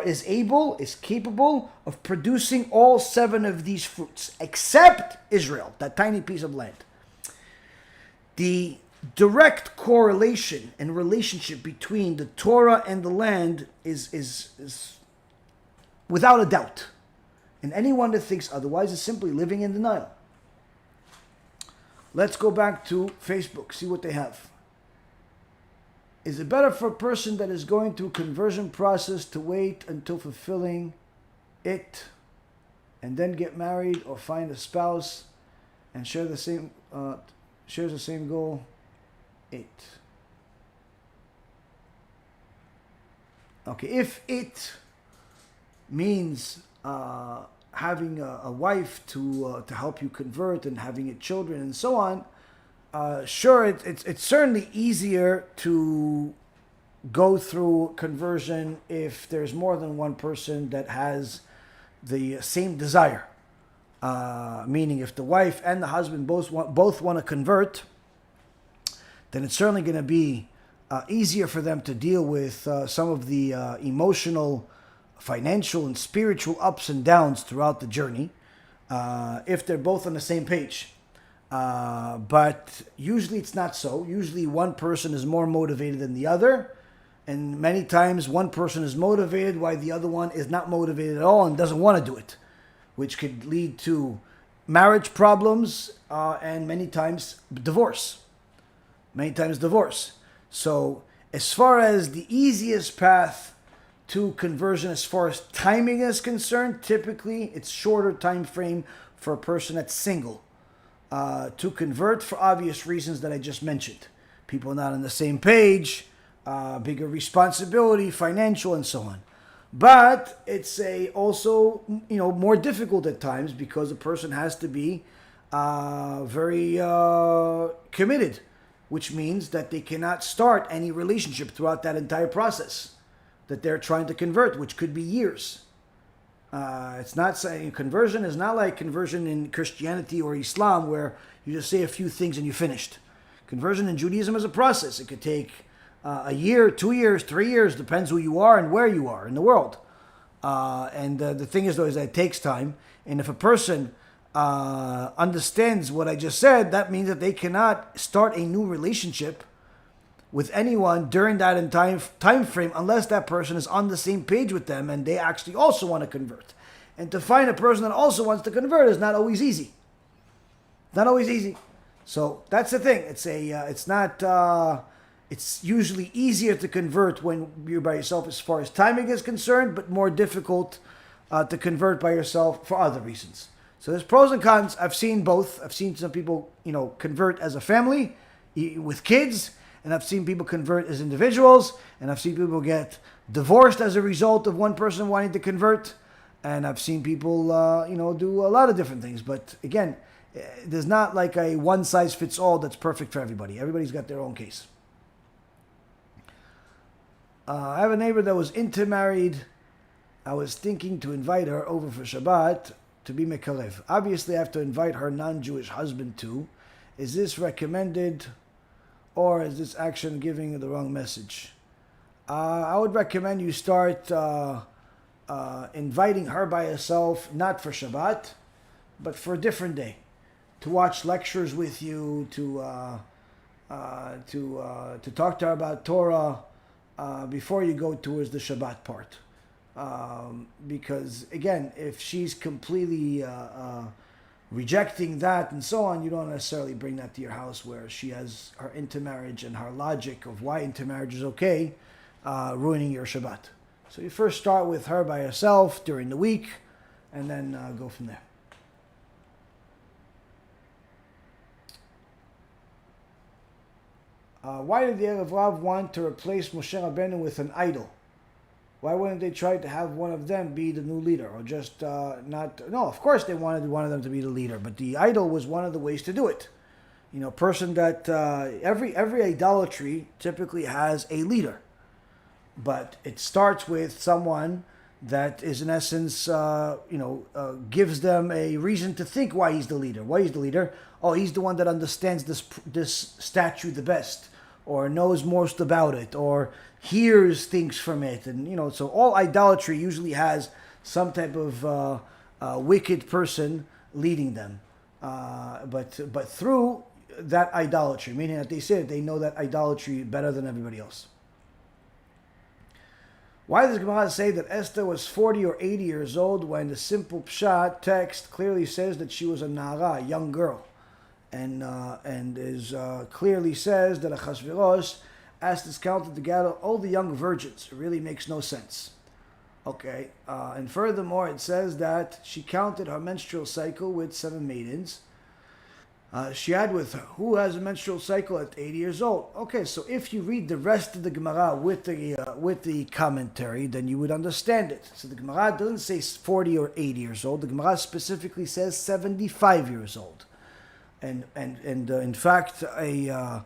is capable of producing all 7 of these fruits, except Israel, that tiny piece of land. The direct correlation and relationship between the Torah and the land is without a doubt. And anyone that thinks otherwise is simply living in denial. Let's go back to Facebook, see what they have. Is it better for a person that is going through a conversion process to wait until fulfilling it and then get married, or find a spouse and shares the same goal? Okay, if it means having a wife to help you convert and having children and so on, sure, it's certainly easier to go through conversion if there's more than one person that has the same desire. Meaning, if the wife and the husband both want to convert, then it's certainly going to be easier for them to deal with some of the emotional, financial, and spiritual ups and downs throughout the journey, if they're both on the same page. But usually it's not so. Usually one person is more motivated than the other, and many times one person is motivated while the other one is not motivated at all and doesn't want to do it, which could lead to marriage problems and many times divorce. So as far as the easiest path to conversion, as far as timing is concerned, typically it's shorter time frame for a person that's single to convert, for obvious reasons that I just mentioned. People not on the same page, bigger responsibility, financial, and so on. But it's also more difficult at times because the person has to be very committed, which means that they cannot start any relationship throughout that entire process that they're trying to convert, which could be years. It's not saying conversion is not like conversion in Christianity or Islam, where you just say a few things and you're finished. Conversion in Judaism is a process. It could take a year, 2 years, 3 years, depends who you are and where you are in the world. And the thing is, though, is that it takes time. And if a person understands what I just said, that means that they cannot start a new relationship with anyone during that entire time frame unless that person is on the same page with them and they actually also want to convert. And to find a person that also wants to convert is not always easy. Not always easy. So that's the thing. It's usually easier to convert when you're by yourself as far as timing is concerned, but more difficult to convert by yourself for other reasons. So there's pros and cons. I've seen both. I've seen some people, convert as a family with kids, and I've seen people convert as individuals, and I've seen people get divorced as a result of one person wanting to convert, and I've seen people, do a lot of different things. But again, there's not like a one-size-fits-all that's perfect for everybody. Everybody's got their own case. I have a neighbor that was intermarried I was thinking to invite her over for Shabbat to be mekarev. Obviously, I have to invite her non-Jewish husband too. Is this recommended, or is this action giving the wrong message? I would recommend you start inviting her by herself, not for Shabbat, but for a different day, to watch lectures with you, to talk to her about Torah before you go towards the Shabbat part. Because again, if she's completely rejecting that and so on, you don't necessarily bring that to your house where she has her intermarriage and her logic of why intermarriage is okay, ruining your Shabbat. So you first start with her by herself during the week, and then go from there. Why did the Erev Rav want to replace Moshe Rabbeinu with an idol? Why wouldn't they try to have one of them be the new leader, or just not? No, of course they wanted one of them to be the leader, but the idol was one of the ways to do it. You know, person that every idolatry typically has a leader, but it starts with someone that is in essence, gives them a reason to think why he's the leader. Why he's the leader? Oh, he's the one that understands this statue the best, or knows most about it, or hears things from it, and so all idolatry usually has some type of wicked person leading them, but through that idolatry, meaning that they know that idolatry better than everybody else. Why does Gemara say that Esther was 40 or 80 years old when the simple pshat text clearly says that she was a nara, a young girl, and clearly says that Achashverosh asked his counter to gather all the young virgins? It really makes no sense. Okay, and furthermore, it says that she counted her menstrual cycle with 7 maidens. She had with her, who has a menstrual cycle at 80 years old. Okay, so if you read the rest of the Gemara with the commentary, then you would understand it. So the Gemara doesn't say 40 or 80 years old. The Gemara specifically says 75 years old, and in fact, the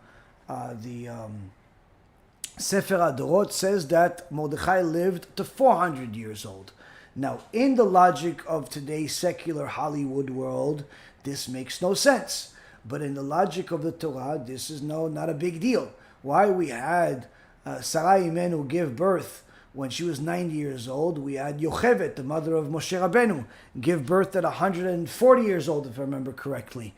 Sefer HaDorot says that Mordechai lived to 400 years old. Now, in the logic of today's secular Hollywood world, this makes no sense. But in the logic of the Torah, this is not a big deal. Why? We had Sarai Imenu give birth when she was 90 years old. We had Yochevet, the mother of Moshe Rabbeinu, give birth at 140 years old, if I remember correctly.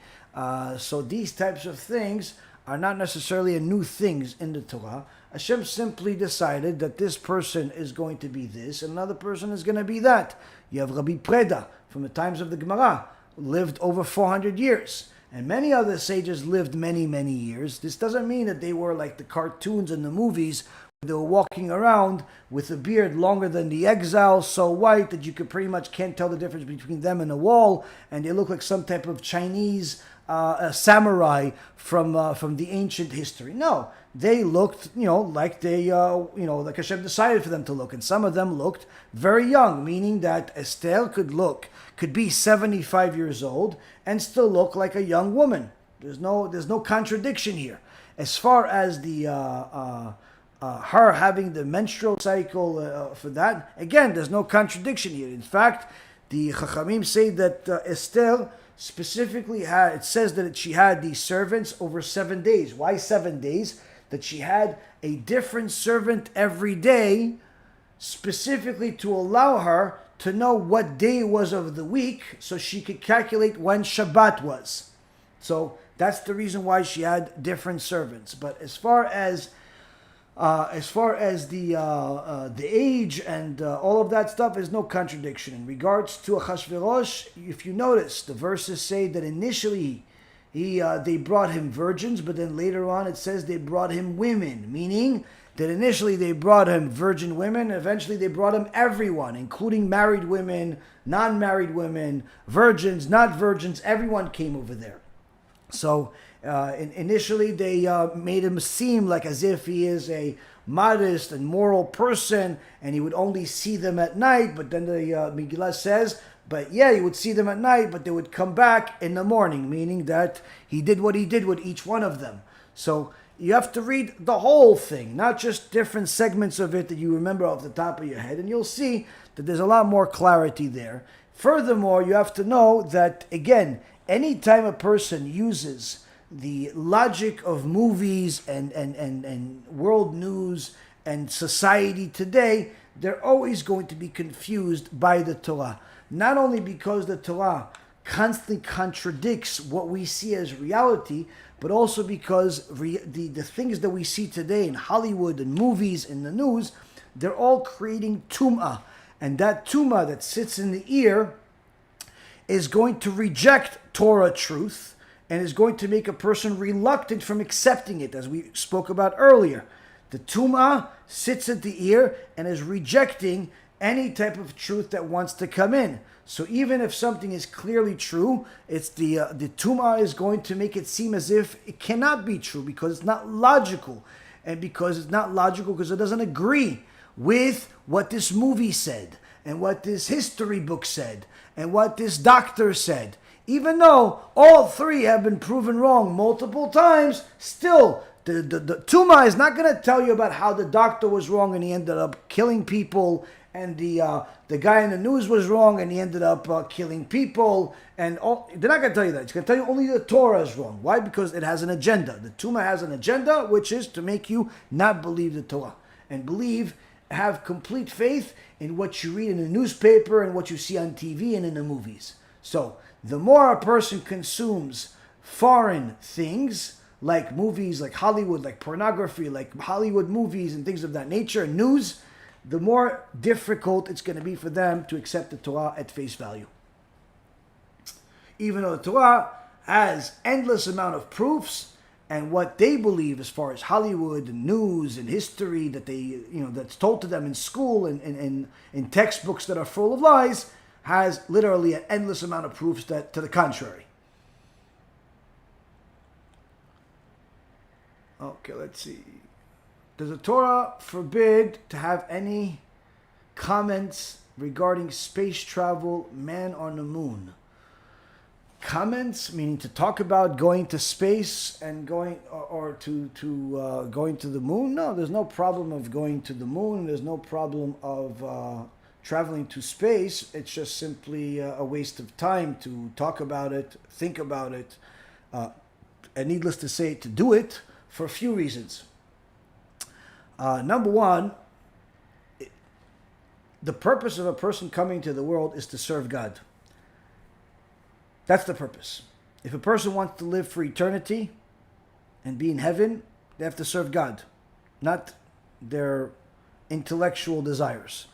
So these types of things are not necessarily new things in the Torah. Hashem simply decided that this person is going to be this, and another person is going to be that. You have Rabbi Preda, from the times of the Gemara, lived over 400 years. And many other sages lived many, many years. This doesn't mean that they were like the cartoons and the movies, where they were walking around with a beard longer than the exiles, so white that you could pretty much can't tell the difference between them and a wall, and they look like some type of Chinese samurai from the ancient history. No, they looked, like they, like Hashem decided for them to look. And some of them looked very young, meaning that Esther could be 75 years old and still look like a young woman. There's no contradiction here. As far as the her having the menstrual cycle for that, again, there's no contradiction here. In fact, the Chachamim say that Esther specifically it says that she had these servants over 7 days. Why 7 days? That she had a different servant every day, specifically to allow her to know what day it was of the week, so she could calculate when Shabbat was. So that's the reason why she had different servants. But as far as the age and all of that stuff, is no contradiction. In regards to Achashverosh, if you notice, the verses say that initially they brought him virgins, but then later on it says they brought him women, meaning that initially they brought him virgin women, eventually they brought him everyone, including married women, non-married women, virgins, not virgins, everyone came over there. So initially they made him seem like as if he is a modest and moral person and he would only see them at night, but then the Megillah says, but yeah, he would see them at night, but they would come back in the morning, meaning that he did what he did with each one of them. So you have to read the whole thing, not just different segments of it that you remember off the top of your head, and you'll see that there's a lot more clarity there. Furthermore, you have to know that, again, anytime a person uses the logic of movies and world news and society today, they're always going to be confused by the Torah. Not only because the Torah constantly contradicts what we see as reality, but also because the things that we see today in Hollywood and movies and the news, they're all creating tum'ah. And that tum'ah that sits in the ear is going to reject Torah truth and is going to make a person reluctant from accepting it, as we spoke about earlier. The tum'ah sits at the ear and is rejecting any type of truth that wants to come in. So even if something is clearly true, it's the tum'ah is going to make it seem as if it cannot be true because it's not logical. And because it's not logical because it doesn't agree with what this movie said and what this history book said and what this doctor said. Even though all three have been proven wrong multiple times, still the tum'ah is not going to tell you about how the doctor was wrong and he ended up killing people, and the guy in the news was wrong and he ended up killing people. And all, they're not going to tell you that. It's going to tell you only the Torah is wrong. Why? Because it has an agenda. The tum'ah has an agenda, which is to make you not believe the Torah and have complete faith in what you read in the newspaper and what you see on TV and in the movies. So the more a person consumes foreign things, like movies, like Hollywood, like pornography, like Hollywood movies and things of that nature, and news, the more difficult it's going to be for them to accept the Torah at face value. Even though the Torah has endless amount of proofs, and what they believe as far as Hollywood and news and history that they, that's told to them in school and in textbooks that are full of lies, has literally an endless amount of proofs that to the contrary. Okay, let's see. Does the Torah forbid to have any comments regarding space travel, man on the moon? Comments, meaning to talk about going to space and going or to going to the moon? No, there's no problem of going to the moon. There's no problem of traveling to space. It's just simply a waste of time to talk about it, think about it, and needless to say, to do it for a few reasons. Number one, the purpose of a person coming to the world is to serve God. That's the purpose. If a person wants to live for eternity and be in heaven, they have to serve God, not their intellectual desires.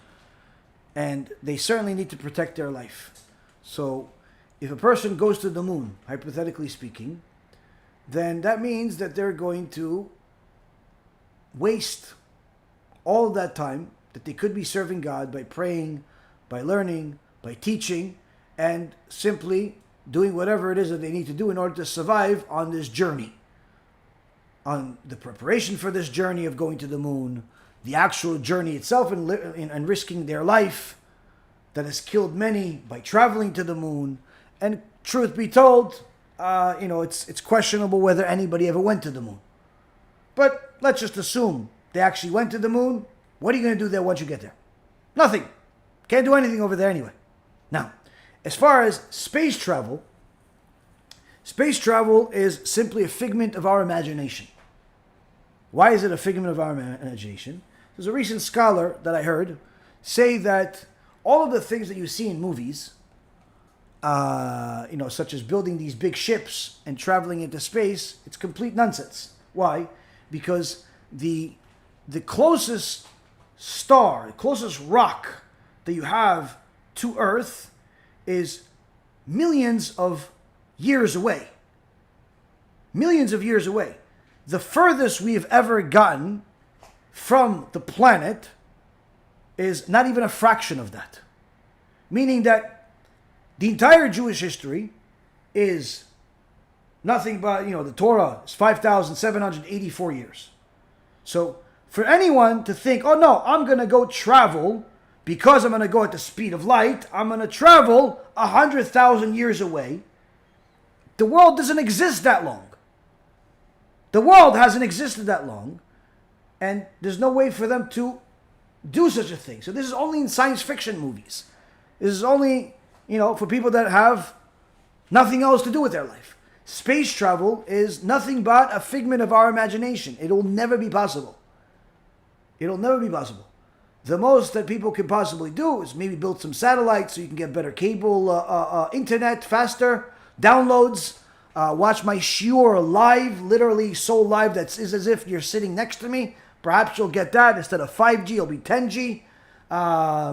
And they certainly need to protect their life. So if a person goes to the moon, hypothetically speaking, then that means that they're going to waste all of that time that they could be serving God by praying, by learning, by teaching, and simply doing whatever it is that they need to do in order to survive on this journey. On the preparation for this journey of going to the moon, the actual journey itself, and risking their life that has killed many by traveling to the moon. And truth be told, it's questionable whether anybody ever went to the moon. But let's just assume they actually went to the moon. What are you going to do there once you get there? Nothing. Can't do anything over there anyway. Now, as far as space travel is simply a figment of our imagination. Why is it a figment of our imagination? There's a recent scholar that I heard say that all of the things that you see in movies, such as building these big ships and traveling into space, it's complete nonsense. Why? Because the closest star, the closest rock that you have to Earth is millions of years away. Millions of years away. The furthest we have ever gotten from the planet is not even a fraction of that. Meaning that the entire Jewish history is nothing but, the Torah is 5,784 years. So for anyone to think, oh no, I'm going to go travel because I'm going to go at the speed of light, I'm going to travel 100,000 years away. The world doesn't exist that long. The world hasn't existed that long. And there's no way for them to do such a thing. So this is only in science fiction movies. This is only, for people that have nothing else to do with their life. Space travel is nothing but a figment of our imagination. It'll never be possible. It'll never be possible. The most that people can possibly do is maybe build some satellites so you can get better cable internet, faster downloads. Watch my shiur live, literally so live that is as if you're sitting next to me. Perhaps you'll get that. Instead of 5G, it'll be 10G.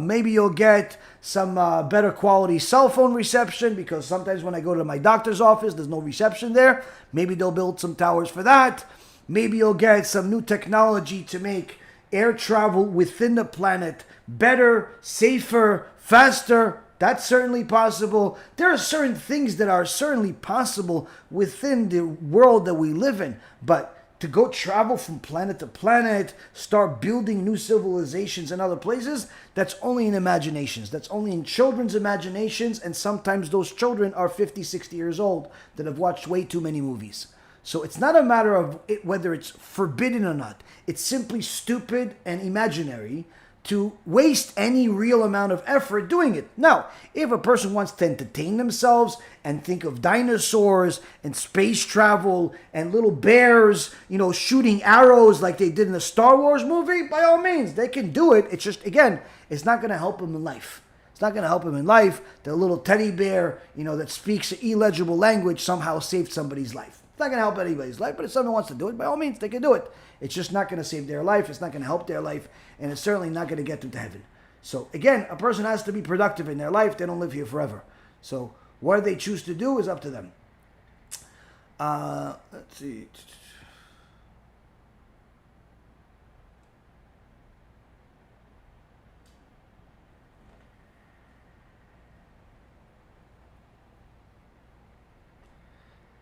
Maybe you'll get some better quality cell phone reception, because sometimes when I go to my doctor's office, there's no reception there. Maybe they'll build some towers for that. Maybe you'll get some new technology to make air travel within the planet better, safer, faster. That's certainly possible. There are certain things that are certainly possible within the world that we live in. But to go travel from planet to planet, start building new civilizations in other places, that's only in imaginations. That's only in children's imaginations, and sometimes those children are 50, 60 years old that have watched way too many movies. So it's not a matter of whether it's forbidden or not. It's simply stupid and imaginary to waste any real amount of effort doing it. Now, if a person wants to entertain themselves and think of dinosaurs and space travel and little bears, shooting arrows like they did in the Star Wars movie, by all means, they can do it. It's just, again, it's not going to help them in life. It's not going to help them in life. The little teddy bear, that speaks an illegible language somehow saved somebody's life. It's not going to help anybody's life, but if someone wants to do it, by all means, they can do it. It's just not going to save their life. It's not going to help their life. And it's certainly not going to get them to heaven. So again, a person has to be productive in their life. They don't live here forever. So what they choose to do is up to them. Let's see.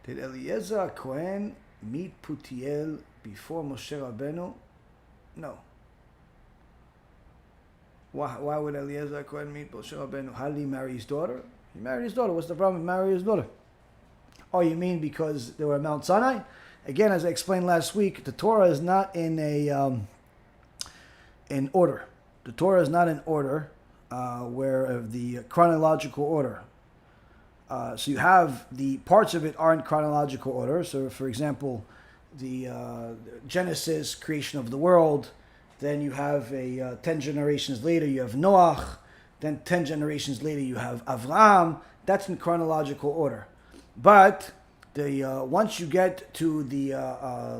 Did Eliezer Cohen meet Putiel before Moshe Rabbeinu? No. Why would Eliezer Cohen meet Moshe Rabbeinu? How did he marry his daughter? He married his daughter. What's the problem with marrying his daughter? Oh, you mean because they were at Mount Sinai? Again, as I explained last week, the Torah is not in order. The Torah is not in order, where of the chronological order. So you have the parts of it are in chronological order. So, for example, the Genesis, creation of the world. Then you have 10 generations later, you have Noach. Then 10 generations later, you have Avraham. That's in chronological order. But once you get to the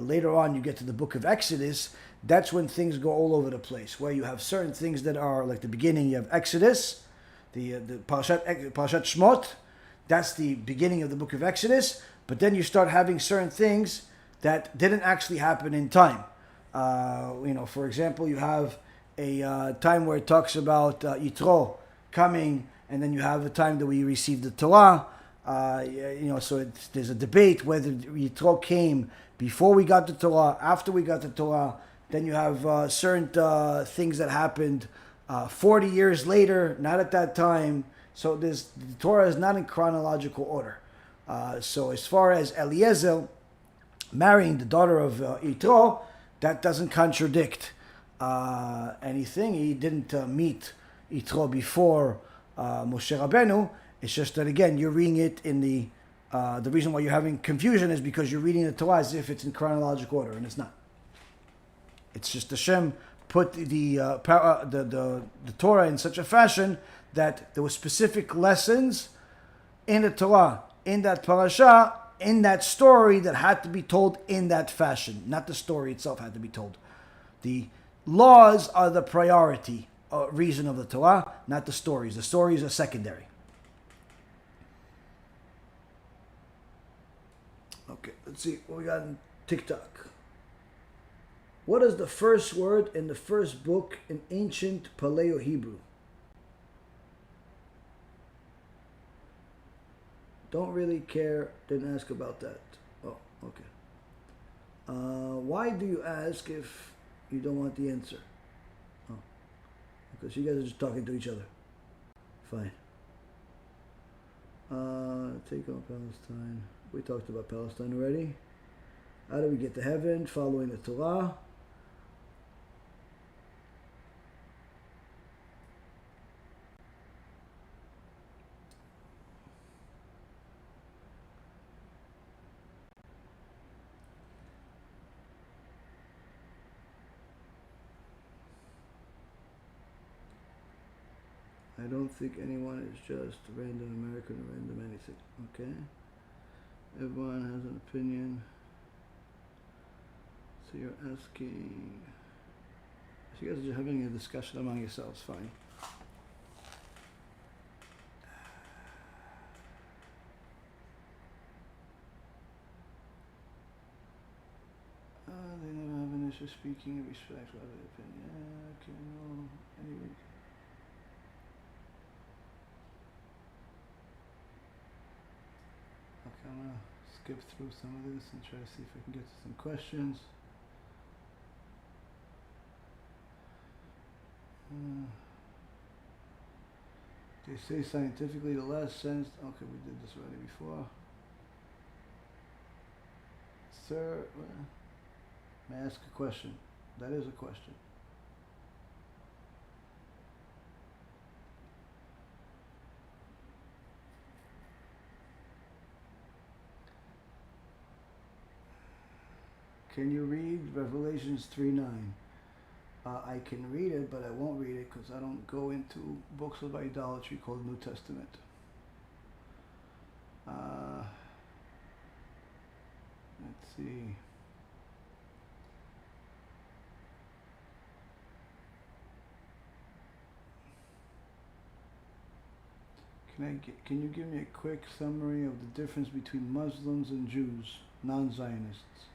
later on, you get to the book of Exodus. That's when things go all over the place. Where you have certain things that are like the beginning. You have Exodus, the Parashat Shmot. That's the beginning of the book of Exodus. But then you start having certain things that didn't actually happen in time. For example, you have a time where it talks about Yitro coming, and then you have the time that we received the Torah. So there's a debate whether Yitro came before we got the Torah, after we got the Torah. Then you have certain things that happened 40 years later, not at that time. So the Torah is not in chronological order. So as far as Eliezer marrying the daughter of Yitro, that doesn't contradict anything. He didn't meet Yitro before Moshe Rabbeinu. It's just that, again, you're reading it in the reason why you're having confusion is because you're reading the Torah as if it's in chronological order, and it's not. It's just Hashem put the Torah in such a fashion that there were specific lessons in the Torah, in that parasha, in that story that had to be told in that fashion. Not the story itself had to be told. The laws are the priority reason of the Torah, not the stories. The stories are secondary. Okay, let's see what we got in TikTok. What is the first word in the first book in ancient Paleo-Hebrew? Don't really care. Didn't ask about that. Oh, okay. Why do you ask if you don't want the answer? Oh, because you guys are just talking to each other. Fine. Take on Palestine. We talked about Palestine already. How do we get to heaven? Following the Torah. I don't think anyone is just a random American or random anything. Okay? Everyone has an opinion. So you're asking... So you guys are just having a discussion among yourselves. Fine. They never have an issue speaking in respect of other opinion. Okay, no. Anyway. Okay, I'm gonna skip through some of this and try to see if I can get to some questions. They say scientifically the last sentence. Okay, we did this already before. Sir, may I ask a question? That is a question. Can you read Revelations 3:9? I can read it, but I won't read it because I don't go into books of idolatry called New Testament. Let's see. Can you give me a quick summary of the difference between Muslims and Jews, non-Zionists?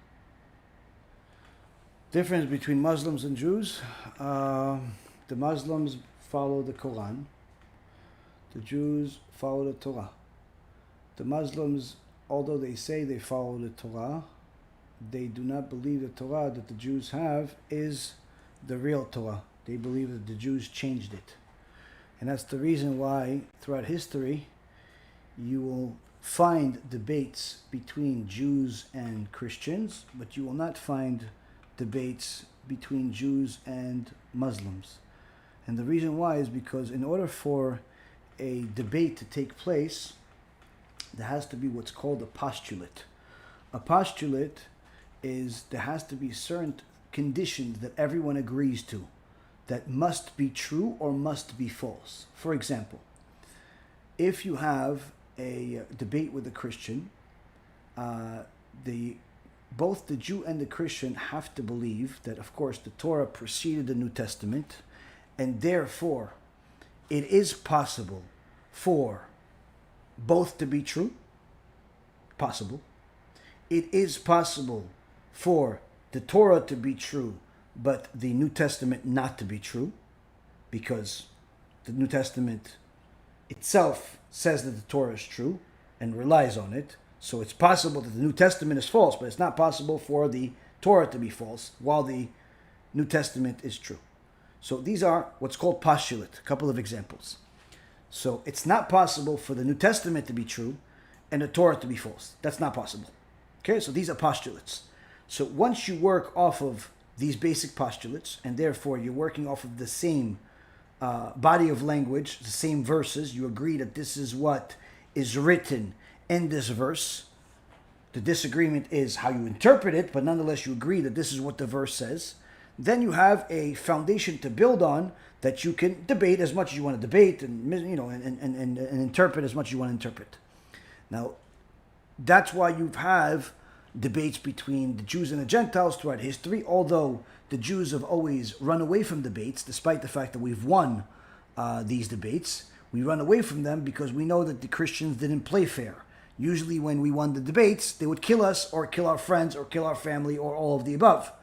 Difference between Muslims and Jews? The Muslims follow the Quran. The Jews follow the Torah. The Muslims, although they say they follow the Torah, they do not believe the Torah that the Jews have is the real Torah. They believe that the Jews changed it. And that's the reason why throughout history you will find debates between Jews and Christians, but you will not find debates between Jews and Muslims. And the reason why is because in order for a debate to take place, there has to be what's called a postulate. A postulate is there has to be certain conditions that everyone agrees to that must be true or must be false. For example, if you have a debate with a Christian, both the Jew and the Christian have to believe that, of course, the Torah preceded the New Testament, and therefore it is possible for both to be true. Possible. It is possible for the Torah to be true, but the New Testament not to be true, because the New Testament itself says that the Torah is true and relies on it. So it's possible that the New Testament is false, but it's not possible for the Torah to be false while the New Testament is true. So these are what's called postulate, a couple of examples. So it's not possible for the New Testament to be true and the Torah to be false. That's not possible. Okay, so these are postulates. So once you work off of these basic postulates, and therefore you're working off of the same body of language, the same verses, you agree that this is what is written in this verse. The disagreement is how you interpret it, but nonetheless you agree that this is what the verse says. Then you have a foundation to build on that you can debate as much as you want to debate, and and interpret as much as you want to interpret. Now, that's why you have debates between the Jews and the Gentiles throughout history, although the Jews have always run away from debates, despite the fact that we've won these debates. We run away from them because we know that the Christians didn't play fair. Usually when we won the debates, they would kill us or kill our friends or kill our family or all of the above.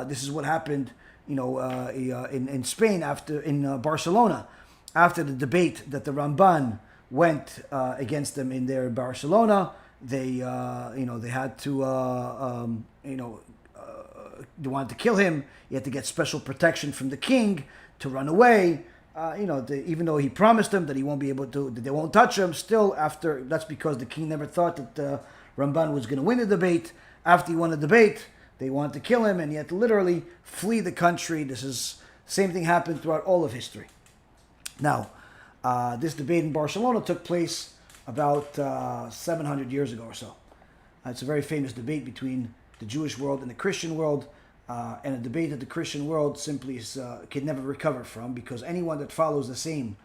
This is what happened, in Spain in Barcelona, after the debate that the Ramban went against them in there in Barcelona. They had to, they wanted to kill him. He had to get special protection from the king to run away. Even though he promised them that he won't be able to, that they won't touch him, still after, that's because the king never thought that Ramban was going to win the debate. After he won the debate, they wanted to kill him and he had to literally flee the country. This is, same thing happened throughout all of history. Now, this debate in Barcelona took place about 700 years ago or so. It's a very famous debate between the Jewish world and the Christian world, and a debate that the Christian world simply can never recover from, because anyone that follows the same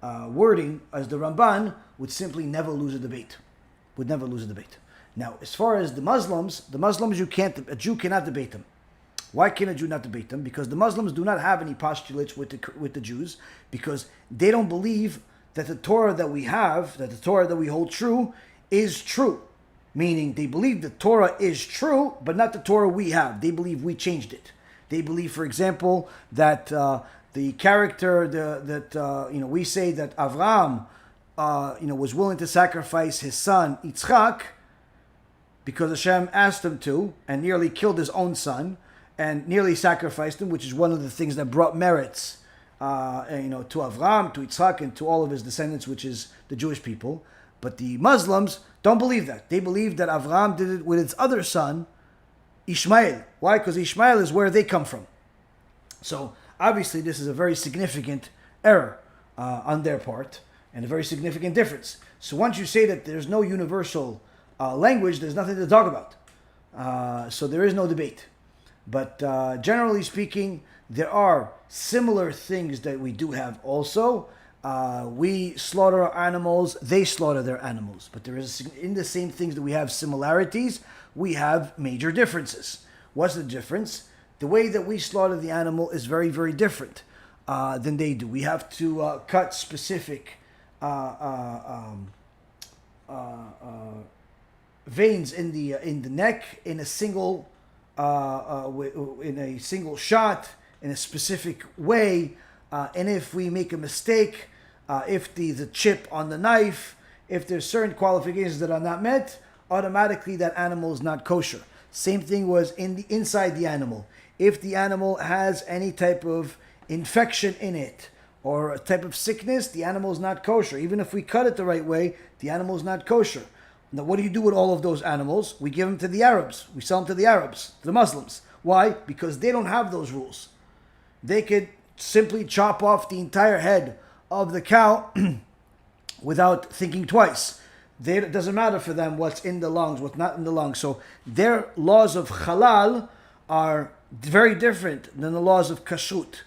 wording as the Ramban would simply never lose a debate. Would never lose a debate. Now, as far as the Muslims, a Jew cannot debate them. Why can a Jew not debate them? Because the Muslims do not have any postulates with the Jews, because they don't believe that the Torah that we have, that the Torah that we hold true, is true. Meaning, they believe the Torah is true, but not the Torah we have. They believe we changed it. They believe, for example, that the character we say that Avraham was willing to sacrifice his son Yitzchak because Hashem asked him to, and nearly killed his own son, and nearly sacrificed him, which is one of the things that brought merits to Avraham, to Yitzchak, and to all of his descendants, which is the Jewish people. But the Muslims don't believe that. They believe that Avraham did it with his other son, Ishmael. Why? Because Ishmael is where they come from. So obviously this is a very significant error on their part, and a very significant difference. So once you say that there's no universal language, there's nothing to talk about. So there is no debate. But generally speaking, there are similar things that we do have also. We slaughter our animals, they slaughter their animals. But there is, in the same things that we have similarities, we have major differences. What's the difference? The way that we slaughter the animal is very, very different than they do. We have to cut specific veins in the neck in a single shot, in a specific way, and if we make a mistake, if the chip on the knife, if there's certain qualifications that are not met, automatically that animal is not kosher. Same thing was inside the animal. If the animal has any type of infection in it or a type of sickness, the animal is not kosher. Even if we cut it the right way, the animal is not kosher. Now, what do you do with all of those animals? We give them to the Arabs. We sell them to the Arabs, to the Muslims. Why? Because they don't have those rules. They could simply chop off the entire head of the cow without thinking twice. It doesn't matter for them what's in the lungs, what's not in the lungs. So their laws of halal are very different than the laws of kashrut.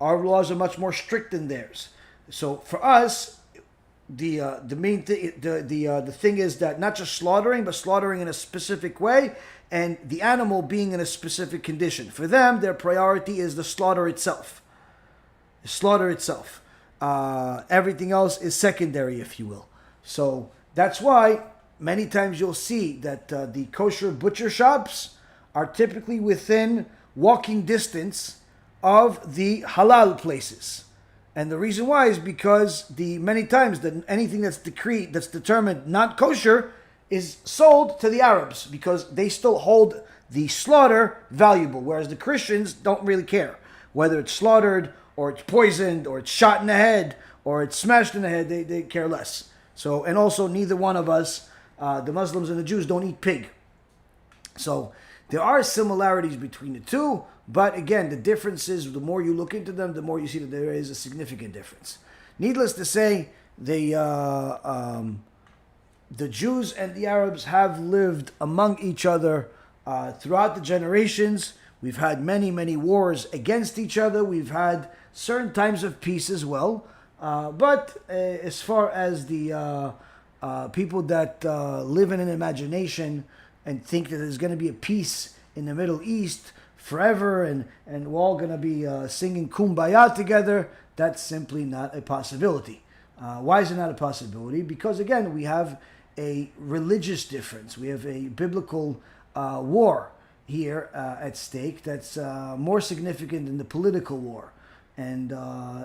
Our laws are much more strict than theirs. So for us, the main thing, the thing is that not just slaughtering, but slaughtering in a specific way, and the animal being in a specific condition. For them, their priority is the slaughter itself. The slaughter itself. Everything else is secondary, if you will. So that's why many times you'll see that the kosher butcher shops are typically within walking distance of the halal places. And the reason why is because many times anything that's determined not kosher is sold to the Arabs, because they still hold the slaughter valuable, whereas the Christians don't really care whether it's slaughtered or it's poisoned or it's shot in the head or it's smashed in the head. They care less. So, and also neither one of us, the Muslims and the Jews, don't eat pig. So there are similarities between the two, but again, the difference is, the more you look into them, the more you see that there is a significant difference. Needless to say, the Jews and the Arabs have lived among each other throughout the generations. We've had many, many wars against each other. We've had certain times of peace as well. But as far as the people that live in an imagination and think that there's going to be a peace in the Middle East forever and we're all going to be singing Kumbaya together, that's simply not a possibility. Why is it not a possibility? Because again, we have a religious difference. We have a biblical war here at stake that's more significant than the political war. And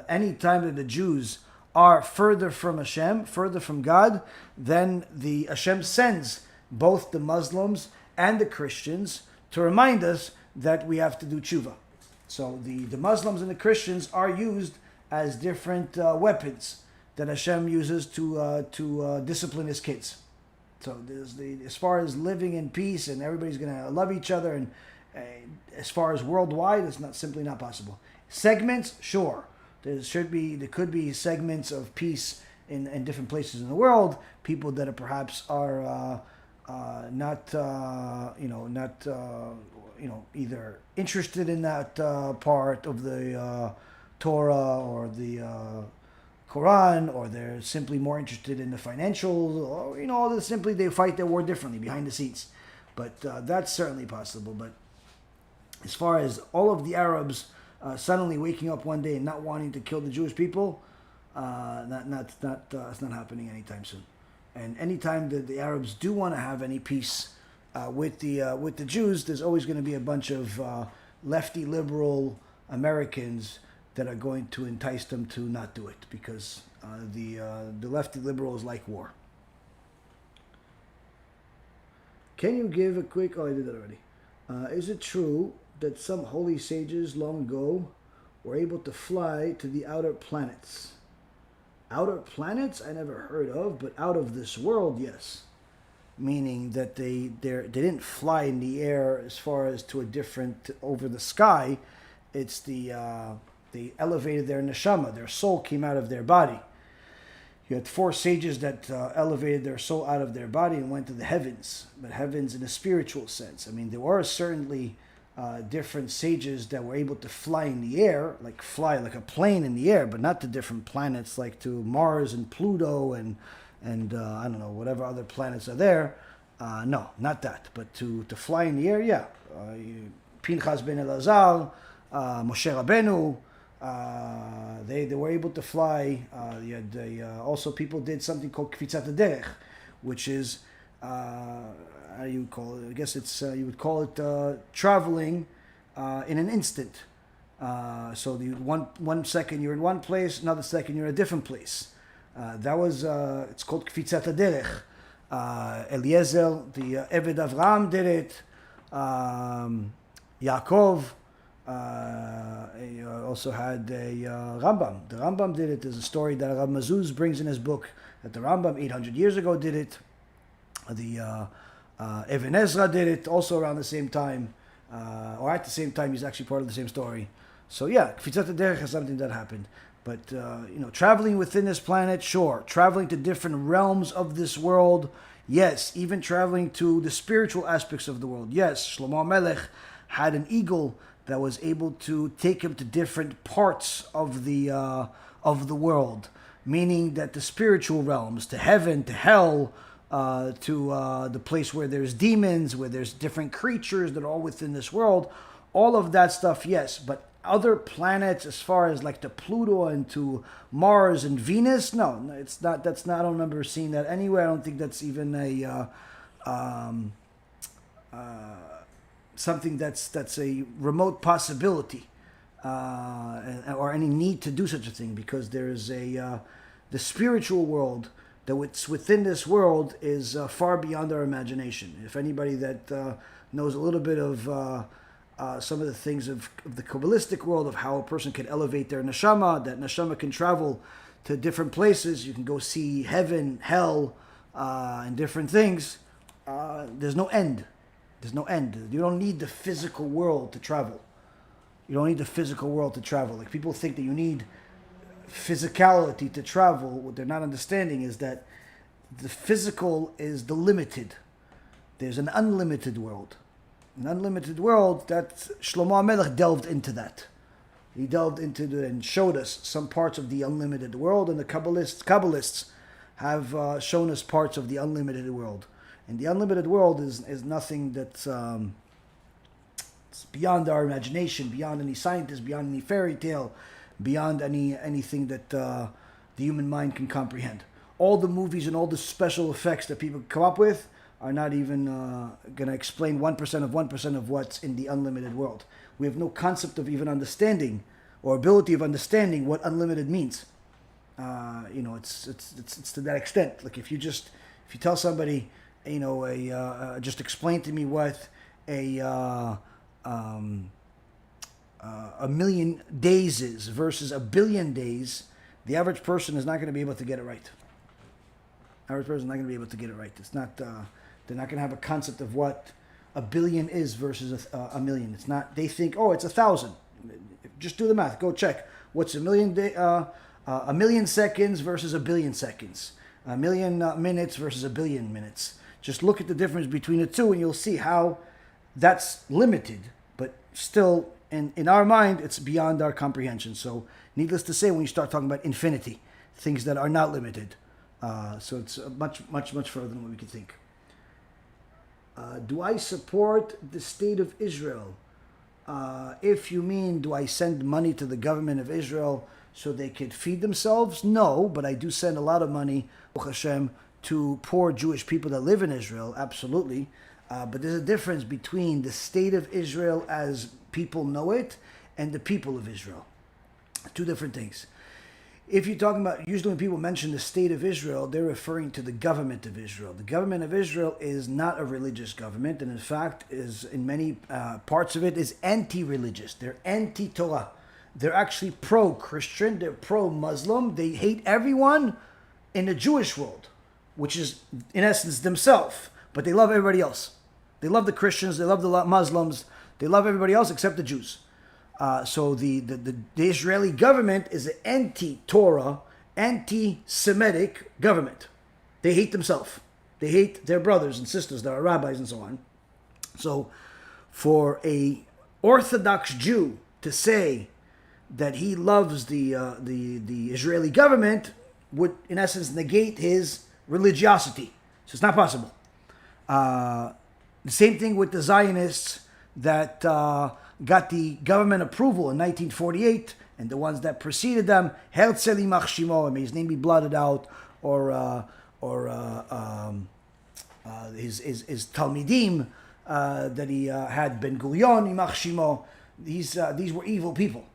any time that the Jews are further from Hashem, further from God, then the Hashem sends both the Muslims and the Christians to remind us that we have to do tshuva. So the Muslims and the Christians are used as different weapons that Hashem uses to discipline His kids. So as far as living in peace and everybody's going to love each other, and as far as worldwide, it's simply not possible. Segments, sure. There could be segments of peace in different places in the world. People that are perhaps not either interested in that part of the Torah or the Quran, or they're simply more interested in the financials, or simply they fight their war differently behind the scenes. But that's certainly possible. But as far as all of the Arabs suddenly waking up one day and not wanting to kill the Jewish people, it's not happening anytime soon. And anytime that the Arabs do want to have any peace with the Jews, there's always going to be a bunch of lefty liberal Americans that are going to entice them to not do it, because the lefty liberals like war. Can you give a quick... Oh, I did that already. Is it true that some holy sages long ago were able to fly to the outer planets? Outer planets, I never heard of, but out of this world, yes. Meaning that they didn't fly in the air as far as to a different, over the sky. It's they elevated their neshama, their soul came out of their body. You had 4 sages that elevated their soul out of their body and went to the heavens, but heavens in a spiritual sense. I mean, there were certainly different sages that were able to fly in the air, fly like a plane in the air, but not to different planets, like to Mars and Pluto and I don't know, whatever other planets are there. No, not that. But to fly in the air, yeah. Pinchas ben Elazar, Moshe Rabbeinu, they were able to fly. Also, people did something called Kfitzat Derech, which is, how do you call it? I guess it's you would call it traveling in an instant. So one second you're in one place, another second you're in a different place. That was it's called Kfitzat Derech. Eliezer, the Eved Avraham, did it. Yaakov. Also had a Rambam. The Rambam did it. There's a story that Rav Mazuz brings in his book that the Rambam 800 years ago did it. The Ibn Ezra did it also around the same time, or at the same time. He's actually part of the same story. So yeah, Kfitzat Derech is something that happened. But traveling within this planet, sure. Traveling to different realms of this world, yes. Even traveling to the spiritual aspects of the world, yes. Shlomo Melech had an eagle that was able to take him to different parts of the world, meaning that the spiritual realms, to heaven, to hell, to the place where there's demons, where there's different creatures that are all within this world, all of that stuff, yes. But other planets, as far as like to Pluto and to Mars and Venus, no, it's not. That's not. I don't remember seeing that anywhere. I don't think that's even a something that's a remote possibility, or any need to do such a thing, because there is the spiritual world that within this world is far beyond our imagination. If anybody that knows a little bit of some of the things of the Kabbalistic world, of how a person can elevate their neshama, that neshama can travel to different places, you can go see heaven, hell, and different things. There's no end. There's no end. You don't need the physical world to travel. You don't need the physical world to travel. Like, people think that you need physicality to travel. What they're not understanding is that the physical is the limited. There's an unlimited world. An unlimited world, that Shlomo HaMelech delved into that. He delved into it and showed us some parts of the unlimited world, and the Kabbalists have shown us parts of the unlimited world. And the unlimited world is nothing that's it's beyond our imagination, beyond any scientist, beyond any fairy tale, beyond anything that the human mind can comprehend. All the movies and all the special effects that people come up with are not even going to explain 1% of what's in the unlimited world. We have no concept of even understanding or ability of understanding what unlimited means. It's to that extent. Like, if you tell somebody, just explain to me what a million days is versus a billion days, the average person is not going to be able to get it right. Average person is not going to be able to get it right. It's not. They're not going to have a concept of what a billion is versus a million. It's not. They think, oh, it's 1,000. Just do the math. Go check. What's a million seconds versus a billion seconds? A million minutes versus a billion minutes. Just look at the difference between the two, and you'll see how that's limited. But still, in our mind, it's beyond our comprehension. So, needless to say, when you start talking about infinity, things that are not limited. So it's much further than what we could think. Do I support the state of Israel? If you mean, do I send money to the government of Israel so they could feed themselves? No, but I do send a lot of money, Baruch Hashem, to poor Jewish people that live in Israel, absolutely. But there's a difference between the state of Israel as people know it and the people of Israel. Two different things. If you're talking about, usually when people mention the state of Israel, they're referring to the government of Israel. The government of Israel is not a religious government, and in fact, is in many parts of it is anti-religious. They're anti-Torah. They're actually pro-Christian. They're pro-Muslim. They hate everyone in the Jewish world, which is in essence themselves. But they love everybody else. They love the Christians. They love the Muslims. They love everybody else except the Jews. So the Israeli government is an anti-Torah, anti-Semitic government. They hate themselves. They hate their brothers and sisters that are rabbis and so on. So for a Orthodox Jew to say that he loves the Israeli government would, in essence, negate his religiosity. So it's not possible. The same thing with the Zionists that got the government approval in 1948, and the ones that preceded them, Herzl Machshimo, may his name be blotted out, or his Talmidim that he had, Ben Gurion Machshimo. These were evil people.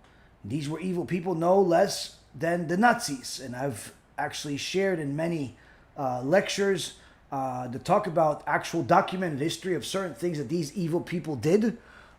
These were evil people no less than the Nazis, and I've actually shared in many lectures to talk about actual documented history of certain things that these evil people did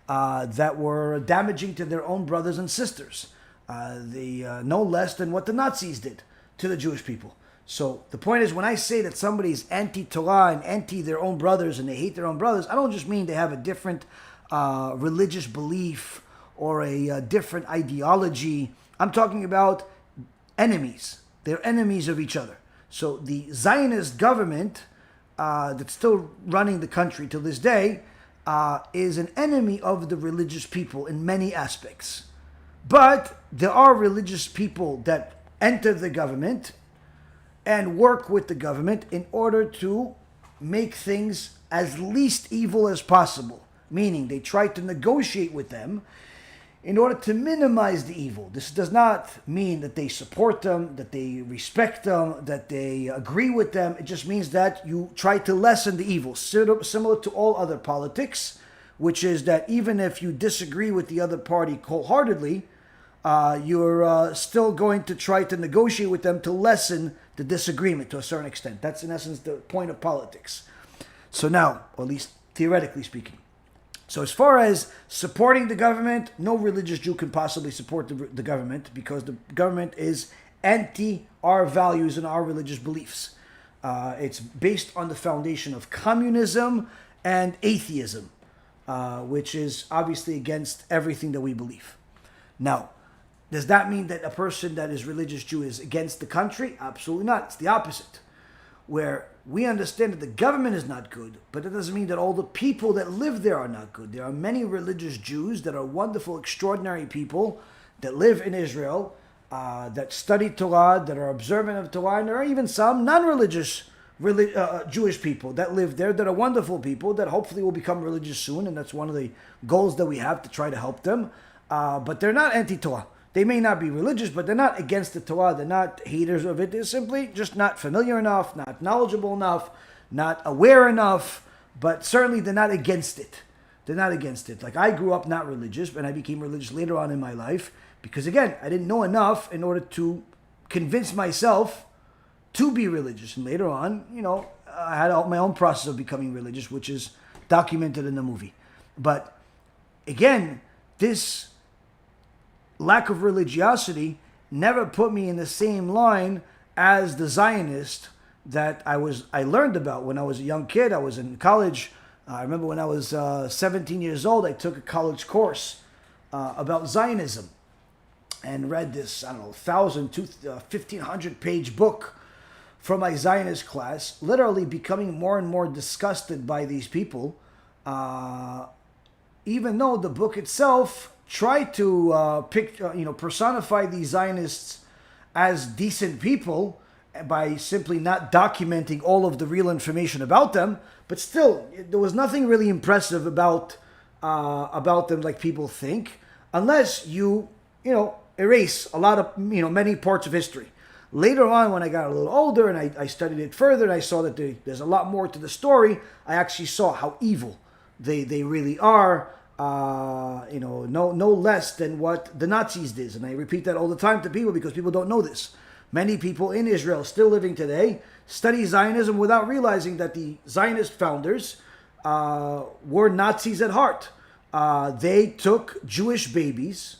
that were damaging to their own brothers and sisters. No less than what the Nazis did to the Jewish people. So the point is, when I say that somebody's anti-Torah and anti their own brothers and they hate their own brothers, I don't just mean they have a different religious belief or a different ideology. I'm talking about enemies. They're enemies of each other. So the Zionist government that's still running the country till this day is an enemy of the religious people in many aspects. But there are religious people that enter the government and work with the government in order to make things as least evil as possible. Meaning they try to negotiate with them in order to minimize the evil. This does not mean that they support them, that they respect them, that they agree with them. It just means that you try to lessen the evil, similar to all other politics, which is that even if you disagree with the other party wholeheartedly, you're still going to try to negotiate with them to lessen the disagreement to a certain extent. That's in essence the point of politics. So now, or at least theoretically speaking. So as far as supporting the government, no religious Jew can possibly support the government because the government is anti our values and our religious beliefs. It's based on the foundation of communism and atheism, which is obviously against everything that we believe. Now, does that mean that a person that is religious Jew is against the country? Absolutely not. It's the opposite. Where we understand that the government is not good, but it doesn't mean that all the people that live there are not good. There are many religious Jews that are wonderful, extraordinary people that live in Israel, that study Torah, that are observant of Torah, and there are even some non-religious Jewish people that live there that are wonderful people that hopefully will become religious soon, and that's one of the goals that we have to try to help them. But they're not anti-Torah. They may not be religious, but they're not against the Torah. They're not haters of it. They're simply just not familiar enough, not knowledgeable enough, not aware enough, but certainly they're not against it. They're not against it. Like I grew up not religious, and I became religious later on in my life because, again, I didn't know enough in order to convince myself to be religious. And later on, I had my own process of becoming religious, which is documented in the movie. But again, this lack of religiosity never put me in the same line as the Zionist that I learned about when I was a young kid. I was in college. I remember when I was 17 years old, I took a college course about Zionism and read this, 1,500 page book from my Zionist class, literally becoming more and more disgusted by these people, even though the book itself try to personify these Zionists as decent people by simply not documenting all of the real information about them. But still, there was nothing really impressive about them like people think, unless you erase a lot of many parts of history. Later on, when I got a little older and I studied it further, and I saw that there's a lot more to the story, I actually saw how evil they really are. No less than what the Nazis did. And I repeat that all the time to people because people don't know this. Many people in Israel still living today study Zionism without realizing that the Zionist founders were Nazis at heart. They took Jewish babies,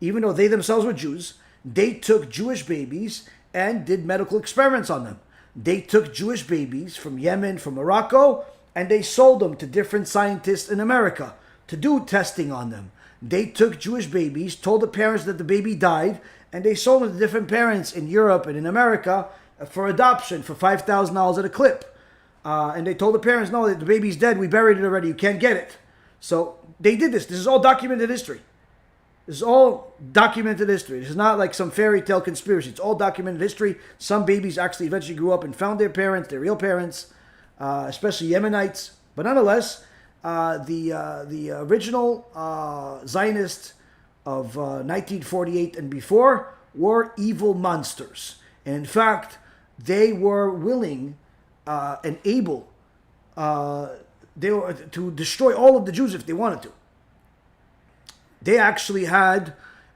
even though they themselves were Jews, they took Jewish babies and did medical experiments on them. They took Jewish babies from Yemen, from Morocco, and they sold them to different scientists in America to do testing on them. They took Jewish babies, told the parents that the baby died, and they sold them to different parents in Europe and in America for adoption for $5,000 at a clip. And they told the parents, no, the baby's dead, we buried it already, you can't get it. So they did this. This is all documented history. This is all documented history. This is not like some fairy tale conspiracy. It's all documented history. Some babies actually eventually grew up and found their parents, their real parents, especially Yemenites. But nonetheless, the original Zionists of 1948 and before were evil monsters. And in fact, they were willing and able to destroy all of the Jews if they wanted to. They actually had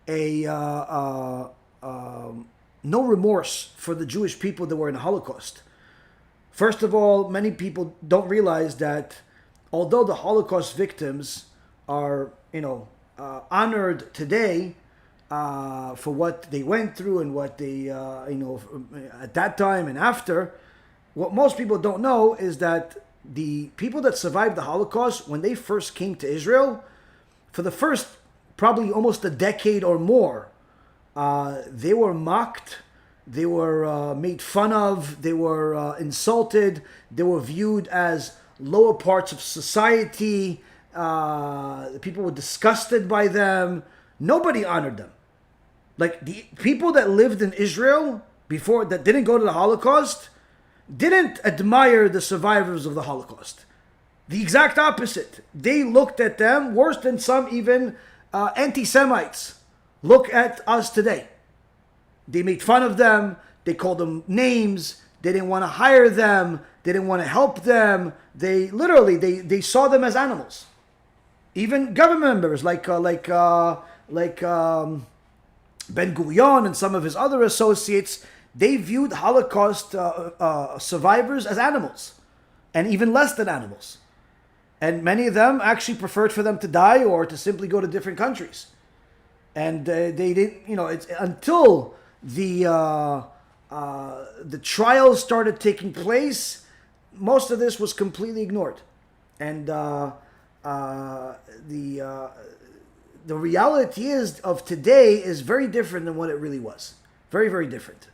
no remorse for the Jewish people that were in the Holocaust. First of all, many people don't realize that although the Holocaust victims are, honored today for what they went through and what they, at that time and after, what most people don't know is that the people that survived the Holocaust, when they first came to Israel, for the first probably almost a decade or more, they were mocked, they were made fun of, they were insulted, they were viewed as lower parts of society. People were disgusted by them. Nobody honored them. Like the people that lived in Israel before, that didn't go to the Holocaust, didn't admire the survivors of the Holocaust. The exact opposite. They looked at them worse than some even anti-Semites look at us today. They made fun of them. They called them names. They didn't want to hire them. They didn't want to help them. They literally they saw them as animals. Even government members like Ben Gurion and some of his other associates, they viewed Holocaust survivors as animals, and even less than animals. And many of them actually preferred for them to die or to simply go to different countries. And they didn't, it's until the trials started taking place, most of this was completely ignored. And the reality of today is very different than what it really was. Very, very different.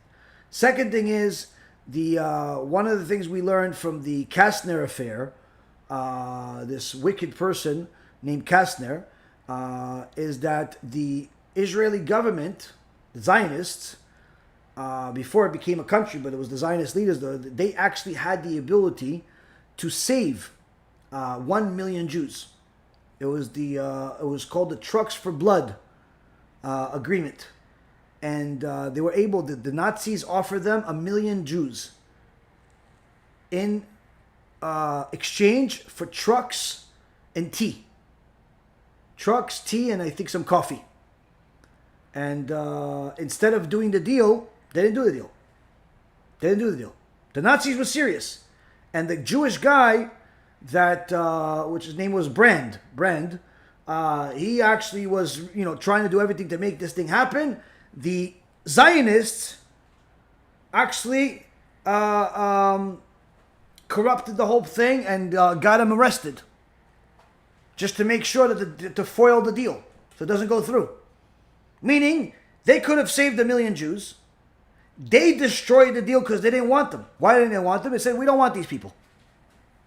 Second thing is, one of the things we learned from the Kastner affair, this wicked person named Kastner, is that the Israeli government, the Zionists, before it became a country, but it was the Zionist leaders, they actually had the ability to save 1 million Jews. It was called the Trucks for Blood agreement, and they were able. The Nazis offered them 1 million Jews in exchange for trucks and tea. Trucks, tea, and I think some coffee. And instead of doing the deal, they didn't do the deal. The Nazis were serious. And the Jewish guy that, which his name was Brand, he actually was, trying to do everything to make this thing happen. The Zionists actually corrupted the whole thing and got him arrested, just to make sure that to foil the deal so it doesn't go through. Meaning, they could have saved 1 million Jews. They destroyed the deal because they didn't want them. Why didn't they want them? They said, we don't want these people.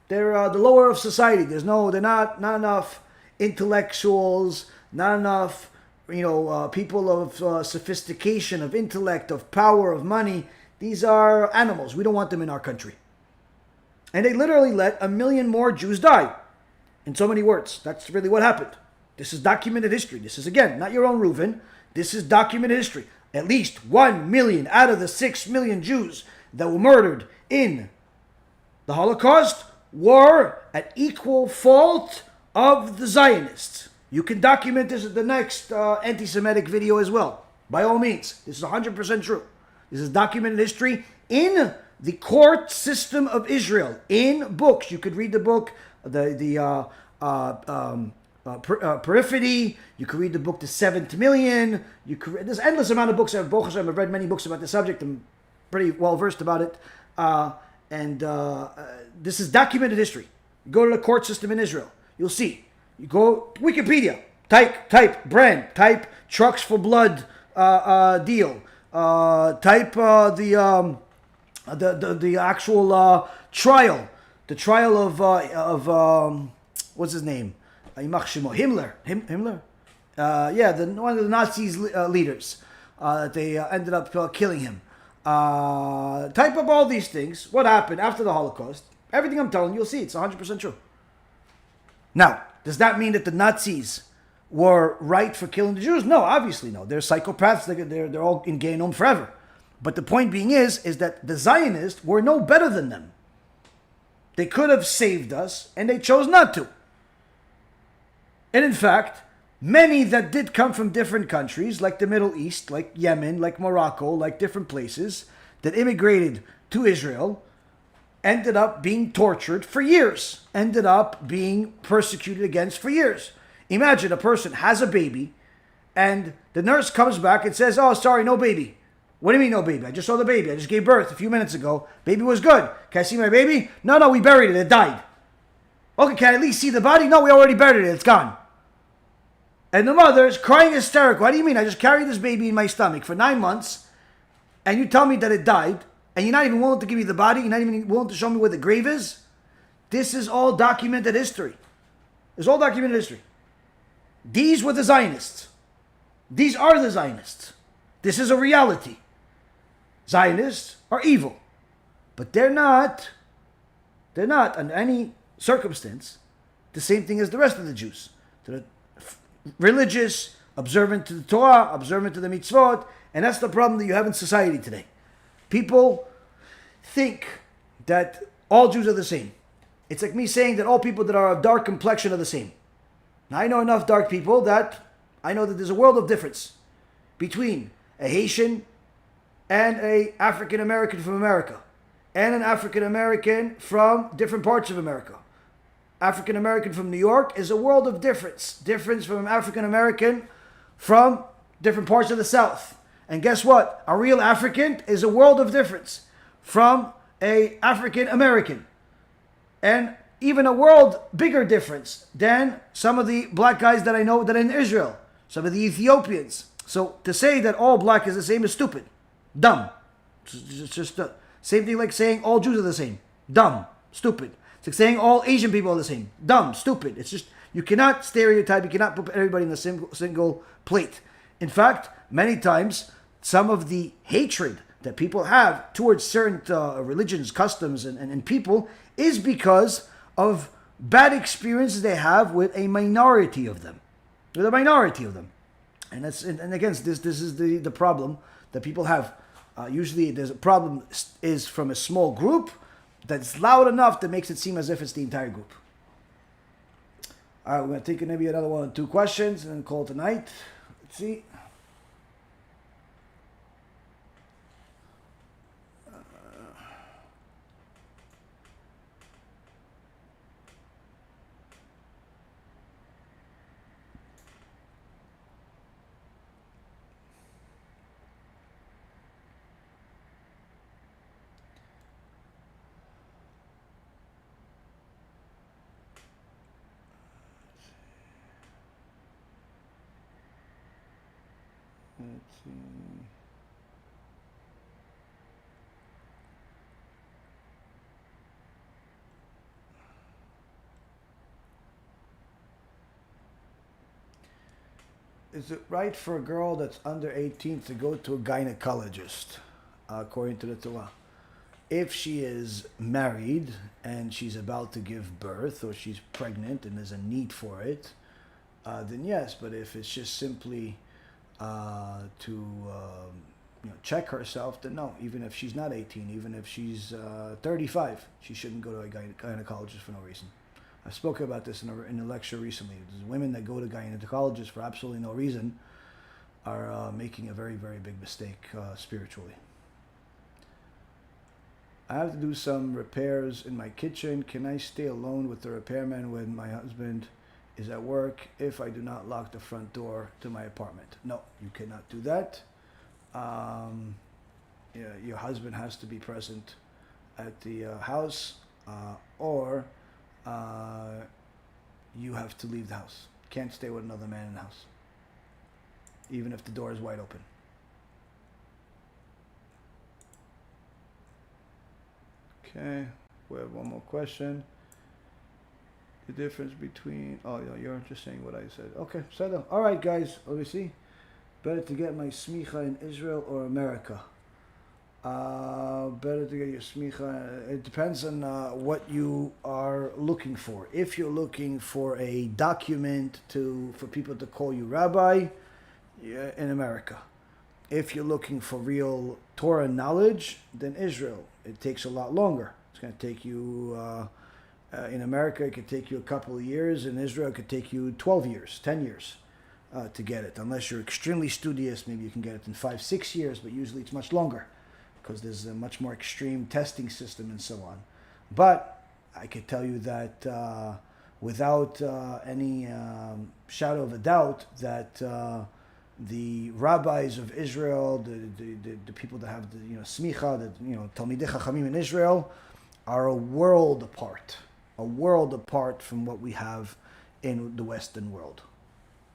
They're the lower of society. They're not enough intellectuals, not enough people of sophistication, of intellect, of power, of money. These are animals. We don't want them in our country. And they literally let 1 million more Jews die. In so many words. That's really what happened. This is documented history. This is, again, not Yaron Reuven. This is documented history. At least 1 million out of the 6 million Jews that were murdered in the Holocaust were at equal fault of the Zionists. You can document this at the next anti-Semitic video as well. By all means. This is 100% true. This is documented history in the court system of Israel. In books. You could read the book, Periphery. You could read the book, The Seventh Million. There's endless amount of books. I've read many books about the subject. I'm pretty well versed about it. This is documented history. Go to the court system in Israel. You'll see. You go Wikipedia. Type brand. Type trucks for blood deal. Type the actual trial. The trial of what's his name? Himmler. Himmler? One of the Nazis leaders. They ended up killing him. Type up all these things. What happened after the Holocaust? Everything I'm telling you, you'll see. It's 100% true. Now, does that mean that the Nazis were right for killing the Jews? No, obviously no. They're psychopaths. They're all in Gehinnom forever. But the point being is that the Zionists were no better than them. They could have saved us, and they chose not to. And in fact, many that did come from different countries, like the Middle East, like Yemen, like Morocco, like different places, that immigrated to Israel, ended up being tortured for years, ended up being persecuted against for years. Imagine a person has a baby, and the nurse comes back and says, "Oh, sorry, no baby." "What do you mean no baby? I just saw the baby. I just gave birth a few minutes ago. Baby was good. Can I see my baby?" No, we buried it. It died." "Okay, can I at least see the body?" "No, we already buried it. It's gone." And the mother is crying hysterical. "What do you mean? I just carried this baby in my stomach for 9 months, and you tell me that it died, and you're not even willing to give me the body? You're not even willing to show me where the grave is?" This is all documented history. It's all documented history. These were the Zionists. These are the Zionists. This is a reality. Zionists are evil. But they're not under any circumstance the same thing as the rest of the Jews. They're religious, observant to the Torah, observant to the Mitzvot, and that's the problem that you have in society today. People think that all Jews are the same. It's like me saying that all people that are of dark complexion are the same. Now, I know enough dark people that I know that there's a world of difference between a Haitian and a African American from America, and an African American from different parts of America. African American from New York is a world of difference. Difference from African American from different parts of the South. And guess what? A real African is a world of difference from a African American. And even a world bigger difference than some of the black guys that I know that are in Israel. Some of the Ethiopians. So to say that all black is the same is stupid. Dumb. It's just the same thing like saying all Jews are the same. Dumb. Stupid. It's like saying all Asian people are the same. Dumb. Stupid. It's just, you cannot stereotype, you cannot put everybody in the single plate. In fact, many times, some of the hatred that people have towards certain religions, customs, and people is because of bad experiences they have with a minority of them. With a minority of them. And again, this is the problem that people have. Usually there's a problem is from a small group that's loud enough that makes it seem as if it's the entire group. All right, we're going to take maybe another 1 or 2 questions and then call it a night. Let's see. is it right for a girl that's under 18 to go to a gynecologist, according to the Torah? If she is married and she's about to give birth, or she's pregnant and there's a need for it, then yes. But if it's just simply to check herself, then no. Even if she's not 18, even if she's 35, she shouldn't go to a gynecologist for no reason. I've spoken about this in a lecture recently. There's women that go to gynecologists for absolutely no reason are making a very, very big mistake spiritually. I have to do some repairs in my kitchen. Can I stay alone with the repairman when my husband is at work if I do not lock the front door to my apartment? No, you cannot do that. Your husband has to be present at the house, or you have to leave the house. Can't stay with another man in the house, even if the door is wide open. Okay, we have one more question. The difference between... Oh, yeah, you're just saying what I said. Okay, settle. All right, guys, let me see. Better to get my smicha in Israel or America? Better to get your smicha... It depends on what you are looking for. If you're looking for a document for people to call you rabbi, yeah, in America. If you're looking for real Torah knowledge, then Israel. It takes a lot longer. It's going to take you, in America, it could take you a couple of years. In Israel, it could take you 12 years, 10 years to get it. Unless you're extremely studious, maybe you can get it in 5-6 years, but usually it's much longer because there's a much more extreme testing system and so on. But I could tell you that without any shadow of a doubt that the rabbis of Israel, the people that have the smicha, the Talmidei Chachamim in Israel, are a world apart from what we have in the Western world.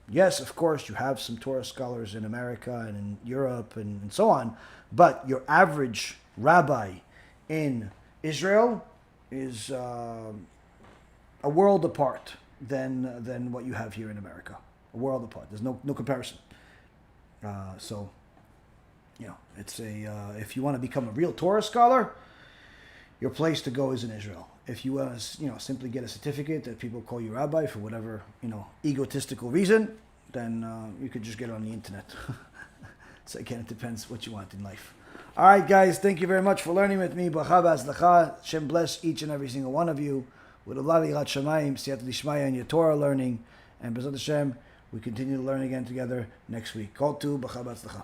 Yes, of course, you have some Torah scholars in America and in Europe and so on, but your average rabbi in Israel is a world apart than what you have here in America. A world apart. There's no comparison. So, it's if you want to become a real Torah scholar, your place to go is in Israel. If you want to, simply get a certificate that people call you rabbi for whatever, egotistical reason, then you could just get it on the internet. So again, it depends what you want in life. All right, guys, thank you very much for learning with me. Bracha v'atzlacha. Hashem bless each and every single one of you with a lot of yirat shamayim, siyata d'shmaya in your Torah learning, and b'ezrat Hashem, we continue to learn again together next week. Kol tu, bracha v'atzlacha.